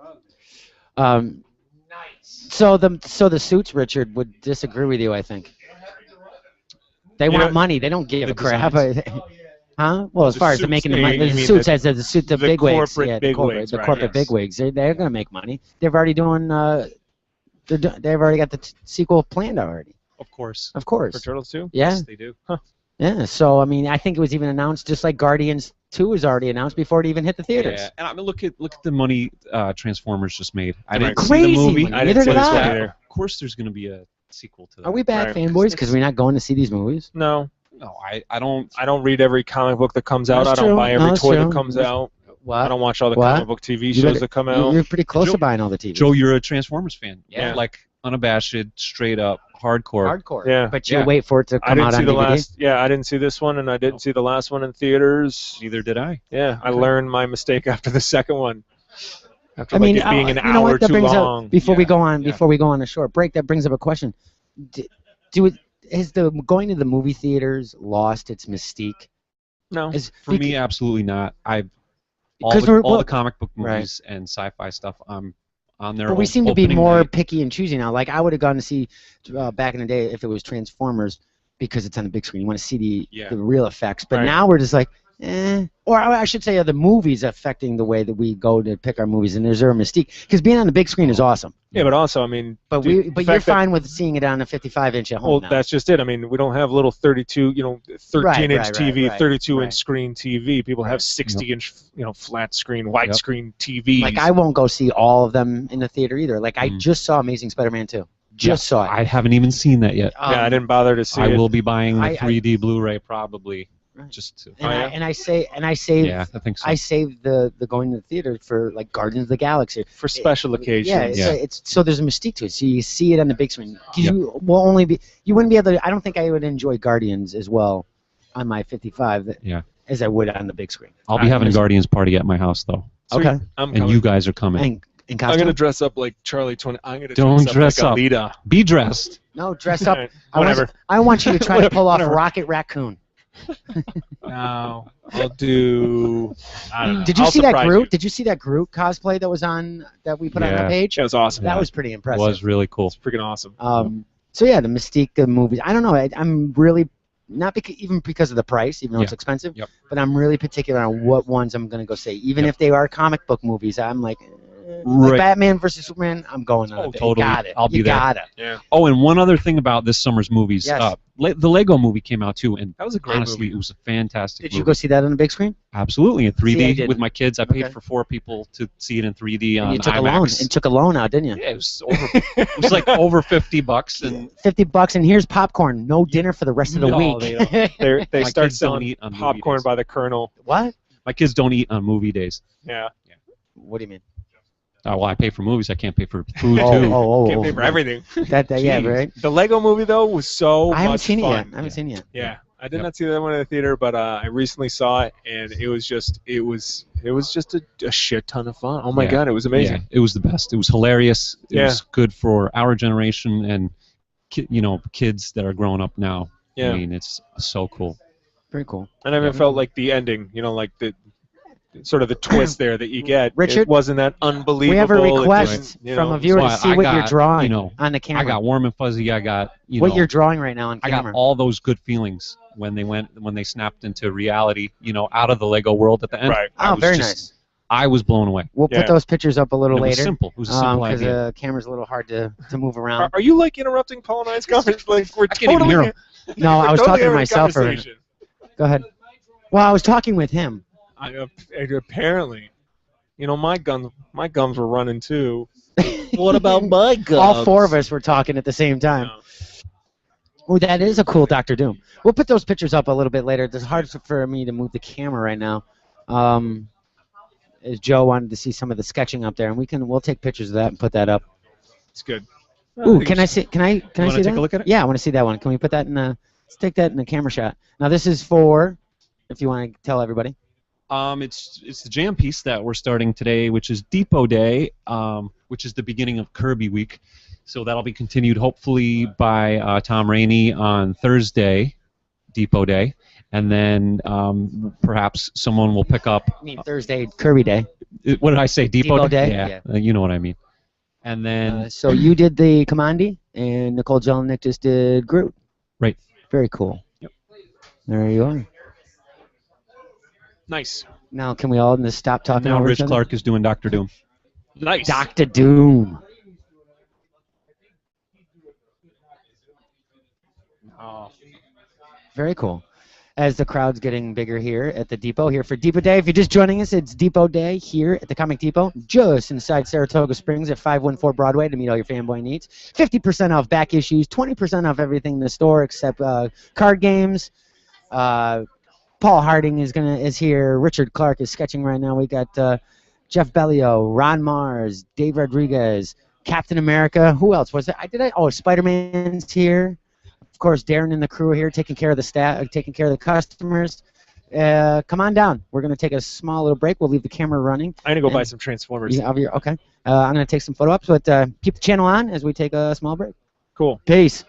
So the Suits, Richard, would disagree with you. I think they want money. They don't give a crap. Huh? Well, as far as they're making the money, the Suits as the suit, the bigwigs, corporate bigwigs, the right, corporate yes. bigwigs. They're going to make money. They've already doing. They've already got the sequel planned already. Of course. Of course. For Turtles 2? Yeah. Yes, they do. Yeah. So I mean, I think it was even announced, just like Guardians 2 was already announced before it even hit the theaters. Yeah, and I mean, look at the money Transformers just made. I didn't Crazy see the movie. money. I Neither didn't see did this one I. either. Of course, there's going to be a sequel to that. Are we bad Right. fanboys because we're not going to see these movies? No. No, I don't. I don't read every comic book that comes out. That's I don't true. buy No, every that's toy true. that comes out. What? I don't watch all the What? comic book TV You shows better- that come out. You're pretty close Joe- to buying all the TV. Joe, you're a Transformers fan. Yeah. Like unabashed, straight up, hardcore. Hardcore. Yeah. But you'll Yeah. wait for it to I come didn't out see on the DVD. last. Yeah, I didn't see this one, and I didn't see the last one in theaters. Neither did I. Yeah, I learned my mistake after the second one. After I mean, it being an you know hour what? That too brings long. up before we Yeah, go on. yeah. Before we go on a short break, that brings up a question. Is the going to the movie theaters lost its mystique? No. For me, absolutely not. All 'Cause the comic book Right. movies and sci-fi stuff. I'm on their. But we own seem to be opening more night. picky and choosy now. Like I would have gone to see back in the day if it was Transformers because it's on the big screen. You want to see the real effects. But Right. now we're just like, or I should say, are the movies affecting the way that we go to pick our movies? And there's a mystique because being on the big screen is awesome. Yeah, but also, I mean, But the you're fact that- fine with seeing it on a 55-inch at home Well, now. that's just it. I mean, we don't have little 32, 13-inch right, TV, right, 32-inch right. screen TV. People have 60-inch, flat screen, widescreen TVs. Like I won't go see all of them in the theater either. Like I just saw Amazing Spider-Man 2. Just saw it. I haven't even seen that yet. yeah, I didn't bother to see I it. will be buying the I- 3D Blu-ray probably. Right. Just to. And I saved Yeah, I think so. I saved the going to the theater for like Guardians of the Galaxy. For special occasions. Yeah, it's so there's a mystique to it. So you see it on the big screen. 'Cause you wouldn't be able to. I don't think I would enjoy Guardians as well on my 55. Yeah. as I would on the big screen. I'll be having a Guardians party at my house though, Sweet. Okay. I'm and coming. you guys are coming. And in I'm costume? gonna dress up like Charlie 20. I'm gonna Don't dress dress up. like Alita. Be dressed. No, dress up. Alright, whatever. I want you to try to pull off Whatever. Rocket Raccoon. No, I'll do. I don't know. Did you I'll see that surprise Groot? you. Did you see that Groot cosplay that was on that we put on the Yeah. page? It was awesome. That Yeah. was pretty It impressive. was really cool. It's freaking awesome. So yeah, the Mystique movies. I don't know. I'm really not even because of the price, even though it's Yeah. expensive. Yep. But I'm really particular on what ones I'm gonna go see. Even Yep. if they are comic book movies, I'm like, Right. like Batman versus Superman. I'm going on. Oh, it. totally. You got it. I'll be you there. got it. Yeah, Oh, and one other thing about this summer's movies. Yes. The Lego movie came out too, and that was a great honestly, movie. it was a fantastic Did movie. you go see that on the big screen? Absolutely, in See, I 3D didn't. with my kids. I paid Okay. for 4 people to see it in 3D on And you took a IMAX. loan. And took a loan out, didn't you? Yeah, it was over. It was like over $50, and $50, and here's popcorn. No dinner for the rest of the No, week. they don't. They My start kids don't selling eat on movie popcorn days. by the kernel. What? My kids don't eat on movie days. Yeah, What do you mean? Oh, well, I pay for movies. I can't pay for food Oh, too. oh, can't pay for everything. Yeah, Jeez. right. The Lego movie though was so I haven't much seen it fun. yet. I haven't seen it yet. Yeah, I did Yep. not see that one in the theater, but I recently saw it, and it was just a shit ton of fun. Oh my Yeah. god, it was amazing. Yeah, it was the best. It was hilarious. It Yeah. was good for our generation and kids that are growing up now. Yeah. I mean, it's so cool. Very cool. And I even felt like the ending, like the sort of the twist there that you get. Richard, it wasn't that unbelievable. We have a It request didn't, from a viewer So to see I what got, you're drawing you know, on the camera. I got warm and fuzzy. I got what you're drawing right now on I camera. got all those good feelings when they snapped into reality. Out of the Lego world at the end. Right. I Oh, was very just- nice. I was blown away. We'll Yeah. put those pictures up a little And it was later. simple. It was a simple Because idea. the camera's a little hard to move around. Are you like interrupting Paul and I's conversation? Like we're I can't even totally hear him. No, I was totally talking to having a myself. conversation. Go ahead. Well, I was talking with him. Apparently, my gums were running too. What about my guns? All 4 of us were talking at the same time. Oh, that is a cool Doctor Doom. We'll put those pictures up a little bit later. It's hard for me to move the camera right now. As Joe wanted to see some of the sketching up there, and we'll take pictures of that and put that up. It's good. Ooh, can I see? Can I see wanna that? take a look at it? Yeah, I want to see that one. Can we put that in a? Let's take that in a camera shot. Now this is for, if you want to tell everybody. It's the jam piece that we're starting today, which is Depot Day, which is the beginning of Kirby Week. So that'll be continued hopefully by Tom Rainey on Thursday, Depot Day, and then perhaps someone will pick up. I mean Thursday, Kirby Day. What did I say? Depot Day? Yeah, you know what I mean. And then So you did the Commandi, and Nikkol Jelenic just did Groot. Right. Very cool. Yep. There you are. Nice. Now can we all just stop talking now over Rich each other? Clark is doing Dr. Doom. Nice. Doctor Doom. Oh. Very cool. As the crowd's getting bigger here at the Depot, here for Depot Day. If you're just joining us, it's Depot Day here at the Comic Depot, just inside Saratoga Springs at 514 Broadway to meet all your fanboy needs. 50% off back issues, 20% off everything in the store except card games. Paul Harding is here. Richard Clark is sketching right now. We got Jeff Bellio, Ron Marz, Dave Rodriguez, Captain America. Who else was it? Oh, Spider-Man's here. Of course, Darren and the crew are here taking care of the staff, taking care of the customers. Come on down. We're going to take a small little break. We'll leave the camera running. I'm gonna go buy some Transformers. Okay. I'm going to take some photo ops, but keep the channel on as we take a small break. Cool. Peace.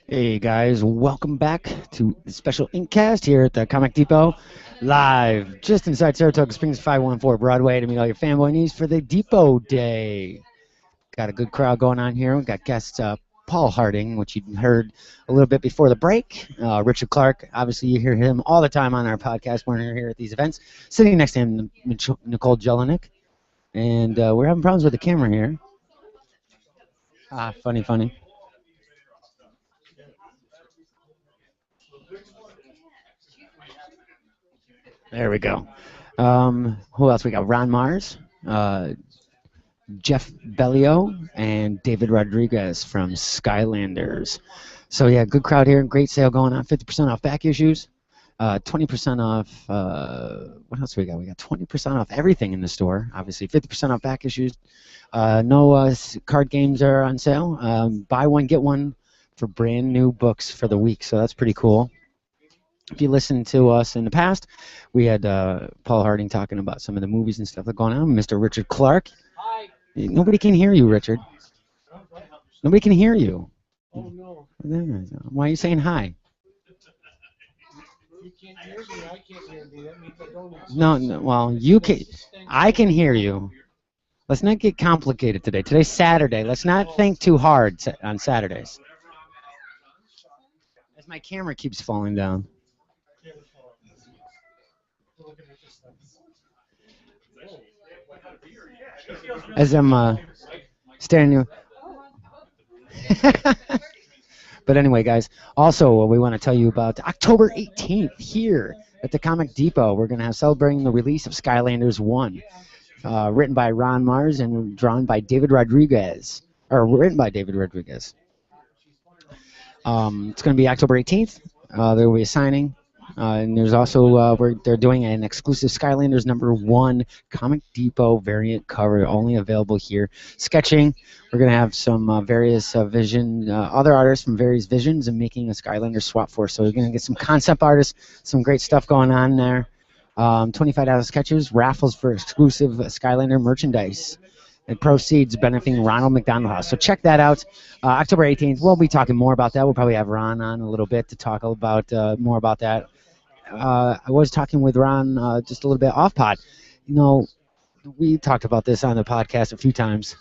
Hey guys, welcome back to the special Inkcast here at the Comic Depot, live just inside Saratoga Springs, 514 Broadway, to meet all your fanboy needs for the Depot Day. Got a good crowd going on here. We got guests Paul Harding, which you heard a little bit before the break. Richard Clark, obviously you hear him all the time on our podcast when we're here at these events. Sitting next to him, Nikkol Jelenic, and we're having problems with the camera here. Funny. There we go. Who else? We got Ron Marz, Jeff Bellio, and David Rodriguez from Skylanders. So yeah, good crowd here. Great sale going on. 50% off back issues. 20% off. What else we got? We got 20% off everything in the store. Obviously, 50% off back issues. No card games are on sale. Buy one get one for brand new books for the week. So that's pretty cool. If you listened to us in the past, we had Paul Harding talking about some of the movies and stuff that are going on. Mr. Richard Clark. Hi. Nobody can hear you, Richard. Nobody can hear you. Oh, no. Why are you saying hi? You can't hear me. I can't hear me. That means I don't exist. No, well, you can. I can hear you. Let's not get complicated today. Today's Saturday. Let's not think too hard on Saturdays. As my camera keeps falling down. As I'm staring you. But anyway, guys, also we want to tell you about October 18th here at the Comic Depot. We're going to have celebrating the release of Skylanders 1, written by Ron Marz and drawn by David Rodriguez, or written by David Rodriguez. It's going to be October 18th. There will be a signing. And there's also they're doing an exclusive Skylanders #1 Comic Depot variant cover, only available here. Sketching, we're going to have some various other artists from various visions and making a Skylander swap force. So we're going to get some concept artists, some great stuff going on there. $25 sketches, raffles for exclusive Skylander merchandise. And proceeds benefiting Ronald McDonald House. So check that out. October 18th, we'll be talking more about that. We'll probably have Ron on a little bit to talk about more about that. I was talking with Ron just a little bit off pod. You know, we talked about this on the podcast a few times.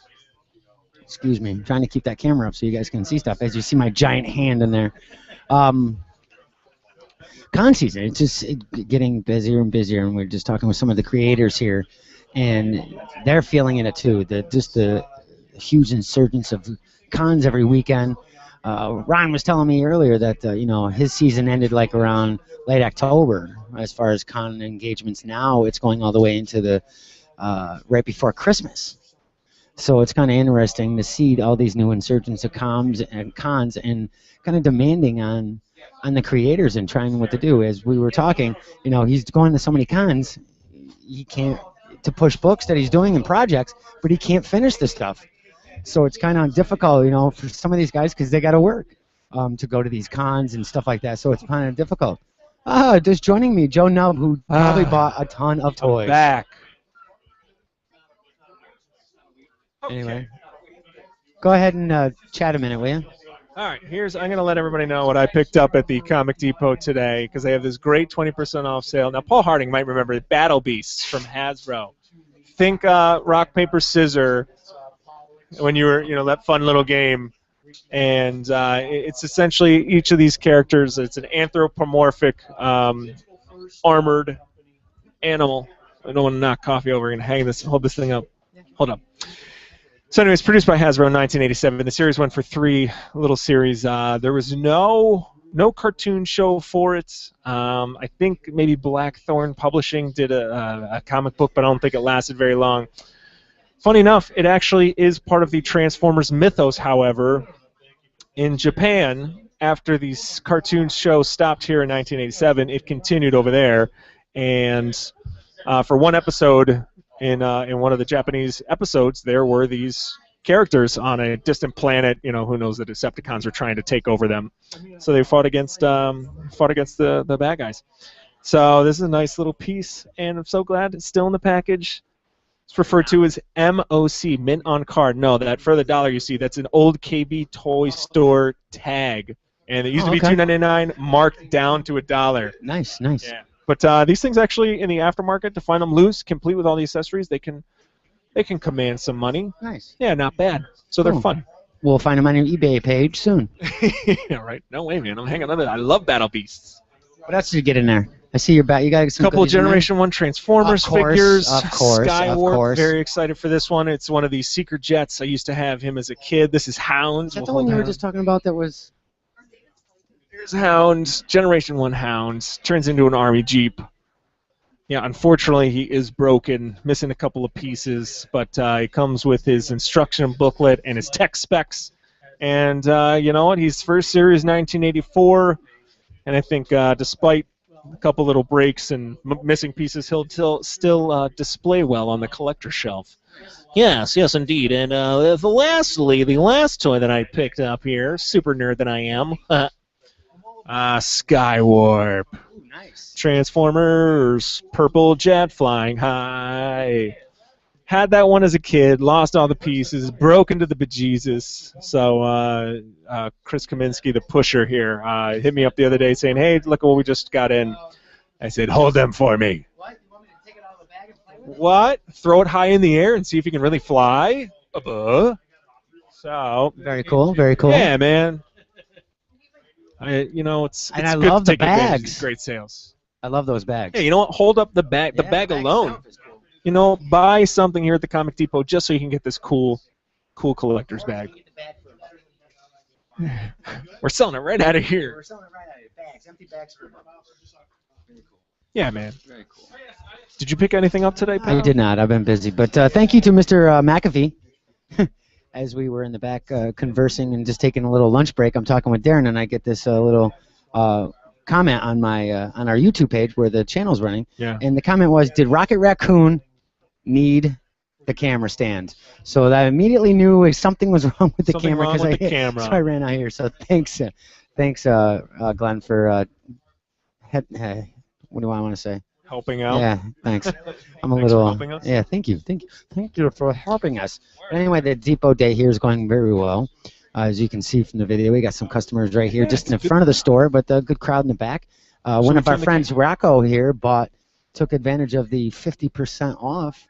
Excuse me. I'm trying to keep that camera up so you guys can see stuff. As you see my giant hand in there. Con season, it's just getting busier and busier, and we're just talking with some of the creators here. And they're feeling it too. Just the huge insurgence of cons every weekend. Ron was telling me earlier that his season ended like around late October as far as con engagements. Now it's going all the way into the right before Christmas. So it's kind of interesting to see all these new insurgents of cons and kind of demanding on the creators and trying what to do. As we were talking, he's going to so many cons, he can't to push books that he's doing and projects, but he can't finish the stuff. So it's kind of difficult, for some of these guys because they got to work to go to these cons and stuff like that. So it's kind of difficult. Just joining me, Joe Nub, who probably bought a ton of toys. Back. Anyway, go ahead and chat a minute, will you? All right, I'm going to let everybody know what I picked up at the Comic Depot today because they have this great 20% off sale. Now, Paul Harding might remember Battle Beasts from Hasbro. Think rock, paper, scissors when you were, that fun little game. And it's essentially each of these characters, it's an anthropomorphic armored animal. I don't want to knock coffee over. I'm going to hold this thing up. Hold up. So anyways, produced by Hasbro in 1987. The series went for 3 little series. There was no cartoon show for it. I think maybe Blackthorn Publishing did a comic book, but I don't think it lasted very long. Funny enough, it actually is part of the Transformers mythos, however. In Japan, after the cartoon show stopped here in 1987, it continued over there. And for one episode, in one of the Japanese episodes, there were these characters on a distant planet. Who knows, the Decepticons were trying to take over them, so they fought against the bad guys. So this is a nice little piece, and I'm so glad it's still in the package. It's referred to as MOC, mint on card. No, that for the dollar you see, that's an old KB toy store tag And it used to Oh, be okay. $2.99, marked down to $1. Nice, nice. Yeah. But these things actually in the aftermarket, to find them loose, complete with all the accessories, they can command some money. Nice. Yeah, not bad. So they're Cool. fun. We'll find them on your eBay page soon. Yeah, right. No way, man. I'm hanging on to that. I love Battle Beasts. What else did you get in there? I see your bat. You got some Couple of goodies in there? Generation 1 Transformers Of course, figures. of course, Sky of Warp, course. very excited for this one. It's one of these Secret Jets. I used to have him as a kid. This is Hounds. Is that We'll the one hold you were Hounds. just talking about that was... Here's Hounds, Generation 1 Hounds. Turns into an Army Jeep. Yeah, unfortunately, he is broken, missing a couple of pieces, but he comes with his instruction booklet and his tech specs. And you know what? He's first series 1984, and I think despite a couple little breaks and missing pieces, he'll still display well on the collector shelf. Yes, yes, indeed. And lastly, the last toy that I picked up here, super nerd that I am, Sky Warp. Ooh, nice. Transformers, purple jet flying high. Had that one as a kid, lost all the pieces, broke into the bejesus. So Chris Kaminsky, the pusher here, hit me up the other day saying, "Hey, look at what we just got in." I said, "Hold them for me." What? You want me to take it out of the bag and play with it? What? Throw it high in the air and see if you can really fly? So, Very cool, very cool. yeah, man. It's And it's I good love to the take advantage of bags. these great sales. I love those bags. Hey, you know what? Hold up the bag. The Yeah, bag alone. itself is cool. You know, buy something here at the Comic Depot just so you can get this cool collector's bag. We're selling it right out of here. We're selling it right out of bags, empty bags for $1. Very cool. Yeah, man. Very cool. Did you pick anything up today, I pal? did not. I've been busy. But thank you to Mr. McAfee. As we were in the back conversing and just taking a little lunch break, I'm talking with Darren, and I get this little comment on my on our YouTube page where the channel's running. Yeah. And the comment was, "Did Rocket Raccoon need the camera stand?" So I immediately knew something was wrong with the Something camera wrong with the I camera. so I ran out here. So thanks, Glenn, for what do I want to say? Helping out. Yeah, thanks. I'm a Thanks for little. helping us. Yeah, thank you for helping us. But anyway, the depot day here is going very well. As you can see from the video, we got some customers right here, Yeah, just in the it's good. front of the store, but a good crowd in the back. One we of our turn the friends, Rocco here, took advantage of the 50% off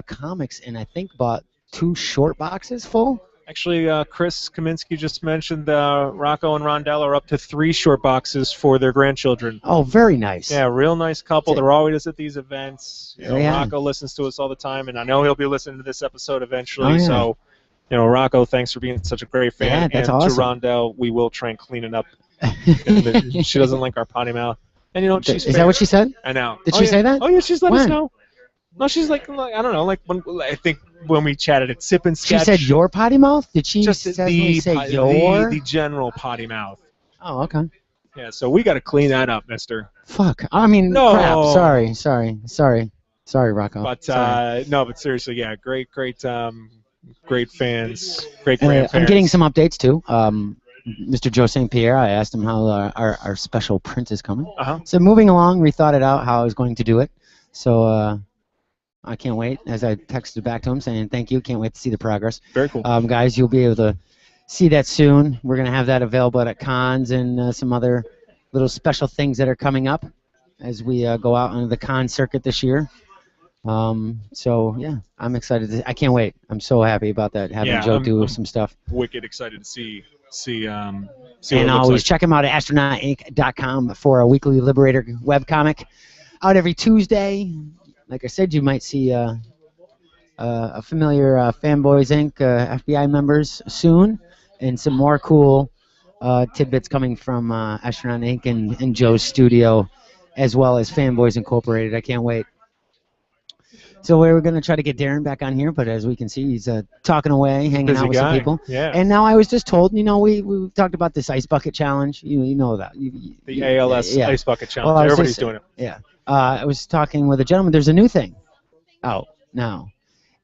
comics, and I think bought 2 short boxes full. Actually, Chris Kaminsky just mentioned Rocco and Rondell are up to 3 short boxes for their grandchildren. Oh, very nice. Yeah, real nice couple. They're always at these events. You know, Yeah. Rocco listens to us all the time, and I know he'll be listening to this episode eventually. Oh, yeah. So, you know, Rocco, thanks for being such a great fan. Yeah, that's and awesome. to Rondell, we will try and clean it up. She doesn't like our potty mouth. And you know, she's Is that what she said? I know. Did Oh, she yeah. say that? Oh yeah, she's let us When? know. No, she's like I don't know, like I think when we chatted at Sip and She Sketch. said your potty mouth? Did she just definitely say the your? the general potty mouth. Oh, okay. Yeah, so we got to clean that up, Mister. Fuck. I mean, No. crap. Sorry, Rocco. But Sorry. no, but seriously, yeah, great fans, great grandparents. I'm getting some updates too. Mr. Joe St. Pierre, I asked him how our special print is coming. Uh-huh. So moving along, we thought it out how I was going to do it. So I can't wait. As I texted back to him saying thank you, can't wait to see the progress. Very cool. Guys, you'll be able to see that soon. We're gonna have that available at cons and some other little special things that are coming up as we go out on the con circuit this year. So yeah, I'm excited. I can't wait. I'm so happy about that. Having Yeah, Joe I'm do some stuff. Wicked excited to see what And it looks always like. check him out at astronautinc.com for a weekly Liberator webcomic. Out every Tuesday. Like I said, you might see a familiar Fanboys Inc. FBI members soon, and some more cool tidbits coming from Astronaut Inc. and Joe's studio, as well as Fanboys Incorporated. I can't wait. So we were going to try to get Darren back on here, but as we can see, he's talking away, hanging Busy out with guy. some people. Yeah. And now I was just told, you know, we talked about this ice bucket challenge. You know that. The ALS yeah. Ice Bucket Challenge. Well, I was Everybody's just- doing it. Yeah. I was talking with a gentleman. There's a new thing out now.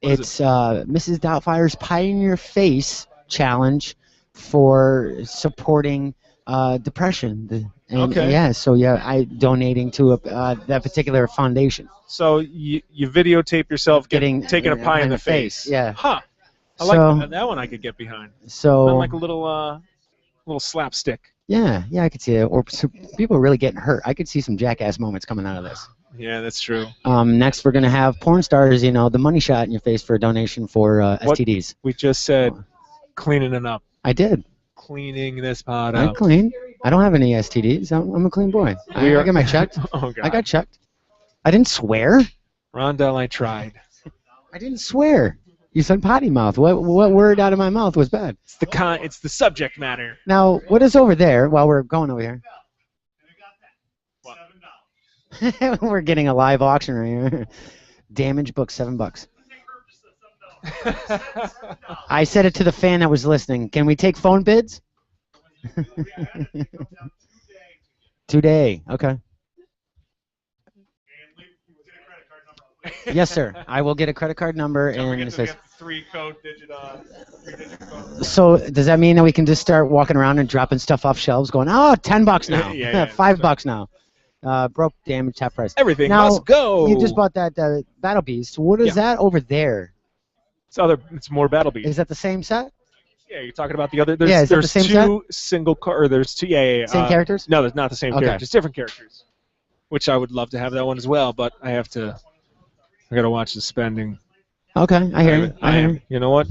What is It's Mrs. Doubtfire's Pioneer Face Challenge for supporting depression. Okay. Yeah, so yeah, I donating to that particular foundation. So you videotape yourself taking a pie in the face. Yeah. Huh. I So- like that one. I could get behind. So Like a little slapstick. Yeah, I could see it. Or people are really getting hurt. I could see some jackass moments coming out of this. Yeah, that's true. Next, we're gonna have porn stars. You know, the money shot in your face for a donation for STDs. We just said cleaning it up. I did. Cleaning this pot I'm up. clean. I don't have any STDs. I'm a clean boy. I got my checked. Oh, God. I got checked. I didn't swear. Rondell, I tried. I didn't swear. You said potty mouth. What word out of my mouth was bad? It's the subject matter. Now, what is over there while we're going over here? We're getting a live auction right here. Damage book, $7. I said it to the fan that was listening. Can we take phone bids? Today. Okay. Yes, sir. I will get a credit card number and it says. 3-digit code. So does that mean that we can just start walking around and dropping stuff off shelves, going, oh, $10 now, Yeah, $5 now, broke, damage, half price. Everything now, must go. You just bought that Battle Beast. What is that over there? It's more Battle Beast. Is that the same set? Yeah, you're talking about the other. There's, Yeah, is that the there's same two single car. Or there's two. Yeah. Same characters? No, there's not the same Okay. characters. Different characters. Which I would love to have that one as well, but I got to watch the spending. Okay, I hear you. You know what?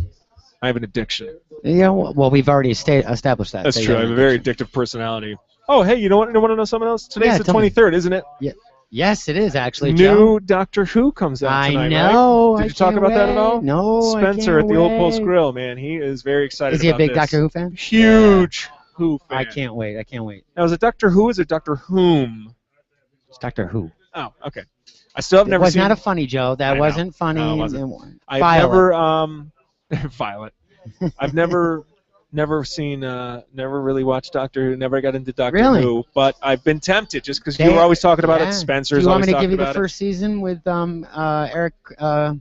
I have an addiction. Yeah, well, we've already established that. That's So true. yeah. I have a very addictive personality. Oh, hey, you know what? You want to know something else? Today's the tell me. 23rd, isn't it? Yeah. Yes, it is actually. Joe. New Doctor Who comes out tonight, I know. right? Did I you talk can't about that at all? wait. No, Spencer I at can't the Old Post wait. Grill, man, he is very excited. Is he a about big this. Doctor Who fan? Huge Who fan. I can't wait. Now, is it Doctor Who? Or is it Doctor Whom? It's Doctor Who. Oh, okay. I still have never It was seen. not a funny Joe. That I know. wasn't funny. No, it wasn't. I've File never file it. I've never seen, never really watched Doctor Who. Never got into Doctor Really? Who, but I've been tempted just because you were always talking about it. Spencer's Do you want always me to talking give you the about first season with Eric? Now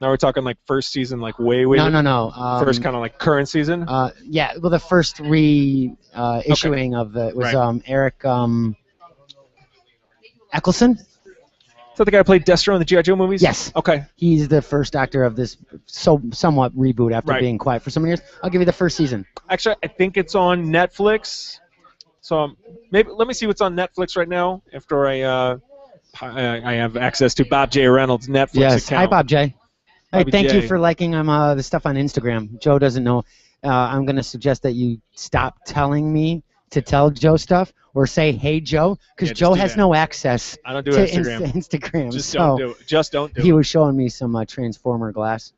we're talking like first season, like way. No. First kind of like current season. Yeah. Well, the first issuing of the was Right. Eric Eccleston. Is that the guy who played Destro in the G.I. Joe movies? Yes. Okay. He's the first Doctor of this somewhat reboot after Right. being quiet for so many years. I'll give you the first season. Actually, I think it's on Netflix. So maybe let me see what's on Netflix right now after I have access to Bob J. Reynolds' Netflix Yes. account. Hi, Bob J. Hey, Bobby thank J. you for liking the stuff on Instagram. Joe doesn't know. I'm going to suggest that you stop telling me to tell Joe stuff or say, hey, Joe, because Yeah, just Joe do has that. no access I don't do to Instagram. Instagram. Just so don't do it. Just don't do he it. was showing me some Transformer glass.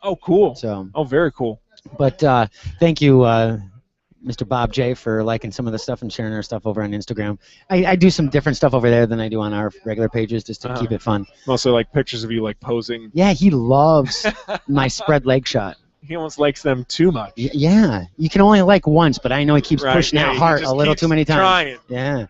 Oh, cool. So, Oh, very cool. but thank you, Mr. Bob J, for liking some of the stuff and sharing our stuff over on Instagram. I do some different stuff over there than I do on our regular pages just to keep it fun. Also, like pictures of you like posing. Yeah, he loves my spread leg shot. He almost likes them too much. Yeah, you can only like once, but I know he keeps Right, pushing yeah, that he heart just a little keeps too many times. trying. Yeah.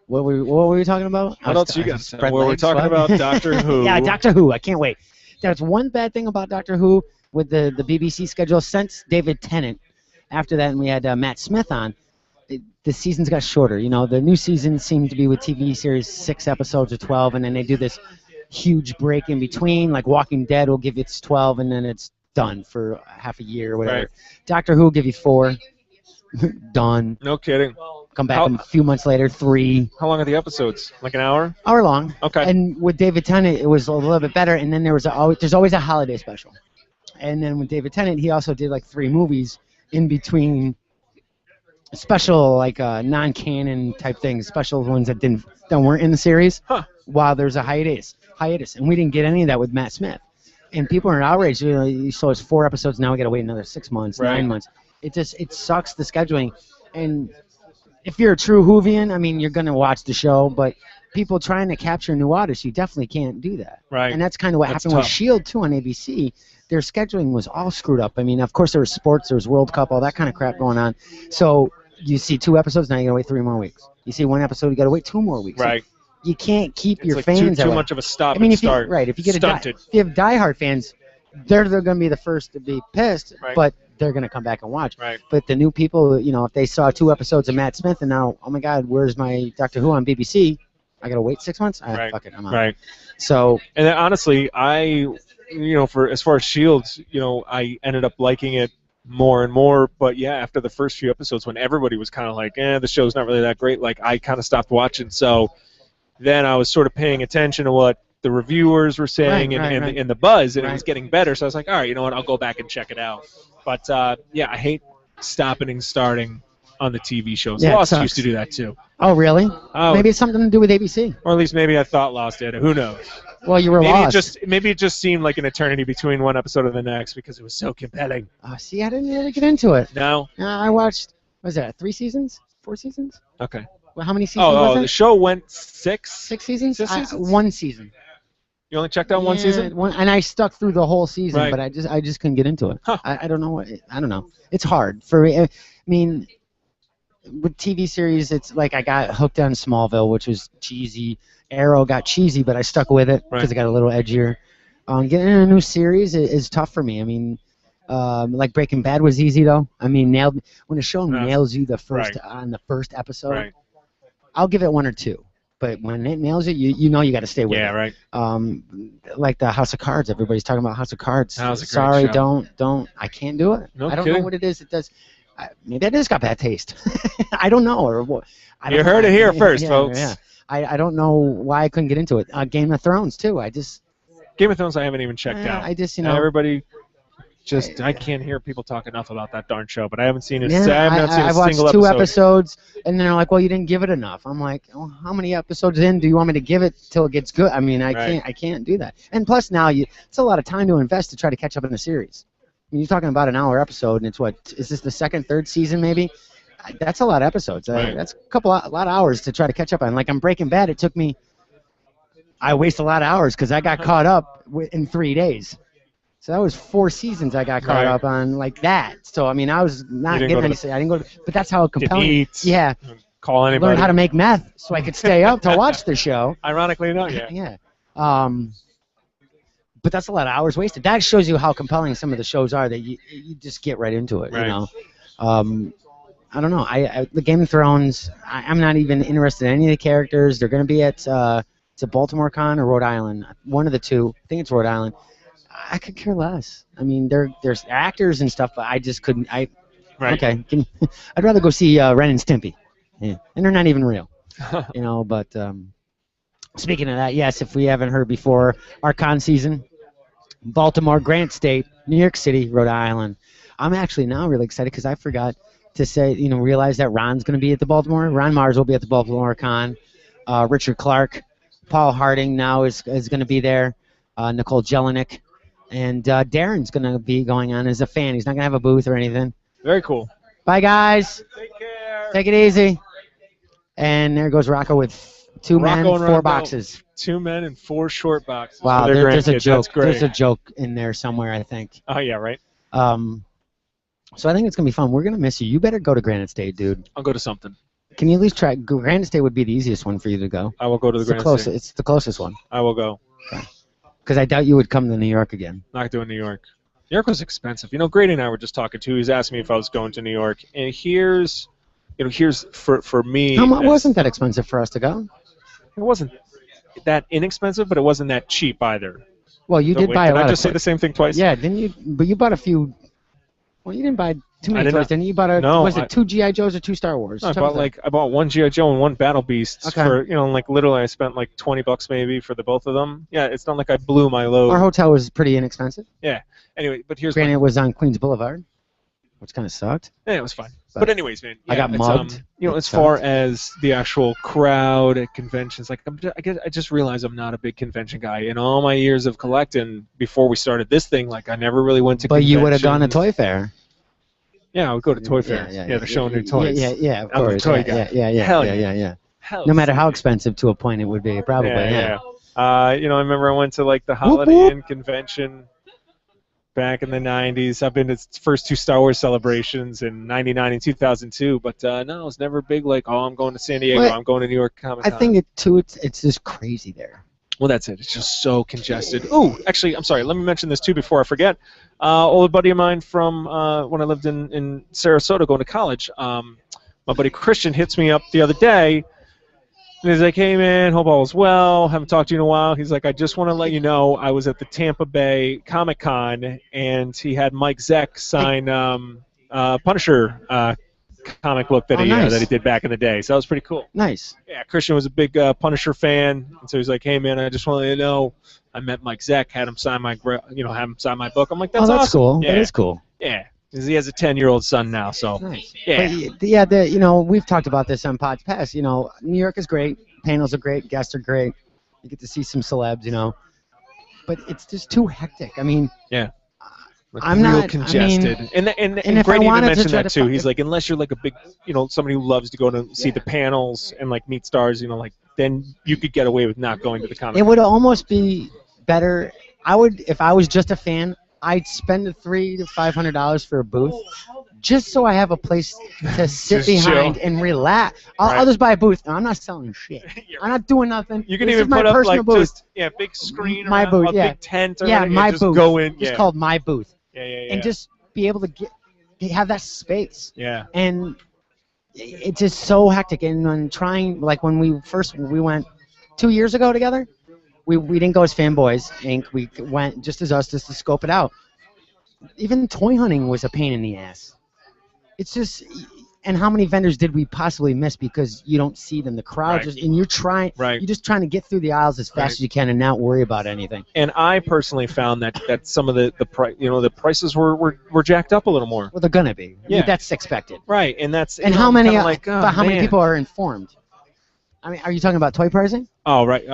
What were we talking about? What else you got? Spread Well, we're legs, talking what? about Doctor Who. Yeah, Doctor Who. I can't wait. That's one bad thing about Doctor Who with the BBC schedule since David Tennant. After that, and we had Matt Smith on. The seasons got shorter. You know, the new season seemed to be with TV series 6 episodes or 12, and then they do this huge break in between. Like Walking Dead will give you its 12, and then it's done for half a year or whatever. Right. Doctor Who will give you 4. Done. No kidding. Come back a few months later, 3. How long are the episodes? Like an hour? Hour long. Okay. And with David Tennant, it was a little bit better. And then there's always a holiday special. And then with David Tennant, he also did like 3 movies in between, special like non-canon type things, special ones that weren't in the series. Huh. While there's a hiatus, and we didn't get any of that with Matt Smith. And people are outraged. You know, so it's 4 episodes now. We got to wait another 6 months, Right. 9 months. It sucks the scheduling. And if you're a true Whovian, I mean, you're gonna watch the show. But people trying to capture new audience, you definitely can't do that. Right. And that's kind of what That's happened with tough. Shield too on ABC. Their scheduling was all screwed up. I mean, of course there was sports, there was World Cup, all that kind of crap going on. So you see 2 episodes, now you gotta wait 3 more weeks. You see 1 episode, you gotta wait 2 more weeks. Right. You can't keep It's your like fans that too way. much of a stop I mean, and if you start. if you get Stunted. if you have diehard fans, they're going to be the first to be pissed, Right. but they're going to come back and watch. Right. But the new people, you know, if they saw 2 episodes of Matt Smith and now, oh my God, where's my Doctor Who on BBC? I got to wait 6 months. Right. Fuck it, I'm out. Right. So And then honestly, for as far as Shields, I ended up liking it more and more. But yeah, after the first few episodes, when everybody was kind of like, the show's not really that great, like I kind of stopped watching. So then I was sort of paying attention to what the reviewers were saying and the buzz, and it was getting better. So I was like, all right, you know what, I'll go back and check it out. But yeah, I hate stopping and starting on the TV shows. Yeah, Lost used to do that too. Oh, really? Maybe it's something to do with ABC. Or at least maybe I thought Lost did it. Who knows? Well, you were lost. Maybe it just seemed like an eternity between one episode and the next because it was so compelling. See, I didn't really get into it. No? I watched, what was that, 3 seasons? 4 seasons? Okay. Well, how many seasons was it? The show went 6? 6 seasons? 6 seasons? 1 season. You only checked out one season? And I stuck through the whole season, Right. but I just couldn't get into it. Huh. I don't know. I don't know. It's hard. For me. I mean, with TV series, it's like I got hooked on Smallville, which was cheesy. Arrow got cheesy, but I stuck with it because it got a little edgier. Getting in a new series is tough for me. I mean, like Breaking Bad was easy though. I mean, when a show nails you on the first episode, I'll give it 1 or 2. But when it nails it, you know you got to stay with it. Yeah, right. Like the House of Cards. Everybody's talking about House of Cards. That was a great Sorry, show. don't. I can't do it. No I don't kidding. know what it is. It does. Maybe I just got bad taste. I don't know. Or what. You heard it here first, folks. Yeah. I don't know why I couldn't get into it. Game of Thrones too. Game of Thrones I haven't even checked out. I just everybody. I can't hear people talk enough about that darn show, but I haven't seen it. Yeah, I've watched single 2 episode. episodes, and they're like, "Well, you didn't give it enough." I'm like, "Oh, how many episodes in do you want me to give it till it gets good?" I mean, I can't do that. And plus, now it's a lot of time to invest to try to catch up in the series. I mean, you're talking about an hour episode, and it's what is this the 2nd, 3rd season maybe? That's a lot of episodes. That's a lot of hours to try to catch up on. Like on Breaking Bad, it took me. I waste a lot of hours because I got caught up in 3 days. So that was 4 seasons I got caught up on like that. So I mean, I was not getting anything. I didn't go. But that's how compelling. Didn't eat. Yeah. Call anybody. Learn how to make meth so I could stay up to watch the show. Ironically, not yet. Yeah. But that's a lot of hours wasted. That shows you how compelling some of the shows are that you just get right into it. Right. You know. I don't know. The Game of Thrones. I'm not even interested in any of the characters. They're going to be at it's a Baltimore Con or Rhode Island. One of the two. I think it's Rhode Island. I could care less. I mean, there's actors and stuff, but I just couldn't. Okay. I'd rather go see Ren and Stimpy. Yeah. And they're not even real. You know. But speaking of that, yes. If we haven't heard before, our con season, Baltimore, Grant State, New York City, Rhode Island. I'm actually now really excited because I forgot to say, realize that Ron's going to be at the Baltimore. Ron Marz will be at the Baltimore Con. Richard Clark, Paul Harding now is going to be there. Nikkol Jelenic. And Darren's going to be going on as a fan. He's not going to have a booth or anything. Very cool. Bye, guys. Take care. Take it easy. And there goes Rocco with 2 men, 4 boxes. 2 men and 4 short boxes. Wow, there's a joke. That's great. There's a joke in there somewhere, I think. Oh, yeah, right. So I think it's going to be fun. We're going to miss you. You better go to Granite State, dude. I'll go to something. Can you at least try? Granite State would be the easiest one for you to go. I will go to the Granite State. It's the closest one. I will go. Okay. Because I doubt you would come to New York again. Not doing New York. New York was expensive. Grady and I were just talking too. He was asking me if I was going to New York. And here's for me. How much wasn't that expensive for us to go? It wasn't that inexpensive, but it wasn't that cheap either. Well, you did buy a lot. Did I just say the same thing twice? Yeah, didn't you? But you bought a few. Well, you didn't buy too many toys, didn't you? You bought was it 2 G.I. Joes or 2 Star Wars? No, I bought 1 G.I. Joe and 1 Battle Beast for literally I spent like $20 maybe for the both of them. Yeah, it's not like I blew my load. Our hotel was pretty inexpensive. Yeah. Anyway, but here's granted it was on Queens Boulevard, which kind of sucked. Yeah, it was fine. But anyways, man, I got mugged. As far as the actual crowd at conventions, like I just realized I'm not a big convention guy. In all my years of collecting, before we started this thing, like I never really went to. But you would have gone to Toy Fair. Yeah, I would go to Toy Fair. Yeah, they're showing new toys. Yeah, of I'm course. a toy guy. Yeah. Hell yeah. No matter how expensive to a point it would be, probably. Yeah. I remember I went to like the Holiday Inn convention back in the 90s. I've been to its first 2 Star Wars celebrations in 99 and 2002, but no, it was never big like, oh, I'm going to San Diego, I'm going to New York Comic Con. I think it's just crazy there. Well, that's it. It's just so congested. Ooh, actually, I'm sorry. Let me mention this too before I forget. Old buddy of mine from when I lived in Sarasota going to college, my buddy Christian hits me up the other day, And he's like, hey, man, hope all is well. Haven't talked to you in a while. He's like, I just want to let you know I was at the Tampa Bay Comic-Con, and he had Mike Zeck sign Punisher comic book that nice. that he did back in the day. So that was pretty cool. Nice. Yeah, Christian was a big Punisher fan, and so he's like, hey, man, I just want to let you know I met Mike Zeck, had him sign my book. I'm like, that's that's awesome. cool. Yeah. That is cool. Yeah, because he has a 10-year-old son now, so Nice. yeah. But, we've talked about this on podcasts past. New York is great. Panels are great. Guests are great. You get to see some celebs, But it's just too hectic. I mean, Yeah. I'm real not congested. and And if I Grady even wanted to mentioned try that to too. He's like, unless you're like a big, somebody who loves to go to see the panels and like meet stars, then you could get away with not going to the comic. It would almost be better. If I was just a fan, I'd spend the $300 to $500 for a booth, just so I have a place to sit Just behind chill. and relax. I'll just buy a booth. I'm not selling shit. I'm not doing nothing. You can This even is my put up personal like booth. just big screen, My around, booth, a yeah. big tent, or Yeah, whatever, my and just booth. go in. It's Yeah. called my booth, Yeah. and just be able to have that space. Yeah. And it's just so hectic. And when we went 2 years ago together, we didn't go as Fanboys Inc. We went just as us, just to scope it out. Even toy hunting was a pain in the ass. It's just, and how many vendors did we possibly miss because you don't see them? The crowd Right. and you're just trying to get through the aisles as fast Right. as you can and not worry about anything. And I personally found that some of the prices were jacked up a little more. Well, they're gonna be. Yeah. That's expected. Right, and that's And how many? kinda like, but how many man. people are informed? I mean, are you talking about toy pricing? Oh, right.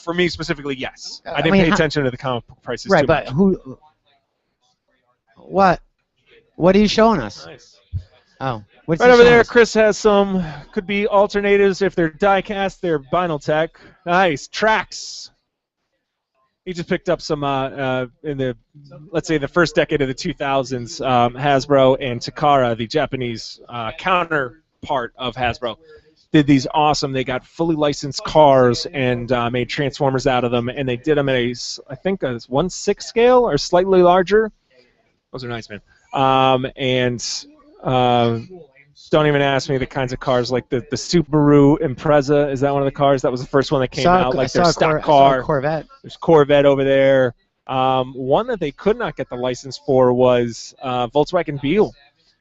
For me specifically, yes. I didn't pay attention to the comic book prices. Right, too but much. who? What? What are you showing us? Nice. Oh, what's Right he over showing there, us? Chris has some. Could be alternators if they're die-cast. They're Vinyltech. Nice tracks. He just picked up some in the, let's say, the first decade of the 2000s. Hasbro and Takara, the Japanese counterpart of Hasbro, did these awesome. They got fully licensed cars and made Transformers out of them, and they did them at I think a 1/6 scale or slightly larger. Those are nice, man. Don't even ask me the kinds of cars like the Subaru Impreza. Is that one of the cars? That was the first one that came out, like their stock car. I saw a Corvette. There's Corvette over there. One that they could not get the license for was Volkswagen Beetle.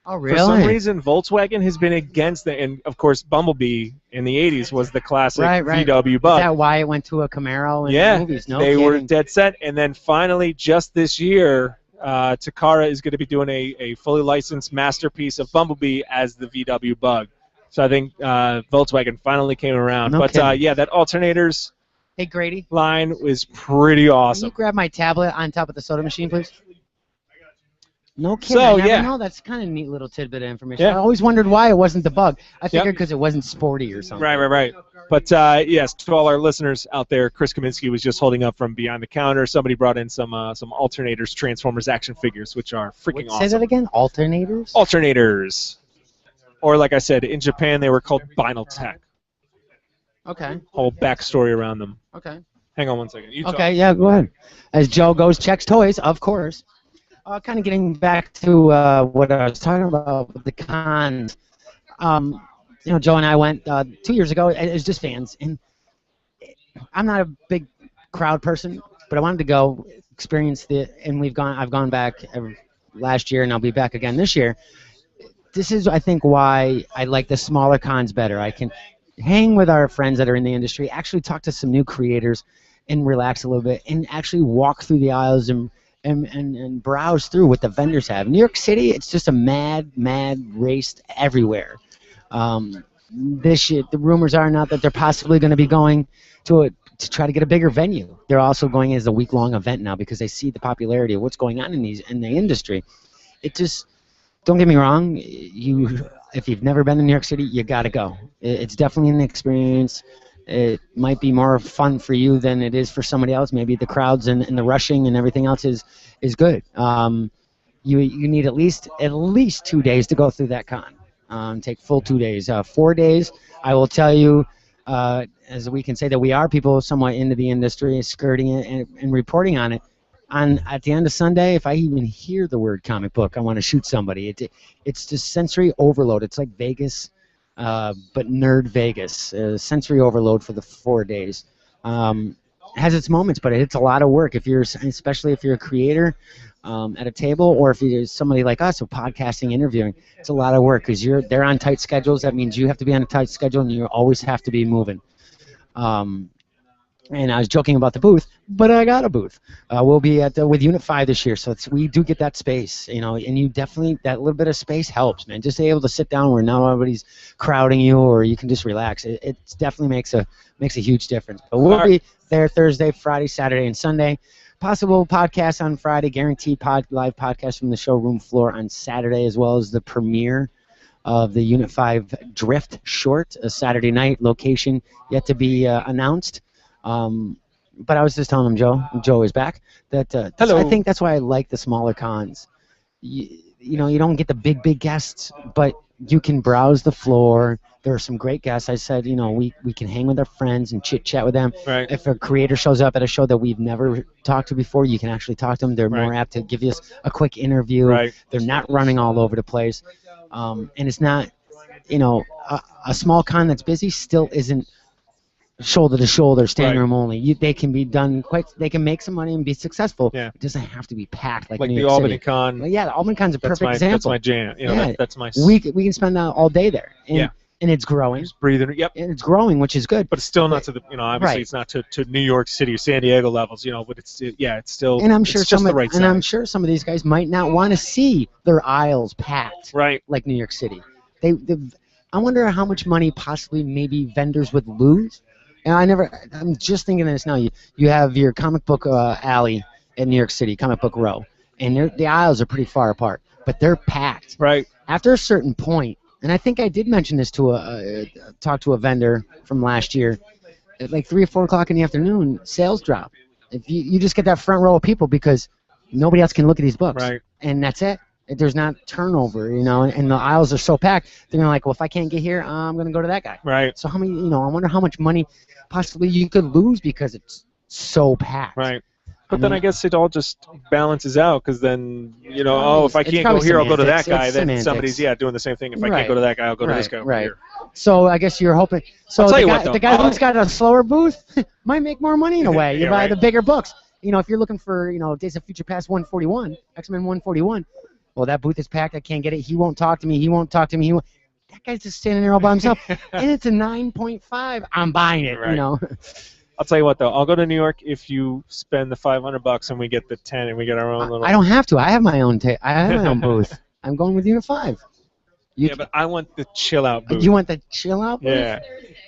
Oh, really? For some reason, Volkswagen has been against it, and of course, Bumblebee in the '80s was the classic Right. VW Is bug. that why it went to a Camaro in Yeah, the movies? No they kidding. were dead set, and then finally, just this year, Takara is going to be doing a fully licensed masterpiece of Bumblebee as the VW Bug. So I think Volkswagen finally came around. No But kidding. yeah, that alternators Hey, Grady, line was pretty can awesome. you grab my tablet on top of the soda machine, please? No kidding. So, I never yeah. know. That's kind of a neat little tidbit of information. Yeah. I always wondered why it wasn't the bug. I Yep. figured because it wasn't sporty or something. Right. But yes, to all our listeners out there, Chris Kaminsky was just holding up from behind the counter. Somebody brought in some alternators, Transformers action figures, which are freaking awesome. Say that again. Alternators. Alternators, or like I said, in Japan they were called Vinyltech. Okay. Whole backstory around them. Okay. Hang on one second. You talk. Okay, yeah, go ahead. As Joe goes, checks toys, of course. Kind of getting back to what I was talking about with the cons. Joe and I went 2 years ago. It was just fans, and I'm not a big crowd person, but I wanted to go experience and I've gone back last year, and I'll be back again this year. This is, I think, why I like the smaller cons better. I can hang with our friends that are in the industry, actually talk to some new creators, and relax a little bit, and actually walk through the aisles and browse through what the vendors have. New York City, it's just a mad race everywhere. This year, the rumors are now that they're possibly going to be going to try to get a bigger venue. They're also going as a week-long event now because they see the popularity of what's going on in the industry. It just, don't get me wrong, if you've never been to New York City, you got to go. It's definitely an experience. It might be more fun for you than it is for somebody else. Maybe the crowds and the rushing and everything else is good. You need at least 2 days to go through that con. Take full 2 days. 4 days, I will tell you, as we can say that we are people somewhat into the industry, skirting it and reporting on it. At the end of Sunday, if I even hear the word comic book, I want to shoot somebody. It's just sensory overload. It's like Vegas. but Nerd Vegas, sensory overload for the 4 days. Has its moments, but it's a lot of work. Especially if you're a creator at a table, or if you're somebody like us, so podcasting, interviewing, it's a lot of work because they're on tight schedules. That means you have to be on a tight schedule, and you always have to be moving. And I was joking about the booth, but I got a booth. We'll be with Unit 5 this year, so we do get that space, and you definitely, that little bit of space helps, man. Just able to sit down where not everybody's crowding you, or you can just relax. It definitely makes a huge difference. But we'll be there Thursday, Friday, Saturday, and Sunday. Possible podcast on Friday, guaranteed live podcast from the showroom floor on Saturday, as well as the premiere of the Unit 5 Drift short, a Saturday night, location yet to be announced. But I was just telling him, Joe is back, that Hello. I think that's why I like the smaller cons. You don't get the big guests, but you can browse the floor. There are some great guests. I said, we can hang with our friends and chit-chat with them. Right. If a creator shows up at a show that we've never talked to before, you can actually talk to them. They're more Right. apt to give you a quick interview. Right. They're not running all over the place. And it's not, a small con that's busy still isn't shoulder to shoulder, standing Right. room only. They can be done they can make some money and be successful. Yeah. It doesn't have to be packed like Like New the York Albany City. Con. Well, yeah, the Albany Con's a perfect example. That's my jam. Yeah. That's my. We can spend all day there. And, Yeah. And it's growing. Just breathing. Yep. And it's growing, which is good. But it's still not to the, obviously Right. it's not to New York City or San Diego levels, but it's still. And I'm sure it's just the right size. I'm sure some of these guys might not want to see their aisles packed Right. like New York City. I wonder how much money possibly maybe vendors would lose. And I'm just thinking of this now. You have your comic book alley in New York City, comic book row, and the aisles are pretty far apart, but they're packed. Right. After a certain point, and I think I did mention this to talk to a vendor from last year, at like 3 or 4 o'clock in the afternoon, sales drop. If you just get that front row of people because nobody else can look at these books, Right. and that's it. There's not turnover, and the aisles are so packed. They're like, well, if I can't get here, I'm gonna go to that guy. Right. So how many, I wonder how much money possibly you could lose because it's so packed. Right. But then I guess it all just balances out because then, if I it's can't go probably here, I'll go to that semantics. guy. It's Then semantics. somebody's doing the same thing. If I Right. can't go to that guy, I'll go to this guy over Right. here. So I guess you're hoping. So I'll tell the you guy, what, though. the guy who's got a slower booth might make more money in a way. You Yeah, buy right. the bigger books. If you're looking for, Days of Future Past 141, X-Men 141. Well, that booth is packed. I can't get it. He won't talk to me. That guy's just standing there all by himself, and it's a 9.5. I'm buying it. Right. I'll tell you what, though. I'll go to New York if you spend the $500 and we get the 10 and we get our own little. I don't have to. I have my own. I have my own booth. I'm going with Unit 5. Yeah, but I want the chill out booth. You want the chill out booth? Yeah.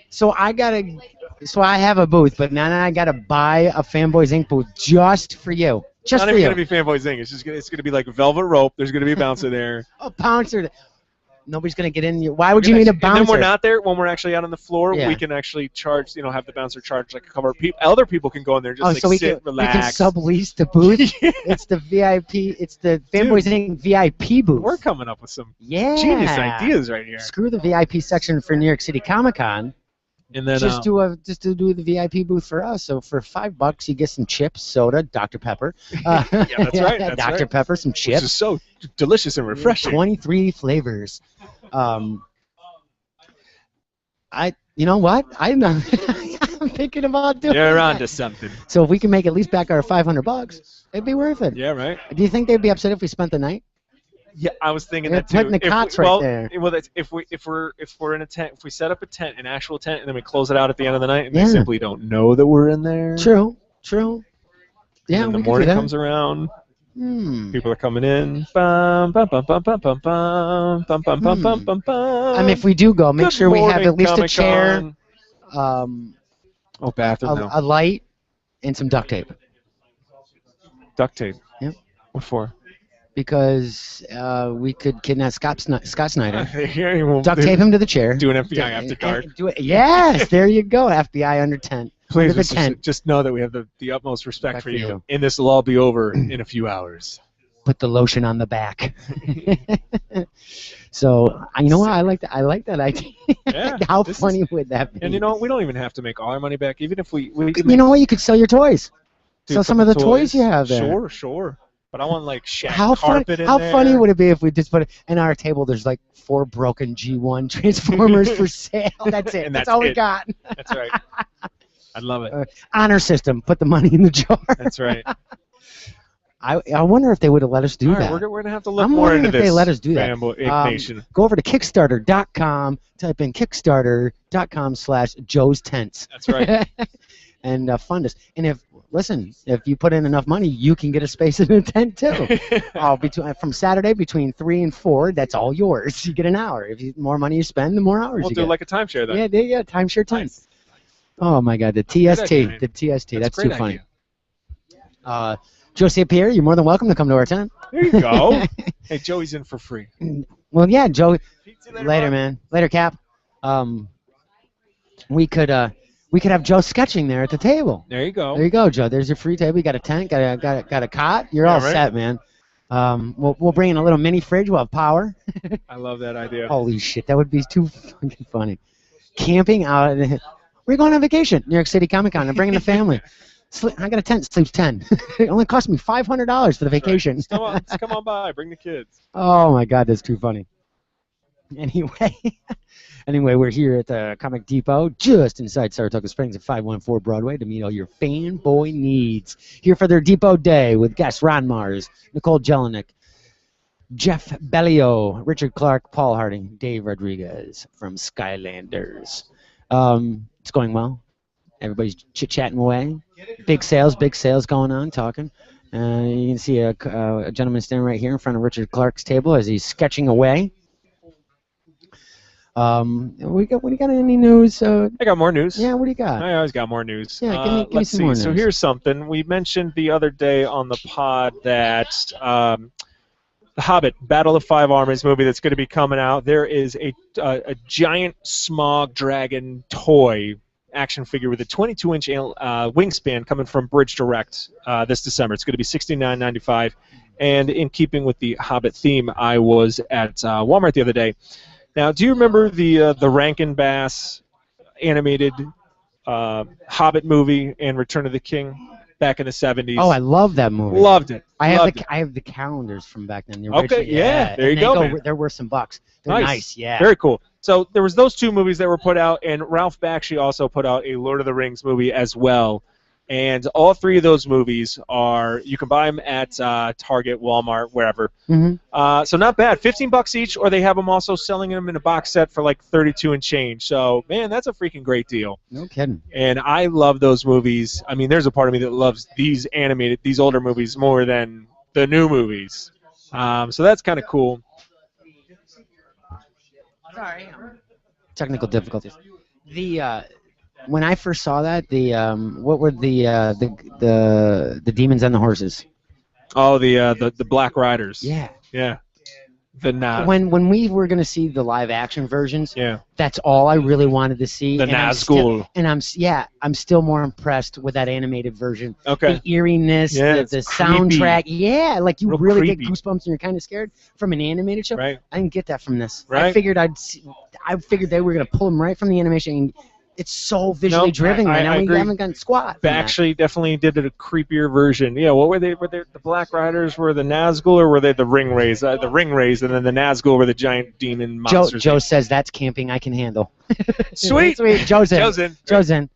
So I have a booth, but now I gotta buy a Fanboys Inc. booth just for you. Just Not for even you. gonna be Fanboys Inc. It's gonna be like velvet rope. There's gonna be a bouncer there. A bouncer. Nobody's gonna get in. Why would you need a bouncer? And then we're not there when we're actually out on the floor. Yeah. We can actually charge. Have the bouncer charge like a cover. Other people can go in there and just so we sit, can relax. sublease the booth. It's the VIP. It's the Fanboys Inc. VIP booth. We're coming up with some Yeah. genius ideas right here. Screw the VIP section for New York City Comic Con. And then Just do the VIP booth for us. So for $5, you get some chips, soda, Dr. Pepper. Yeah, that's right. That's Dr. right. Pepper, some Which chips. is so delicious and refreshing. 23 flavors. You know what? I'm thinking about doing You're that. onto something. So if we can make at least back our $500, it'd be worth it. Yeah, right. Do you think they'd be upset if we spent the night? Yeah, I was thinking They're that too. putting the cots right there. Well, if we're in a tent, if we set up a tent, an actual tent, and then we close it out at the end of the night, and Yeah. they simply don't know that we're in there. True. Yeah, And we the could morning do that. comes around. Hmm. People are coming in. Bum, bum, bum, bum, bum, bum, bum, bum, bum, bum, bum, bum, bum. I mean, if we do go, make Good sure we have morning, at least a chair, Comic-Con. Bathroom now. a light, and some duct tape. Duct tape. Yep. What for? Because we could kidnap Scott Snyder, Here you won't duct tape him to the chair. do an FBI after dark. Do it. Yes, there you go. FBI under tent. Please Under the tent. just know that we have the utmost respect Respect for for you. you. And this will all be over in a few hours. Put the lotion on the back. So you know what? I like that. I like that idea. Yeah, How this is- funny would that be? And we don't even have to make all our money back. Even if we you know what? You could sell your toys. do Sell some of the couple toys you have there. Sure. But I want like shag How carpet in How there. funny would it be if we just put it in our table? There's like 4 broken G1 Transformers for sale. That's it. And that's that's all we it. got. That's right. I love it. Honor system. Put the money in the jar. That's right. I wonder if they would have let us do All right, that. we're gonna have to look I'm more wondering into if this. they let us do that. Fanboy Nation. Go over to Kickstarter.com. Type in Kickstarter.com/Joe's Tents. That's right. And fund us. And if you put in enough money, you can get a space in a tent too. From Saturday between 3 and 4, that's all yours. You get an hour. If the more money you spend, the more hours We'll you do get. like a timeshare then. Yeah, timeshare tent. Nice. Oh my God, the idea, TST, man. the TST. That's a great too funny. idea. Josie Pierre, you're more than welcome to come to our tent. There you go. Hey, Joey's in for free. Well, yeah, Joe. See you later, Later, bud. man. Later, Cap. We could have Joe sketching there at the table. There you go. There you go, Joe. There's your free table. You got a tent, got a cot. You're all right. set, man. We'll bring in a little mini fridge. We'll have power. I love that idea. Holy shit, that would be too fucking funny. Camping out. We're going on vacation, New York City Comic Con. I'm bringing the family. I got a tent. Sleeps 10. It only cost me $500 for the vacation. Just come on by. Bring the kids. Oh my God, that's too funny. Anyway, we're here at the Comic Depot, just inside Saratoga Springs at 514 Broadway to meet all your fanboy needs. Here for their Depot Day with guests Ron Marz, Nikkol Jelenic, Jeff Bellio, Richard Clark, Paul Harding, Dave Rodriguez from Skylanders. It's going well. Everybody's chit-chatting away. Big sales going on, talking. You can see a gentleman standing right here in front of Richard Clark's table as he's sketching away. We got any news? I got more news. Yeah, what do you got? I always got more news. Yeah, give me let's some see. more So news. here's something. We mentioned the other day on the pod that the Hobbit, Battle of Five Armies movie that's going to be coming out. There is a giant smog dragon toy action figure with a 22-inch wingspan coming from Bridge Direct this December. It's going to be $69.95. And in keeping with the Hobbit theme, I was at Walmart the other day. Now, do you remember the Rankin Bass animated Hobbit movie and Return of the King back in the 70s? Oh, I love that movie. Loved it. I have the calendars from back then. The Okay, original, yeah, there you and go, they man. They're worth some bucks. They're nice, yeah. Very cool. So there was those two movies that were put out, and Ralph Bakshi also put out a Lord of the Rings movie as well. And all three of those movies you can buy them at Target, Walmart, wherever. Mm-hmm. So not bad. $15 each, or they have them also selling them in a box set for like $32 and change. So, man, that's a freaking great deal. No kidding. And I love those movies. I mean, there's a part of me that loves these older movies more than the new movies. So that's kind of cool. Sorry. Technical difficulties. When I first saw that, what were the demons and the horses? Oh, the Black Riders. Yeah. Yeah. The Nazgul. When we were gonna see the live action versions, Yeah. that's all I really wanted to see. The Nazgul. I'm still more impressed with that animated version. Okay. The eeriness, Yeah, the it's soundtrack. Yeah, like you Real really creepy. get goosebumps and you're kind of scared from an animated show. Right. I didn't get that from this. Right. I figured they were gonna pull them right from the animation. And it's so visually Nope, driven right now. I We agree. haven't gotten squat. from that. Actually, definitely did a creepier version. Yeah, what were they? Were they the Black Riders? Were the Nazgul, or were they the Ringwraiths? The Ringwraiths, and then the Nazgul were the giant demon monsters. Joe says that's camping I can handle. Sweet. Sweet. Joe's in. Joe's in. Joe's in.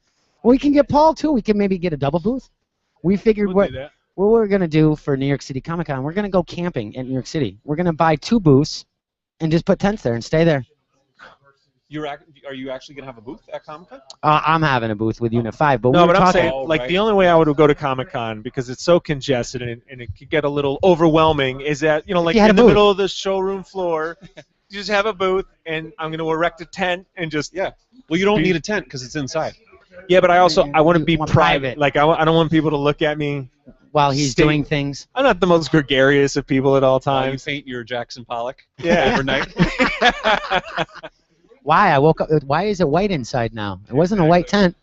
We can get Paul too. We can maybe get a double booth. We figured We'll what do that. we're gonna do for New York City Comic Con. We're gonna go camping in New York City. We're gonna buy 2 booths and just put tents there and stay there. Are you actually gonna have a booth at Comic-Con? I'm having a booth with Unit 5, but No, we were but I'm talking. saying, like, right. the only way I would go to Comic-Con, because it's so congested and it could get a little overwhelming, is that, like You had in a the booth. middle of the showroom floor, you just have a booth, and I'm going to erect a tent and just... Yeah. Well, you don't need a tent because it's inside. Yeah, but I want to be You want private. private. Like, I don't want people to look at me. While he's Stay- doing things. I'm not the most gregarious of people at all You times. paint your Jackson Pollock Yeah. overnight. Why? I woke up. Why is it white inside now? It wasn't a white tent.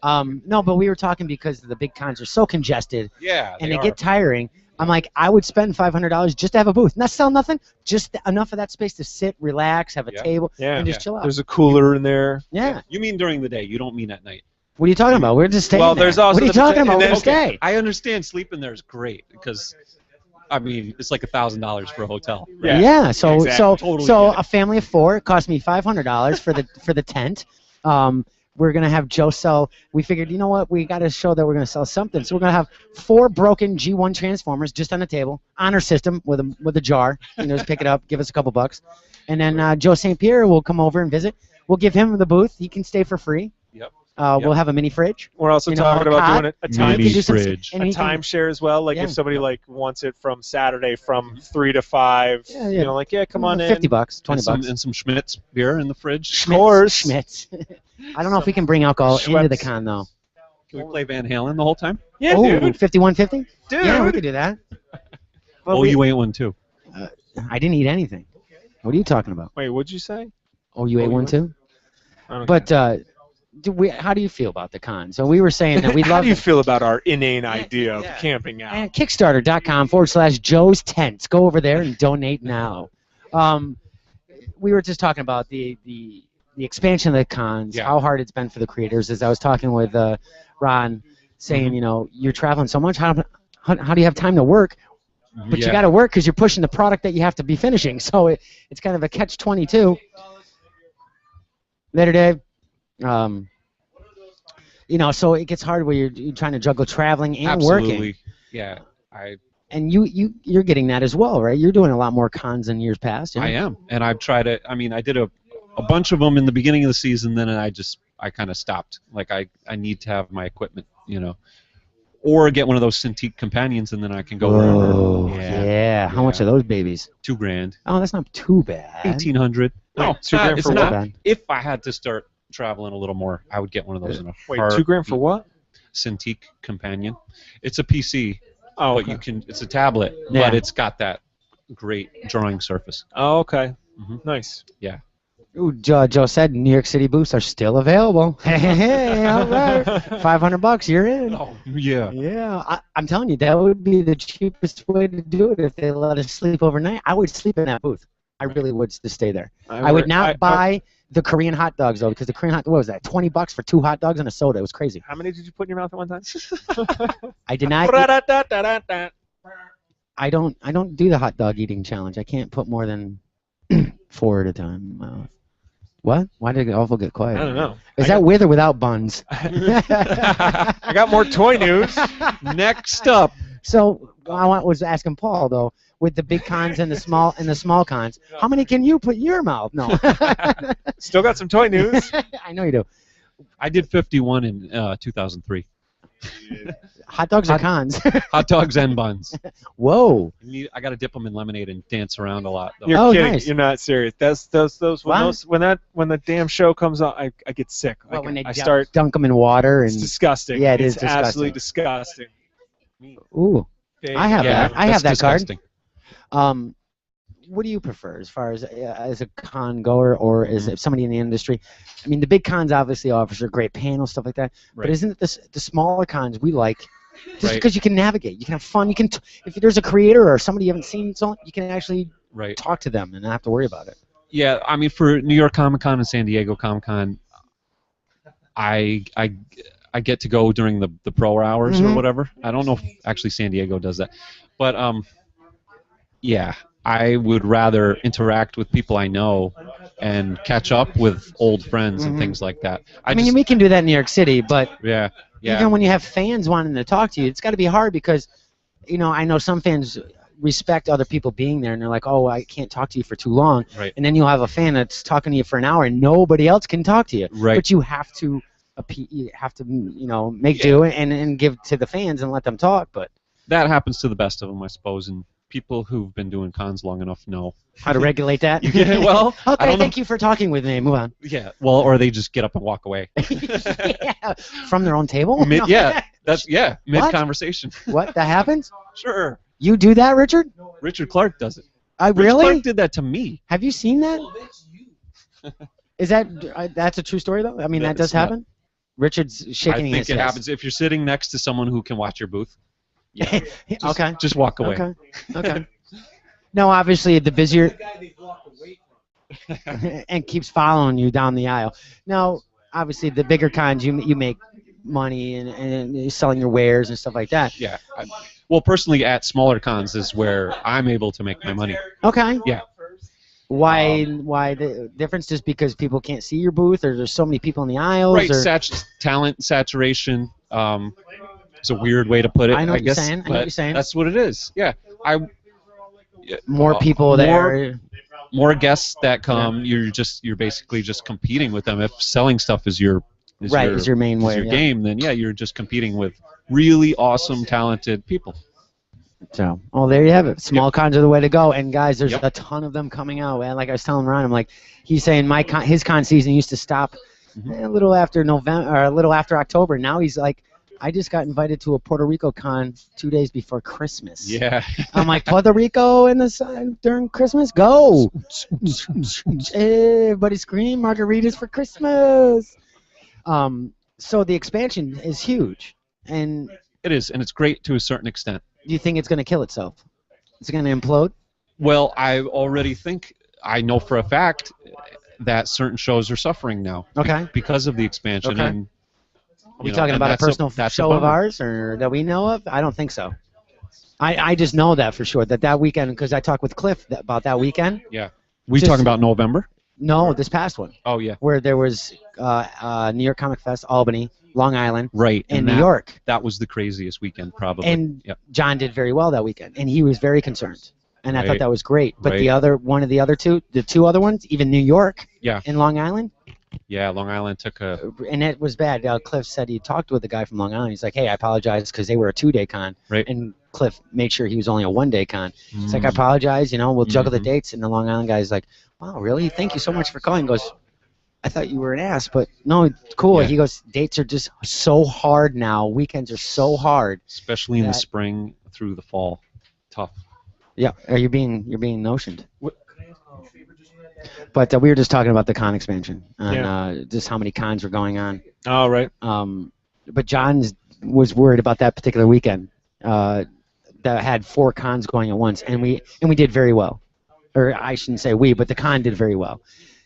No, but we were talking because the big cons are so congested Yeah. and they get tiring. I'm like, I would spend $500 just to have a booth. Not sell nothing, just enough of that space to sit, relax, have a Yeah. table, Yeah. and just chill out. There's a cooler in there. Yeah. You mean during the day? You don't mean at night. What are you talking about? We're just staying Well, there. there's also what are you the talking about? and We're then- gonna stay. I understand sleeping there is great because I mean, it's like $1,000 for a hotel. Yeah. So exactly. so Totally so get it. a family of 4. It cost me $500 for the tent. We're gonna have Joe sell. We figured, you know what? We got to show that we're gonna sell something. So we're gonna have 4 broken G1 transformers just on the table, honor system with a jar. Just pick it up, give us a couple bucks, and then Joe St. Pierre will come over and visit. We'll give him the booth. He can stay for free. Yep. We'll have a mini fridge. We're also You know, talking a about cot. doing a And time he can do some- fridge. and a he can- timeshare as well. Like Yeah. if somebody like wants it from Saturday from 3 to 5, Yeah. like come on in. $50, $20 And some, bucks. and some Schmitz beer in the fridge. Schmitz. I don't know if we can bring alcohol into the Schweppes. con though. Can we play Van Halen the whole time? Yeah, Oh, dude. 5150? Dude. Yeah, we could do that. But Oh, we- you ate one too. I didn't eat anything. What are you talking about? Wait, what'd you say? Oh, you ate you one went- too? I don't But how do you feel about the con? So we were saying that we How love do you feel about our inane idea of Yeah. camping out? and Kickstarter.com/Joe's Tents. Go over there and donate now. We were just talking about the expansion of the cons, Yeah. how hard it's been for the creators. As I was talking with Ron, saying, you're traveling so much. How do you have time to work? But you got to work because you're pushing the product that you have to be finishing. So it's kind of a catch-22. Later, Dave. So it gets hard where you're trying to juggle traveling and Absolutely. working. Yeah. And you're getting that as well, right? You're doing a lot more cons than years past. Yeah? I am, and I've tried it. I mean, I did a bunch of them in the beginning of the season, then I kind of stopped. Like I need to have my equipment, or get one of those Cintiq companions, and then I can go Oh, wherever. yeah. How much are those babies? $2,000, Oh, that's not too bad. 1,800. No, $2,000 it's for not. what? If I had to start traveling a little more, I would get one of those in a Wait, heartbeat. $2,000 for what? Cintiq companion. It's a PC, Oh, but okay. you can. It's a tablet, Yeah. but it's got that great drawing surface. Oh, okay. Mhm. Nice. Ooh, Joe said New York City booths are still available. Hey, all right. $500, you're in. Oh yeah. Yeah, I'm telling you, that would be the cheapest way to do it if they let us sleep overnight. I would sleep in that booth. I really would to stay there. I would not buy the Korean hot dogs though, because the Korean hot what was that? $20 for 2 hot dogs and a soda. It was crazy. How many did you put in your mouth at one time? I did not. Ra-da-da-da-da-da. I don't do the hot dog eating challenge. I can't put more than 4 at a time in my mouth. What? Why did it awful get quiet? I don't know. Is that with or without buns? I got more toy news. Next up. So was asking Paul though, with the big cons and the small cons, how many can you put in your mouth? No. Still got some toy news. I know you do. I did 51 in 2003. Hot dogs or cons? Hot dogs and buns. Whoa. I got to dip them in lemonade and dance around a lot. Though. You're Oh, kidding. nice. You're not serious. That's those What? when the damn show comes on, I get sick. Well, when they I start. dunk them in water It's and disgusting. Yeah, it it's is absolutely disgusting. ooh, I have yeah, that. I have that that's card. disgusting. What do you prefer as far as a con goer or as somebody in the industry? I mean, the big cons obviously offers a great panel, stuff like that. But Right. isn't it the smaller cons we like? Just Right. because you can navigate, you can have fun. You can if there's a creator or somebody you haven't seen, you can actually Right. talk to them and not have to worry about it. Yeah, I mean, for New York Comic Con and San Diego Comic Con, I get to go during the pro hours or Mhm. whatever. I don't know if actually San Diego does that, but yeah, I would rather interact with people I know and catch up with old friends and Mhm. things like that. I mean, we can do that in New York City, but yeah. even when you have fans wanting to talk to you, it's got to be hard because, I know some fans respect other people being there, and they're like, oh, I can't talk to you for too long. Right. And then you'll have a fan that's talking to you for an hour, and nobody else can talk to you. Right. But you have to, make do and give to the fans and let them talk. But That happens to the best of them, I suppose, and people who've been doing cons long enough know. how to regulate that? Yeah, well, I okay, don't know. thank you for talking with me. Move on. Yeah. Well, or they just get up and walk away. Yeah, from their own table? No. Yeah. That's What? mid conversation. What? That happens? Sure. You do that, Richard? Richard Clark does it. I Richard really? Clark did that to me. Have you seen that? Is that's a true story though? I mean, that does It's not. happen. Richard's shaking I think his it head. happens if you're sitting next to someone who can watch your booth. Yeah. Just, Okay. Just walk away. Okay. Okay. No, obviously the busier and keeps following you down the aisle. Now, obviously the bigger cons you make money and you're selling your wares and stuff like that. Yeah. Well, personally, at smaller cons is where I'm able to make my money. Okay. Yeah. Why the difference? Just because people can't see your booth, or there's so many people in the aisles? Right. Or? Talent saturation. It's a weird way to put it. I know what you're guess, saying. I know what you're saying. That's what it is. Yeah. More people there. More guests that come. Yeah. You're basically just competing with them. If selling stuff is your main way, game, then yeah, you're just competing with really awesome, talented people. So, there you have it. Small cons are the way to go. And guys, there's a ton of them coming out. And like I was telling Ron, I'm like, he's saying his con season used to stop a little after November or a little after October. Now he's like, I just got invited to a Puerto Rico con 2 days before Christmas. Yeah. I'm like, Puerto Rico in the sun during Christmas? Go! Everybody scream margaritas for Christmas. So the expansion is huge, and it is, and it's great to a certain extent. Do you think it's going to kill itself? Is it going to implode? Well, I already think I know for a fact that certain shows are suffering now. Okay. Because of the expansion. Okay. And, are we talking about a personal show of ours, or that we know of? I don't think so. I just know that for sure. That weekend, because I talked with Cliff about that weekend. Yeah. We talking about November? No, this past one. Oh yeah. Where there was New York Comic Fest, Albany, Long Island, right, and New York. That was the craziest weekend probably. And John did very well that weekend, and he was very concerned, and I thought that was great. But right. the two other ones, even New York, and Long Island. Yeah, Long Island took a. And it was bad. Cliff said he talked with the guy from Long Island. He's like, "Hey, I apologize because they were a 2-day con." Right. And Cliff made sure he was only a 1-day con. It's like, I apologize. We'll juggle the dates. And the Long Island guy's like, "Wow, really? Thank you so much for calling." He goes, "I thought you were an ass, but no, it's cool." Yeah. He goes, "Dates are just so hard now. Weekends are so hard, especially in the spring through the fall. Tough." Yeah, you're being notioned. But we were just talking about the con expansion and just how many cons were going on. Oh, right. But John was worried about that particular weekend that had 4 cons going at once, and we did very well. Or I shouldn't say we, but the con did very well.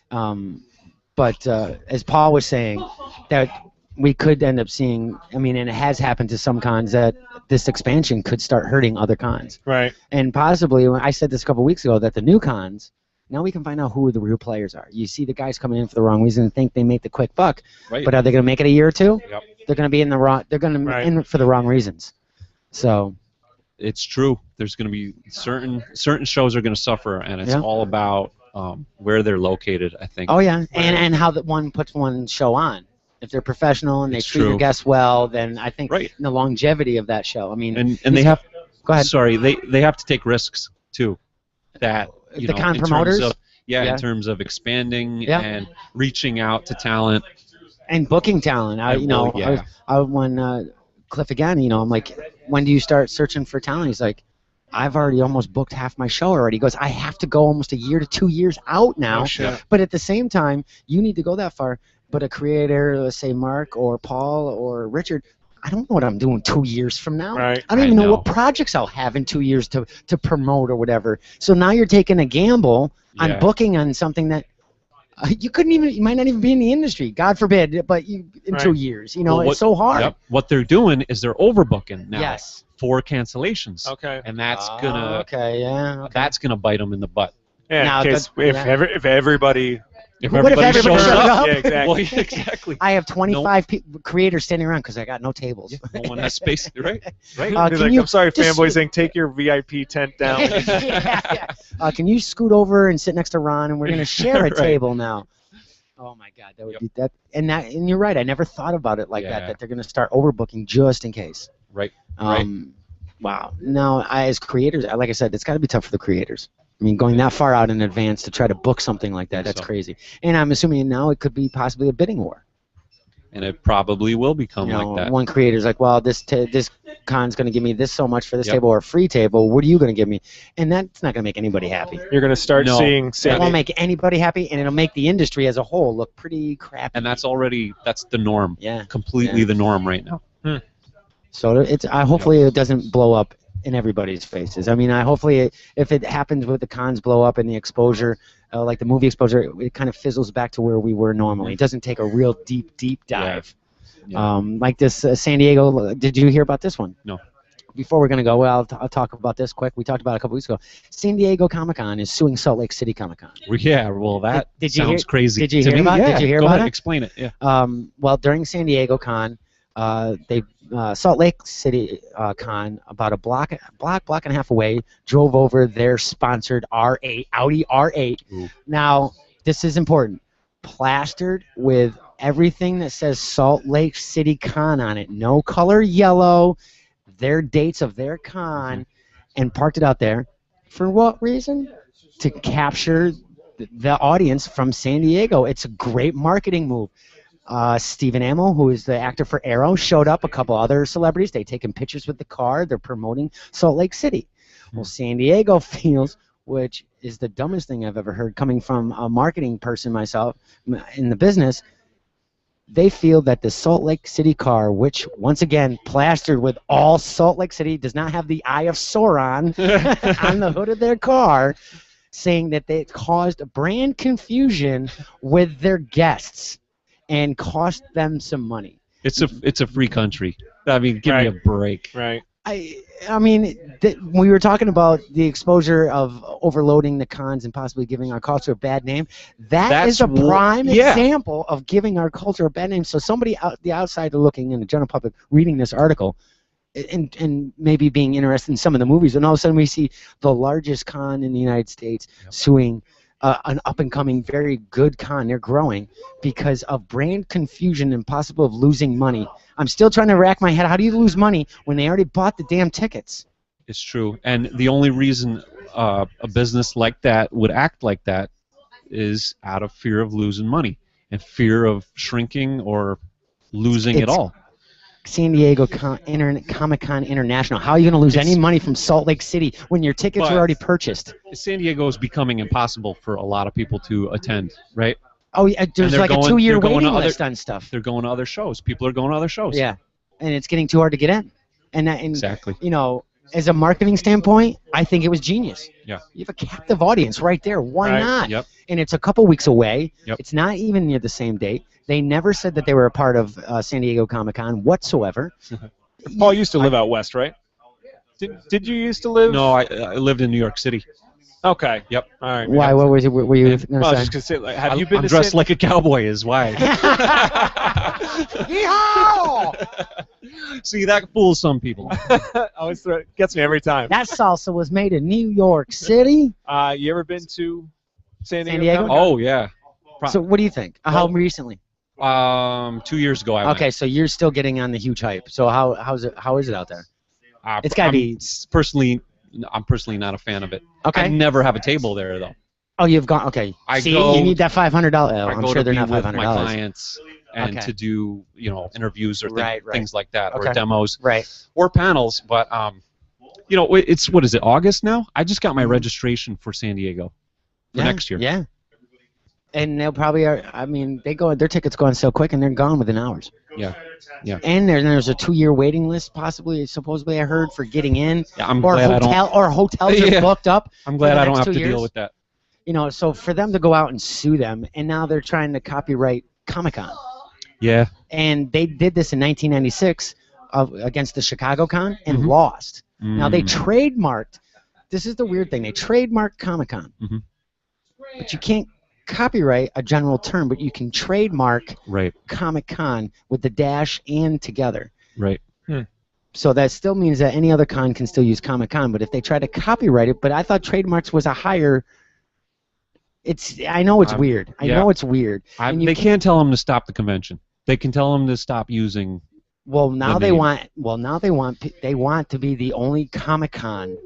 But as Paul was saying, that we could end up seeing, and it has happened to some cons, that this expansion could start hurting other cons. Right. And possibly, I said this a couple weeks ago, that the new cons, now we can find out who the real players are. You see the guys coming in for the wrong reason and think they make the quick buck. Right. But are they going to make it a year or two? Yep. They're going to be in the wrong. They're going to in for the wrong reasons. So. It's true. There's going to be certain shows are going to suffer, and it's all about where they're located, I think. Oh yeah, and how that one puts one show on. If they're professional and they treat your guests well, then I think the longevity of that show. And they have. Go ahead. Sorry, they have to take risks too. That the con promoters. In terms of expanding and reaching out to talent and booking talent. When Cliff again, I'm like, when do you start searching for talent? He's like, I've already almost booked half my show already. He goes, I have to go almost a year to 2 years out now. Oh, shit. But at the same time, you need to go that far. But a creator, let's say Mark or Paul or Richard, I don't know what I'm doing 2 years from now. Right. I don't even know what projects I'll have in 2 years to promote or whatever. So now you're taking a gamble on booking on something that you might not even be in the industry, God forbid, but in 2 years, it's so hard. Yep. What they're doing is they're overbooking now. Yes. For cancellations. Okay. And that's gonna. That's gonna bite them in the butt. Yeah. Now, if everybody. What if everybody shows showed up? Yeah, exactly. Well, yeah, exactly. I have 25 creators standing around because I got no tables. No one has space, right? Right. I'm sorry, fanboys Inc. Take your VIP tent down. Can you scoot over and sit next to Ron, and we're going to share a table now. Oh my God, that would be that. And you're right. I never thought about it like that. That they're going to start overbooking just in case. Right. Wow. Now, as creators, like I said, it's got to be tough for the creators. Going that far out in advance to try to book something like that, that's crazy. And I'm assuming now it could be possibly a bidding war. And it probably will become like that. One creator's like, well, this con's going to give me this so much for this table or a free table. What are you going to give me? And that's not going to make anybody happy. You're going to start seeing... It won't make anybody happy, and it'll make the industry as a whole look pretty crappy. And that's the norm. Yeah. Completely the norm right now. So hopefully it doesn't blow up in everybody's faces. Hopefully if it happens with the cons blow up and the exposure, like the movie exposure, it kind of fizzles back to where we were normally. It doesn't take a real deep dive. Yeah. Like this San Diego, did you hear about this one? No. before we're going to go, well, I'll talk about this quick. We talked about it a couple weeks ago. San Diego Comic-Con is suing Salt Lake City Comic-Con. Yeah, well, that Did you sounds hear- crazy. did you to hear me. about it? Yeah, Did you hear go about ahead, it? Explain it. Yeah. Well, during San Diego Con, Salt Lake City Con, about a block and a half away, drove over their sponsored R8, Audi R8. Ooh. Now, this is important. Plastered with everything that says Salt Lake City Con on it. No color yellow, their dates of their con, and parked it out there. For what reason? To capture the audience from San Diego. It's a great marketing move. Stephen Amell, who is the actor for Arrow, showed up. A couple other celebrities. They taken pictures with the car. They're promoting Salt Lake City. Well, San Diego feels, which is the dumbest thing I've ever heard coming from a marketing person myself in the business, they feel that the Salt Lake City car, which, once again, plastered with all Salt Lake City, does not have the Eye of Sauron on the hood of their car, saying that they caused brand confusion with their guests and cost them some money. It's a free country. I mean, give me a break. Right. I mean, we were talking about the exposure of overloading the cons and possibly giving our culture a bad name. That's is a prime example of giving our culture a bad name. So somebody the outsider looking in, the general public reading this article and maybe being interested in some of the movies, and all of a sudden we see the largest con in the United States suing an up-and-coming, very good con. They're growing because of brand confusion and possible of losing money. I'm still trying to rack my head. How do you lose money when they already bought the damn tickets? It's true. And the only reason a business like that would act like that is out of fear of losing money and fear of shrinking or losing it all. San Diego Comic-Con International. How are you going to lose any money from Salt Lake City when your tickets are already purchased? San Diego is becoming impossible for a lot of people to attend, right? Oh, yeah, there's like a 2-year waiting list on stuff. They're going to other shows. People are going to other shows. Yeah, and it's getting too hard to get in. And exactly. You know, as a marketing standpoint, I think it was genius. Yeah. You have a captive audience right there. Why not? Yep. And it's a couple weeks away. Yep. It's not even near the same date. They never said that they were a part of San Diego Comic-Con whatsoever. Paul used to live out west, right? Did you used to live? No, I lived in New York City. Okay. Yep. All right. Why? What was it? Were you going to Well, I was say? just gonna say, like, have you been I'm to dressed like a cowboy is why. Yeehaw! See, that fools some people. Always gets me every time. That salsa was made in New York City. You ever been to San Diego? Diego? Comic-Con? Oh, yeah. So what do you think? How recently? 2 years ago I went. Okay, so you're still getting on the huge hype. So how is it out there? It's got to be. I'm personally not a fan of it. Okay. I never have a table there though. Oh, you've gone. Okay. You need that $500. I'm sure they're not $500. With my clients and to do interviews or things like that or demos or panels. But it's what is it, August now? I just got my registration for San Diego for next year. Yeah. And they'll probably their tickets go on sale quick and they're gone within hours. Yeah. Yeah. And there's a 2-year waiting list supposedly I heard for getting in. Yeah, I'm glad hotels are booked up. I'm glad I don't have to deal with that. So for them to go out and sue them, and now they're trying to copyright Comic-Con. Yeah. And they did this in 1996 against the Chicago Con and lost. Now they trademarked. This is the weird thing. They trademarked Comic-Con. But you can't copyright a general term, but you can trademark Comic-Con with the dash and together. Right. So that still means that any other con can still use Comic-Con, but if they try to copyright it, but I thought trademarks was a higher. I know it's weird. I know it's weird. They can't tell them to stop the convention. They can tell them to stop using. Well, now they want to be the only Comic-Con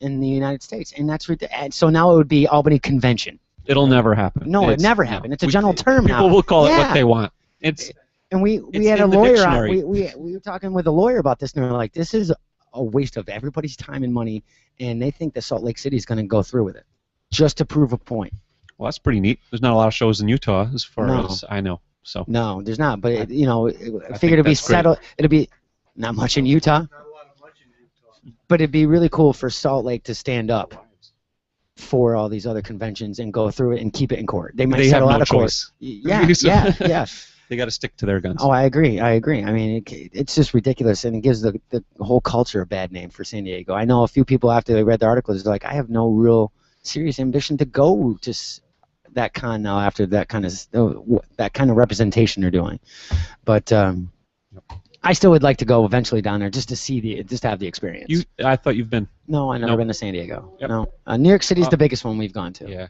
in the United States, and that's so now it would be Albany Convention. It'll never happen. No, it never happened. It's a general term now. People will call it what they want. And we had a lawyer on. We were talking with a lawyer about this, and they're like, "This is a waste of everybody's time and money," and they think that Salt Lake City is going to go through with it, just to prove a point. Well, that's pretty neat. There's not a lot of shows in Utah, as far as I know. So no, there's not. But I figured it'd be settled. It'd be not much in Utah, but it'd be really cool for Salt Lake to stand up for all these other conventions and go through it and keep it in court. They might settle out of court. Yeah. They got to stick to their guns. Oh, I agree. I mean, it's just ridiculous, and it gives the whole culture a bad name for San Diego. I know a few people after they read the articles, they're like, I have no real serious ambition to go to that con now after that kind of representation they're doing. But I still would like to go eventually down there just to have the experience. I thought you've been. No, I've never Nope. been to San Diego. Yep. No, New York City's the biggest one we've gone to. Yeah.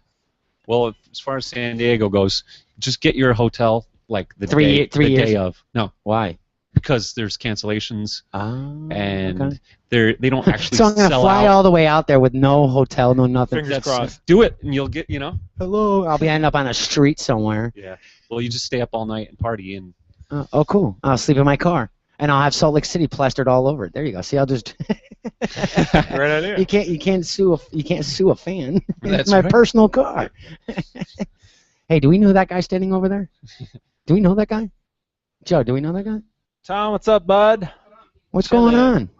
Well, as far as San Diego goes, just get your hotel like the Three years? day of. No, Why? because there's cancellations and okay. they don't actually So I'm gonna sell fly out. all the way out there with no hotel, no nothing. Fingers crossed. Do it, and you'll get, Hello. I'll be end up on a street somewhere. Yeah. Well, you just stay up all night and party, and Oh, cool. I'll sleep in my car, and I'll have Salt Lake City plastered all over it. There you go. See, I'll just. Great idea. You can't sue a fan. That's It's my right. personal car. Hey, do we know that guy standing over there? Do we know that guy? Joe, do we know that guy? Tom, what's up, bud? What's going on?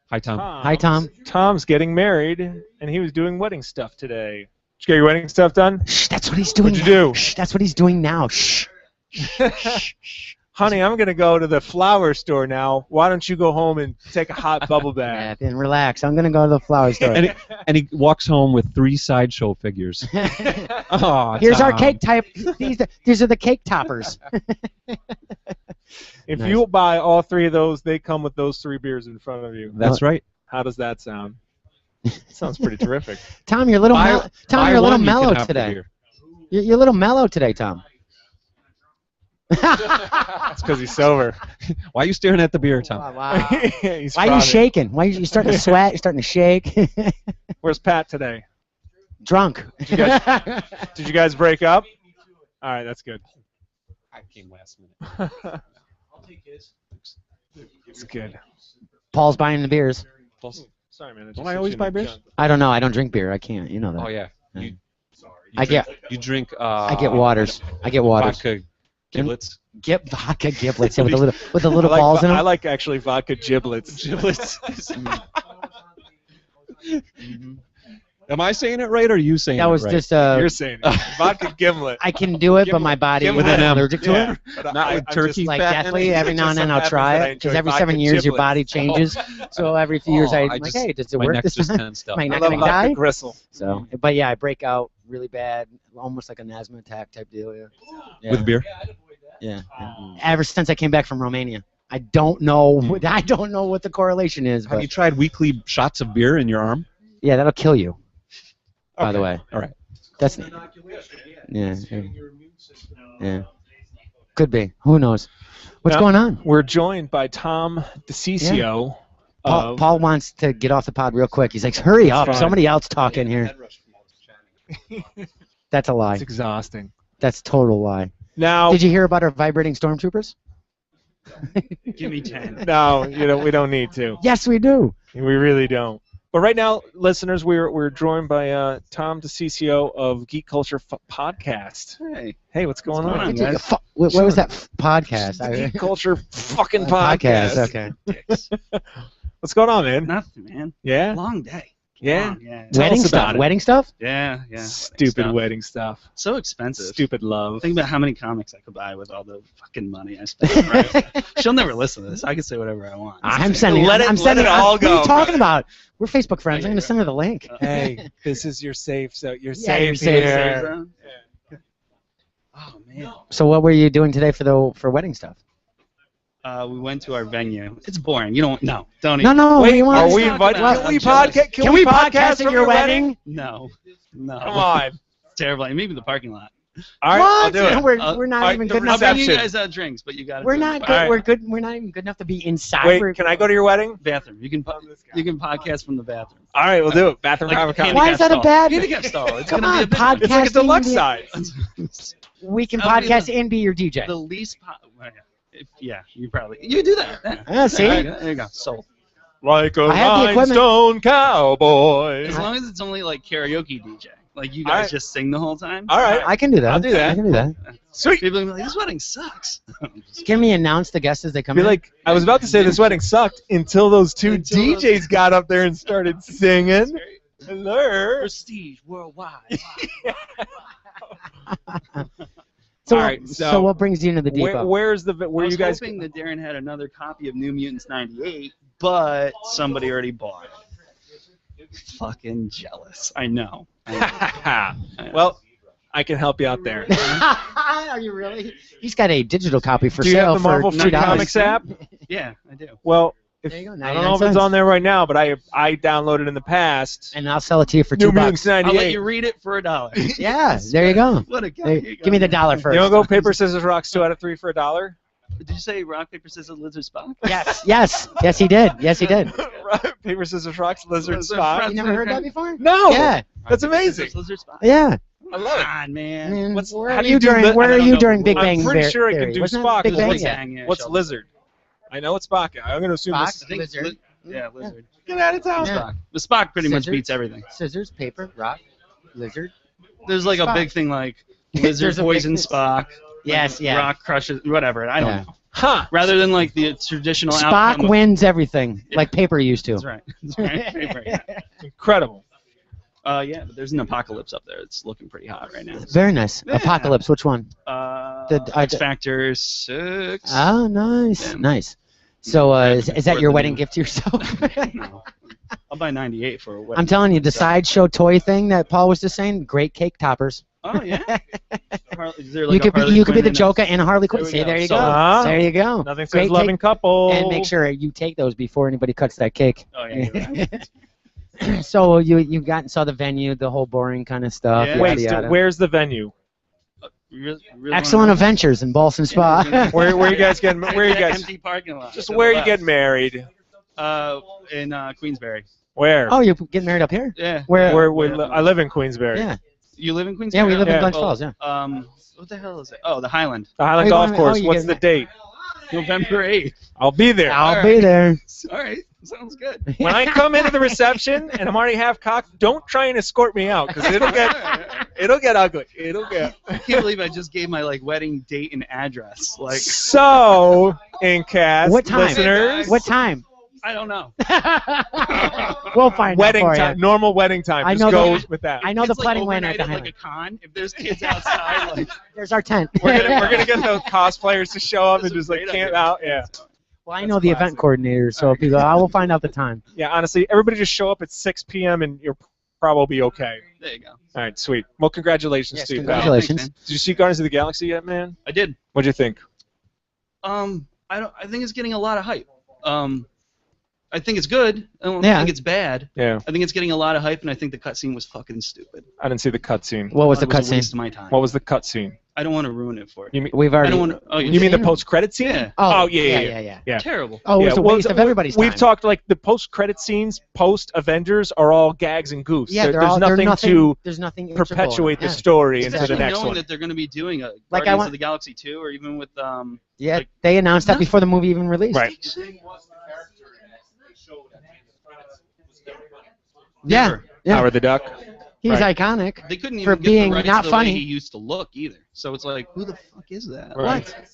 hi, Tom. Hi, Tom. Tom's getting married, and he was doing wedding stuff today. Did you get your wedding stuff done? Shh, that's what he's doing. What'd you now. do? Shh, that's what he's doing now. Shh. Honey, I'm going to go to the flower store now. Why don't you go home and take a hot bubble Yeah, bath? then relax. I'm gonna go to the flower store. And he walks home with 3 sideshow figures. Oh, Here's our Tom. cake type. These are the cake toppers. If Nice. you buy all 3 of those, they come with those 3 beers in front of you. That's right. How does that sound? Sounds pretty terrific. Tom, you're a little Buy Tom, you're a little one, you can mellow have the today. beer. You're a little mellow today, Tom. That's because he's sober. Why are you staring at the beer, Tom? Wow. He's Why are you frowning. shaking? Why are you starting to sweat? You're starting to shake. Where's Pat today? Drunk. Did you guys break up? All right, that's good. I came last minute. It's good. Paul's buying the beers. Sorry, man. Don't I always buy beers? I don't know. I don't drink beer. I can't. You know that. Oh yeah. I You drink. I get waters. I get waters. Vodka giblets. Get vodka giblets yeah, with the little balls in them. I like actually vodka giblets. Giblets. Am I saying it right, or are you saying That it was right? just You're saying it. Vodka gimlet. I can do it, but my body Gimlet. is With an M. allergic to Yeah. it. But Not with I'm turkey just Like fat in definitely, it? every now and then I'll Just so try happens that I it because enjoy every vodka 7 years your giblets. body changes. So every few years Oh, I'm like, hey, does it my work neck this just time? tensed up. Am I I not love gonna vodka die? gristle. So, but yeah, I break out really bad, almost like an asthma attack type deal. Yeah. With beer? Yeah. Ever since I came back from Romania, I don't know. I don't know what the correlation is. Have But you tried weekly shots of beer in your arm? yeah, that'll kill you. By the Okay. way, All right. that's yeah. Yeah. Could be. Who knows? What's Now, going on? We're joined by Tom DeCiccio. Paul wants to get off the pod real quick. He's like, hurry up. fine. Somebody else talking here. That's a lie. It's exhausting. That's total lie. Now, Did you hear about our vibrating stormtroopers? Give me 10. no, we don't need to. Yes, we do. We really don't. But right now, listeners, we're joined by Tom DeCiccio of Geek Culture Podcast. Hey, what's going What's on? going on, guys? What was that podcast? Geek Culture fucking podcast. Okay. What's going on, man? Nothing, man. Yeah? Long day. Yeah? Long, yeah. Tell Wedding us about stuff. it. Wedding stuff. Yeah, yeah. Stupid wedding stuff. So expensive. Stupid love. Think about how many comics I could buy with all the fucking money I spent. Right? She'll never listen to this. I can say whatever I want. I'm sending. Let it- I'm let sending. it all What are go, you talking about? We're Facebook friends. I'm gonna send her the link. Hey, this is your safe zone. You're Yeah, you're safe safe here. Oh man. So what were you doing today for wedding stuff? We went to our venue. It's boring. You don't. No. Don't No, even. no. Wait, we want are to we talk invited? about- Can we I'm jealous. podcast? Can we podcast at your wedding? No. No. Come on. It's terrible. Maybe the parking lot. All right, What? I'll do it. We're not all right, even the good I'll enough. bring you Reception. guys out drinks, but you got. We're not good. All right. We're good. We're not even good enough to be inside. Wait, can I go to your wedding? Bathroom. You can podcast from the bathroom. All right, we'll do it. Bathroom Like, conversation. Why is that a bad? Handicap stall. It's Come gonna be on, a big one. podcast. It's like a deluxe Podcasting- size. We can That'll be podcast and be your DJ. The least. Yeah, you probably. You do that. Yeah. Ah, see? There you go. Sold. Like a I have the equipment. rhinestone cowboy. As long as it's only like karaoke DJ. Like you All guys right. just sing the whole time. All right. I can do that. I'll do that. I can do that. Sweet. People will be like, this wedding sucks. Can we announce the guests as they come Be in? like, I was about to say this wedding sucked until those two Until those- DJs got up there and started singing. Hello. Prestige worldwide. So, All right, so so what brings you into the depot? where's the I where was you guys? hoping that Darren had another copy of New Mutants '98, but somebody already bought it. Fucking jealous. I know. Well, I can help you out there. Are you really? He's got a digital copy for Do you sale have the Marvel for Free $2. Comics app? Yeah, I do. Well, There you go. I don't know if it's on there right now, but I downloaded in the past. And I'll sell it to you for New $2. Mutants I'll let 98. you read it for $1. Yeah, there you go. What a guy. There, give me the dollar first. You want to go paper, scissors, rocks, 2 out of 3 for $1? Did you say rock, paper, scissors, lizard, Spock? Yes, he did. Yes, he did. Paper, scissors, rocks, lizard, Lizard, Spock. You never heard that before? No. Yeah, That's amazing. Lizard, Spock. yeah. I love it. Come on, man. Man, What's- where how are do you you do during? the- Where I are don't you know. during Big I'm Bang pretty Theory? sure I can do Wasn't Spock. that Big What's Bang? Big Yeah. Bang, yeah, What's Sheldon. lizard? I know it's Spock. I'm going to assume Spock, this. I think lizard. Yeah, lizard. Get out of town. Yeah. Spock. The Spock pretty much Scissors. beats everything. Scissors, paper, rock, lizard. There's like a Spock. big thing like There's lizard a big- poison Spock. Yes, like yeah. Rock crushes, whatever. I don't Yeah. know. Huh. Rather than like the traditional Spock outcome of- wins everything, like paper used to. That's right. That's right. Paper, yeah. Incredible. Yeah, but there's an apocalypse up there. It's looking pretty hot right now. Very nice. Yeah. Apocalypse. Which one? X Factor 6. Oh, nice, Yeah. nice. So, Yeah, is that fourth your of wedding the- gift to yourself? No. I'll buy 98 for a wedding. I'm telling you, the sideshow toy thing that Paul was just saying, great cake toppers. Oh yeah. Is there You like could a Harley be the Quinn in it? Joker and Harley Quinn. There we See, go. there you So- go. There you go. Nothing says Great loving cake. couple. And make sure you take those before anybody cuts that cake. Oh yeah. You're right. So you got and saw the venue, the whole boring kind of stuff. Yeah. yada, Wait, yada. where's the venue? Really Excellent wanna- Adventures in Ballston Spa. Yeah. Where you guys getting? Where you guys? Empty parking lot. Just to where the you left. getting married? In Queensbury. Where? Oh, you're getting married up here? Yeah. Where? I live in Queensbury. Yeah. You live in Queensbury? Yeah, we live in Yeah. Glens Falls. Yeah. What the hell is it? Oh, the Highland. The Highland Oh, you Golf wanna- Course. oh, you What's the getting- date? November 8th. I'll be there. I'll be there. All right. Sounds good. When I come into the reception and I'm already half cocked, don't try and escort me out because it'll get ugly. It'll get. I can't believe I just gave my wedding date and address. Like, So, Incast What time? listeners, What time? I don't know. We'll find wedding out for time, you. normal wedding time. I Just know go the- with that. I know the It's like planning winner at overnight the at, Highland. like a con. If there's kids outside, like, There's our tent. We're gonna get the cosplayers to show up and That's a just like great camp idea. out. Yeah. Well, I know the event coordinator, so people, I will find out the time. Yeah. Honestly, everybody just show up at 6 p.m. and you'll probably okay. there you go. All right, sweet. Well, congratulations Yes, to you, pal. congratulations. Thanks, Did you see Guardians of the Galaxy yet, man? I did. What'd you think? I think it's getting a lot of hype. I think it's good. I don't Yeah. think it's bad. Yeah, I think it's getting a lot of hype, and I think the cutscene was fucking stupid. I didn't see the cutscene. What was the It was a cutscene? waste of my time. What was the cutscene? I don't want to ruin it for you. You mean? We've I already. don't want to. Oh, You mean the seen it? post-credit scene? Yeah. Oh, yeah. yeah. Terrible. Oh, it was Yeah, a well, waste of everybody's We've time. talked like the post-credit scenes, post-Avengers are all gags and goofs. Yeah, There's nothing to There's nothing integral. perpetuate the Yeah. story into Especially the next knowing one. that they're going to be doing a Like, I Guardians want- of the Galaxy 2, or even with Yeah, like- they announced that No. before the movie even released. Right. Yeah. Never. Yeah. Howard the Duck. He's Right. iconic. They couldn't For even get being the rights not to the funny. way he used to look either. So it's like, who the fuck is that? Right. What?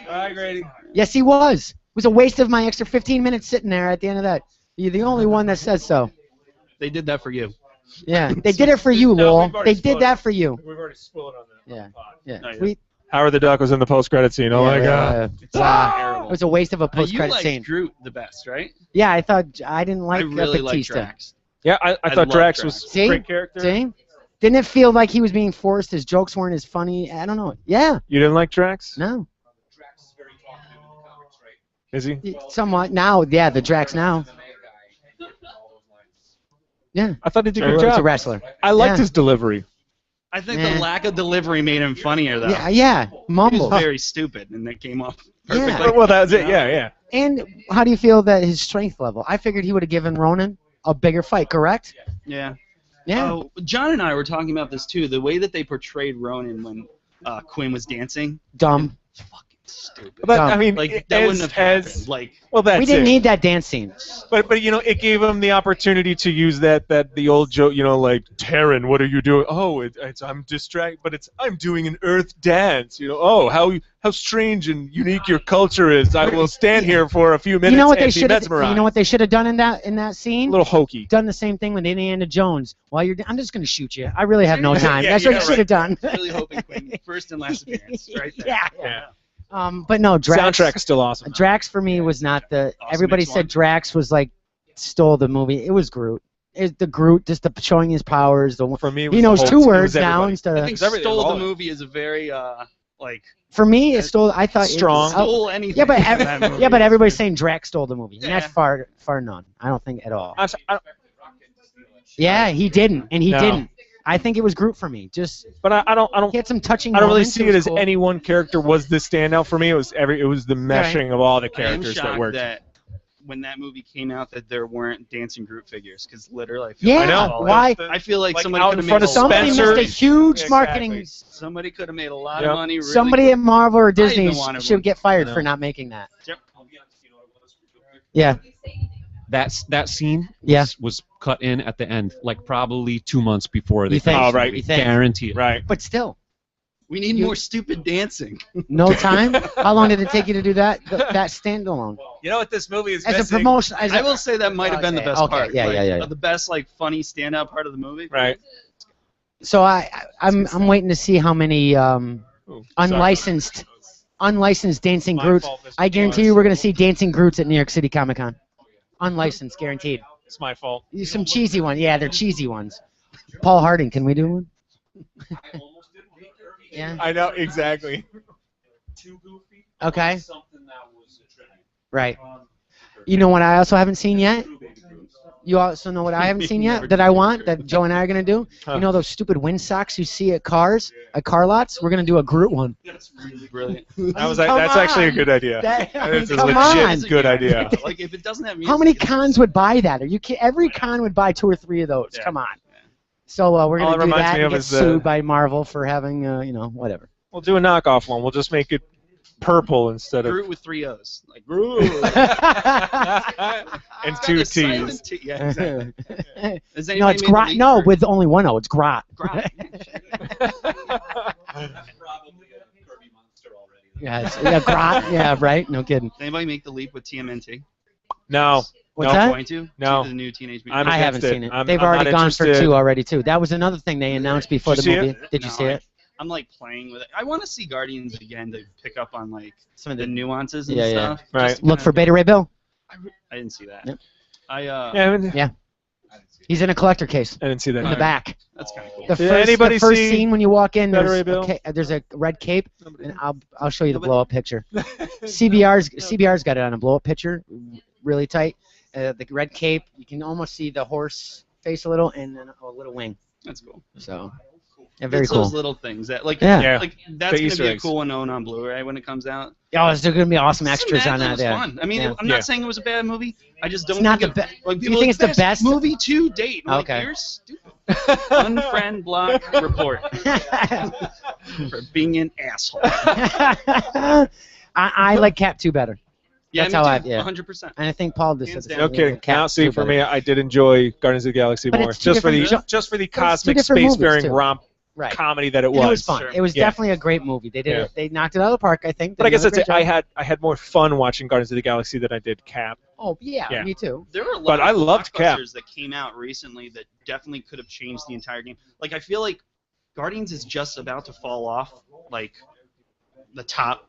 All right, Grady. Yes, he was. It was a waste of my extra 15 minutes sitting there at the end of that. You're the only one that says so. They did that for you. Yeah, they did it for you, No, Lowell. we've already They did spoiled that for you. We've already spoiled on that. Yeah. Yeah. Oh, yeah. We, Howard the Duck was in the post-credit scene. Oh my yeah, god. It's Wow. terrible. It was a waste of a Now, you post-credit like scene. Groot the best, right? Yeah, I thought I didn't like I really like Batista. Drax. Yeah, I I thought love Drax Drax. was See? a great character. See? Didn't it feel like he was being forced? His jokes weren't as funny. I don't know. Yeah. You didn't like Drax? No. Is he? Somewhat. Now, yeah, the Drax now. Yeah. I thought he did a He's good a job. wrestler. I liked Yeah. his delivery. I think Nah. the lack of delivery made him funnier, though. Yeah. He Mumble. was very stupid, and that came off Yeah. perfectly. Well, that was it. Yeah. And how do you feel that his strength level? I figured he would have given Ronan a bigger fight, correct? Yeah. Yeah. Oh, John and I were talking about this too. The way that they portrayed Ronan when Quinn was dancing. Dumb. Fucking Stupid. But I mean, Like that wouldn't have happened. Like well, that's We didn't it. need that dance scene. But you know, it gave him the opportunity to use the old joke, you know, like Taryn, what are you doing? Oh, it's I'm distracted, but I'm doing an Earth dance. You know, oh how strange and unique your culture is. I will stand here for a few minutes. You know what they and be should have? mesmerized. You know what they should have done in that scene? A little hokey. Done the same thing with Indiana Jones. While I'm just gonna shoot you. I really have no time. Yeah, That's what yeah, you should have done. really hoping Queen first and last appearance, right there. Yeah. Yeah. But no, Drax. Soundtrack is still awesome. Drax for me was not the. Awesome Everybody X1. said Drax was like stole the movie. It was Groot. The Groot just showing his powers. For me, it was He the knows whole- two it was words now everybody. instead I of. think It's everything, stole all the of it. movie is a very like For me, it stole. I thought Strong. stole anything. Yeah, but from that movie. yeah, but everybody's saying Drax stole the movie, and that's Yeah. far none. I don't think at all. I don't- Yeah, he didn't, and he No. didn't. I think it was Groot for me. Just but I don't he had some touching. I don't really moments. see was it as cool. any one character was the standout for me. It was the meshing of all the I am characters that shocked worked. that when that movie came out that there weren't dancing Groot figures because literally I feel Yeah, like I know. why? I feel like, Like somebody out could in have front made of a lot Somebody Spencer. missed a huge Exactly. marketing. Somebody could have made a lot Yep. of money. Really Somebody at Marvel or Disney even wanted should one. get fired I for know. not making that. Yep. Yeah, That scene Yeah. was cut in at the end, like probably 2 months before they You think? finished Oh, right. the movie. You think? Guarantee it. Right. but still, We need more stupid dancing. no time. How long did it take you to do that? That standalone You know what this movie is as a missing? promotion. As I a, will say that might have been the Okay, best okay, part. yeah, like, yeah. The best like funny standout part of the movie. Right. so I'm waiting to see how many Ooh, sorry. unlicensed dancing My Groots. fault, Mr. I guarantee Marz. you we're gonna see dancing Groots at New York City Comic Con. Unlicensed, guaranteed. It's my fault. Some cheesy ones. Yeah, they're cheesy ones. Paul Harding, can we do one? Yeah. I know exactly. Okay. Right. You know what I also haven't seen yet? You also know what I haven't seen yet that I want that Joe and I are gonna do? Huh. You know those stupid wind socks you see at cars, at car lots? We're gonna do a Groot one. That's really brilliant. Come That's actually a on. good idea. That, I mean, It's a come legit on. good idea. Like if it doesn't have music, How many it's- cons would buy that? Are you kidding? Every con would buy 2 or 3 of those. Yeah. Come on. Yeah. So we're All gonna it do reminds that me and of get is the- sued by Marvel for having whatever. We'll do a knockoff one. We'll just make it purple instead of Groot with 3 O's. Like Groot. and It's got 2 a T's. silent T. Yeah, exactly. Has No, anybody it's made the Grot. leap No, for with only one O. It's Grot. Grot? Yeah, Grot. Yeah, right. No kidding. Did anybody make the leap with TMNT? No. What's No, that? Going to? No. To the new Teenage I'm Mutant I Ninja haven't against seen it. I'm They've not already gone for interested. 2 already too. That was another thing they announced before Did the you see movie. Did you No, see it? I'm like playing with it. I want to see Guardians again to pick up on like Some of the the. nuances and Yeah, yeah. stuff. Right. Just to Look for kinda- Beta Ray Bill. I didn't see that. Yep. Yeah, I mean, Yeah. He's in a collector case I didn't see that. in the back. That's kind of cool. The Did first, anybody the first see scene when you walk in, Beta Ray there's Bill? there's a red cape, and I'll show you the Nobody- blow up picture. CBR's got it on a blow up picture, really tight. The red cape, you can almost see the horse face a little, and then a little wing. That's cool. So, yeah, very It's cool. those little things that like Yeah. Yeah. like that's The gonna Easter be a eggs. cool one to own on Blu-ray when it comes out. Oh, there's going to be awesome extras on That that. was Yeah. fun. I mean, Yeah. I'm Yeah. not saying it was a bad movie. I just don't. It's not think the it- best. Like, You people think like, it's the "Best best? movie to date? I'm Okay. Like, you're stupid. Unfriend block report for being an asshole. I like Cap 2 better. Yeah, That's me how too, I- yeah. 100%. And I think Paul just Hands said the down. same. No kidding. Cap Now, see, 2 for better. me, I did enjoy Guardians of the Galaxy But more, it's two just for the different just for the two cosmic different movies, spacefaring too. romp Right. comedy that it And was. it was fun. Sure. It was Yeah. definitely a great movie. They did Yeah. it. They knocked it out of the park, I think. But I They guess did a that's it. great I job. had more fun watching Guardians of the Galaxy than I did Cap. Oh yeah, Yeah. me too. There were a lot But I of loved Cap. blockbusters that came out recently that definitely could have changed the entire game. Like I feel like Guardians is just about to fall off like the top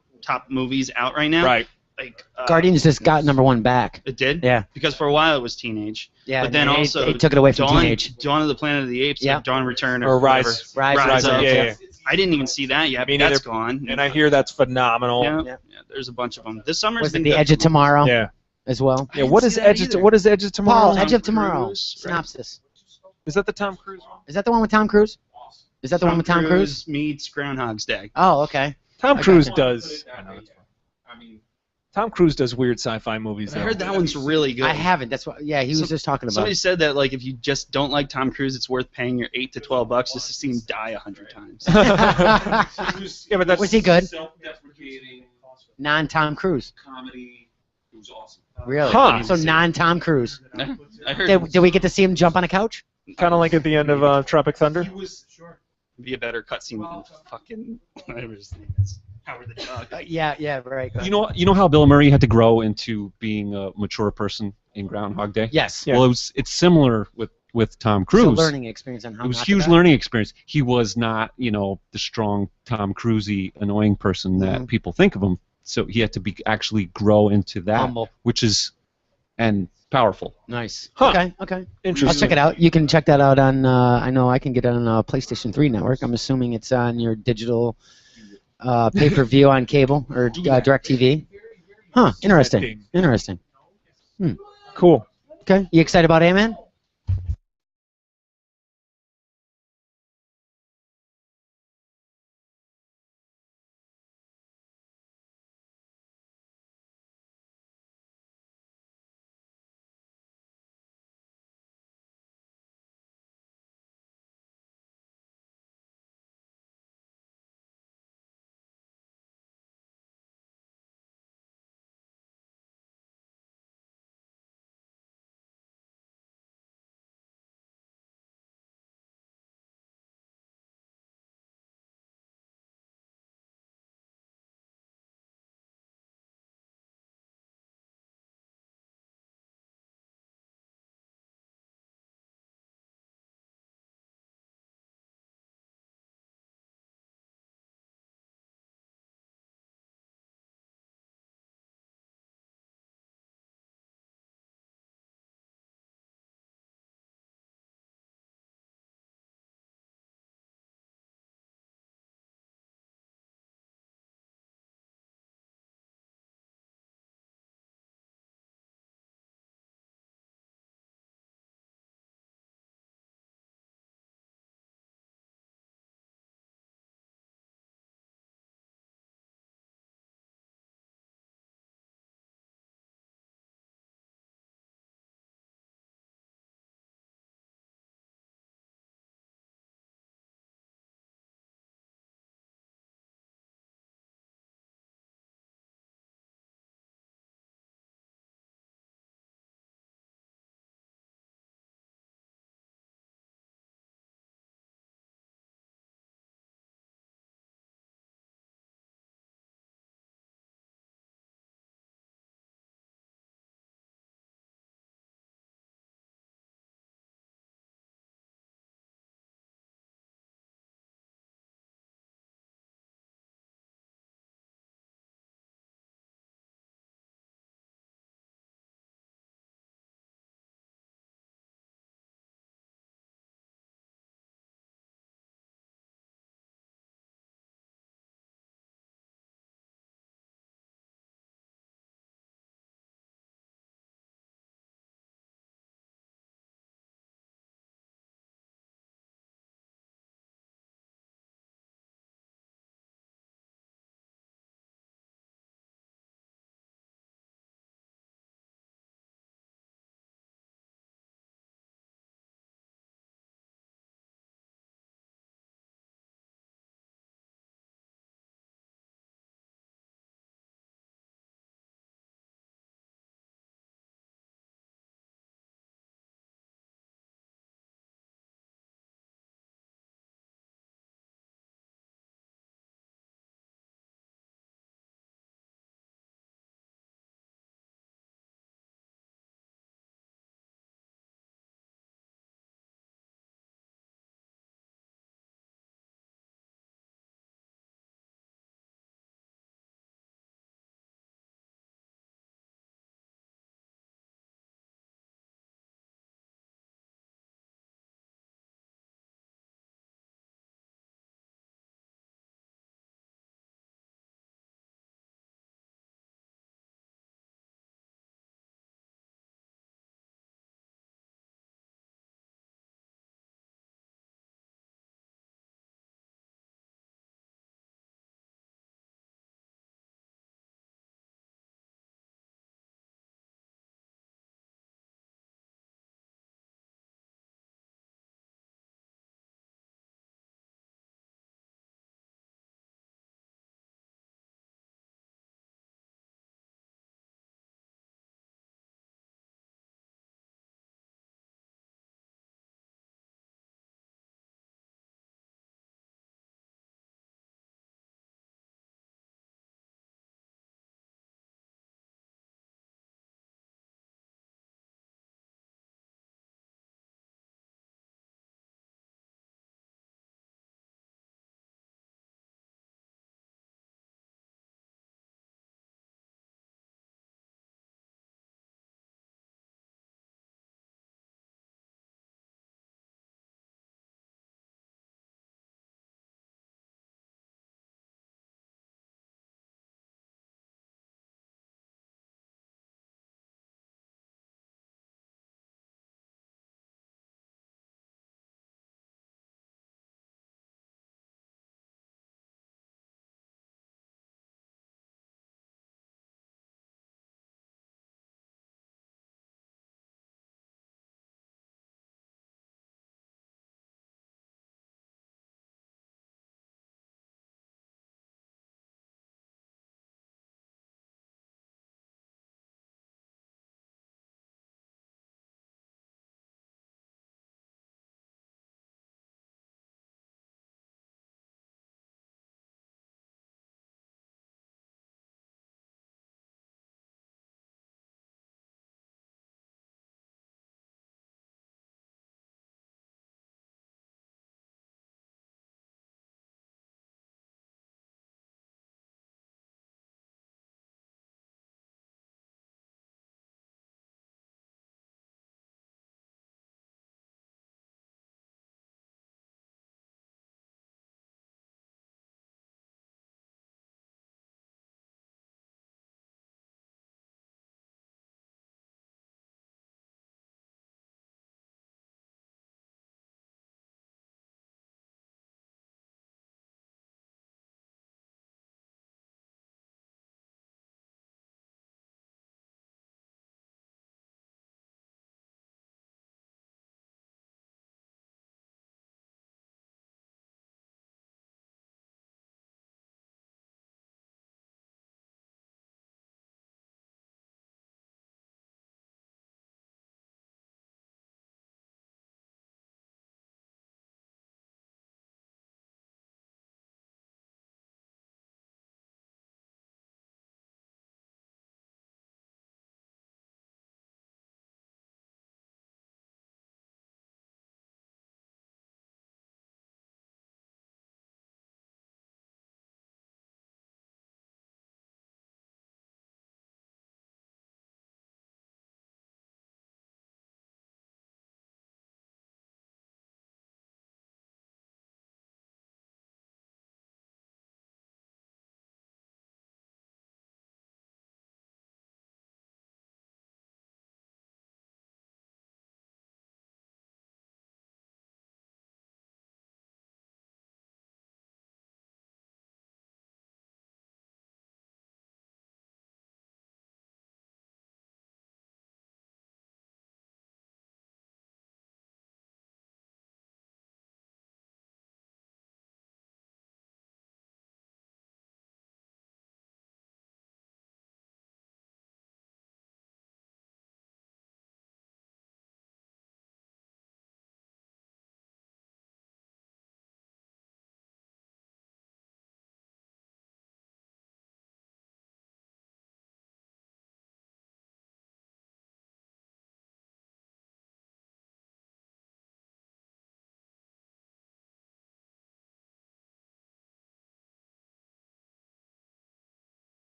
movies out right now. Right. Like Guardians just got #1 back. It did. Yeah. Because for a while it was teenage. Yeah. But then they, also they took it away from Dawn, teenage. Dawn of the Planet of the Apes. Yeah. Or Dawn Return Or whatever. Rise. Rise Up. up, yeah. I didn't even see that yet. Me But that's neither. gone. And I hear that's phenomenal. Yeah, Yeah. yeah, there's a bunch of them. This summer's Was it been The good. Edge of Tomorrow Yeah. as well? I Yeah. didn't What see is that Edge? either. What is Edge of Tomorrow? Paul, Tom Edge of Tomorrow. Cruise, right? Synopsis. Is that the Tom Cruise one? Is that the one with Tom Cruise? Is that the one with Tom Cruise? meets Groundhog's Day. Oh, okay. Tom Okay. Cruise does. Tom Cruise does weird sci-fi movies. I though. heard that one's really good. I haven't. That's what. Yeah, he was just talking about. Somebody It. said that like if you just don't like Tom Cruise, it's worth paying your $8 to $12 just to see him die 100 times. Yeah, but that's Was he good? Non-Tom Cruise. Comedy. It was awesome. Really? Huh. So non-Tom Cruise. I heard Did we get to see him jump on a couch? Kind of like at the end of Tropic Thunder. He was sure. be a better cutscene than fucking whatever his name is. Howard the Duck. Yeah, right. You know how Bill Murray had to grow into being a mature person in Groundhog Day? Yes. Yeah. Well, it's similar with Tom Cruise. It's a learning experience on how It was not a to huge die. learning experience. He was not, the strong Tom Cruise-y, annoying person that people think of him. So he had to actually grow into that, Humble. which is and powerful. Nice. Huh. Okay. Interesting. I'll check it out. You can check that out on. I know I can get it on PlayStation 3 network. I'm assuming it's on your digital pay-per-view on cable or DirecTV. Huh. Interesting. thing. Interesting. Cool. Okay. You excited about Ant-Man?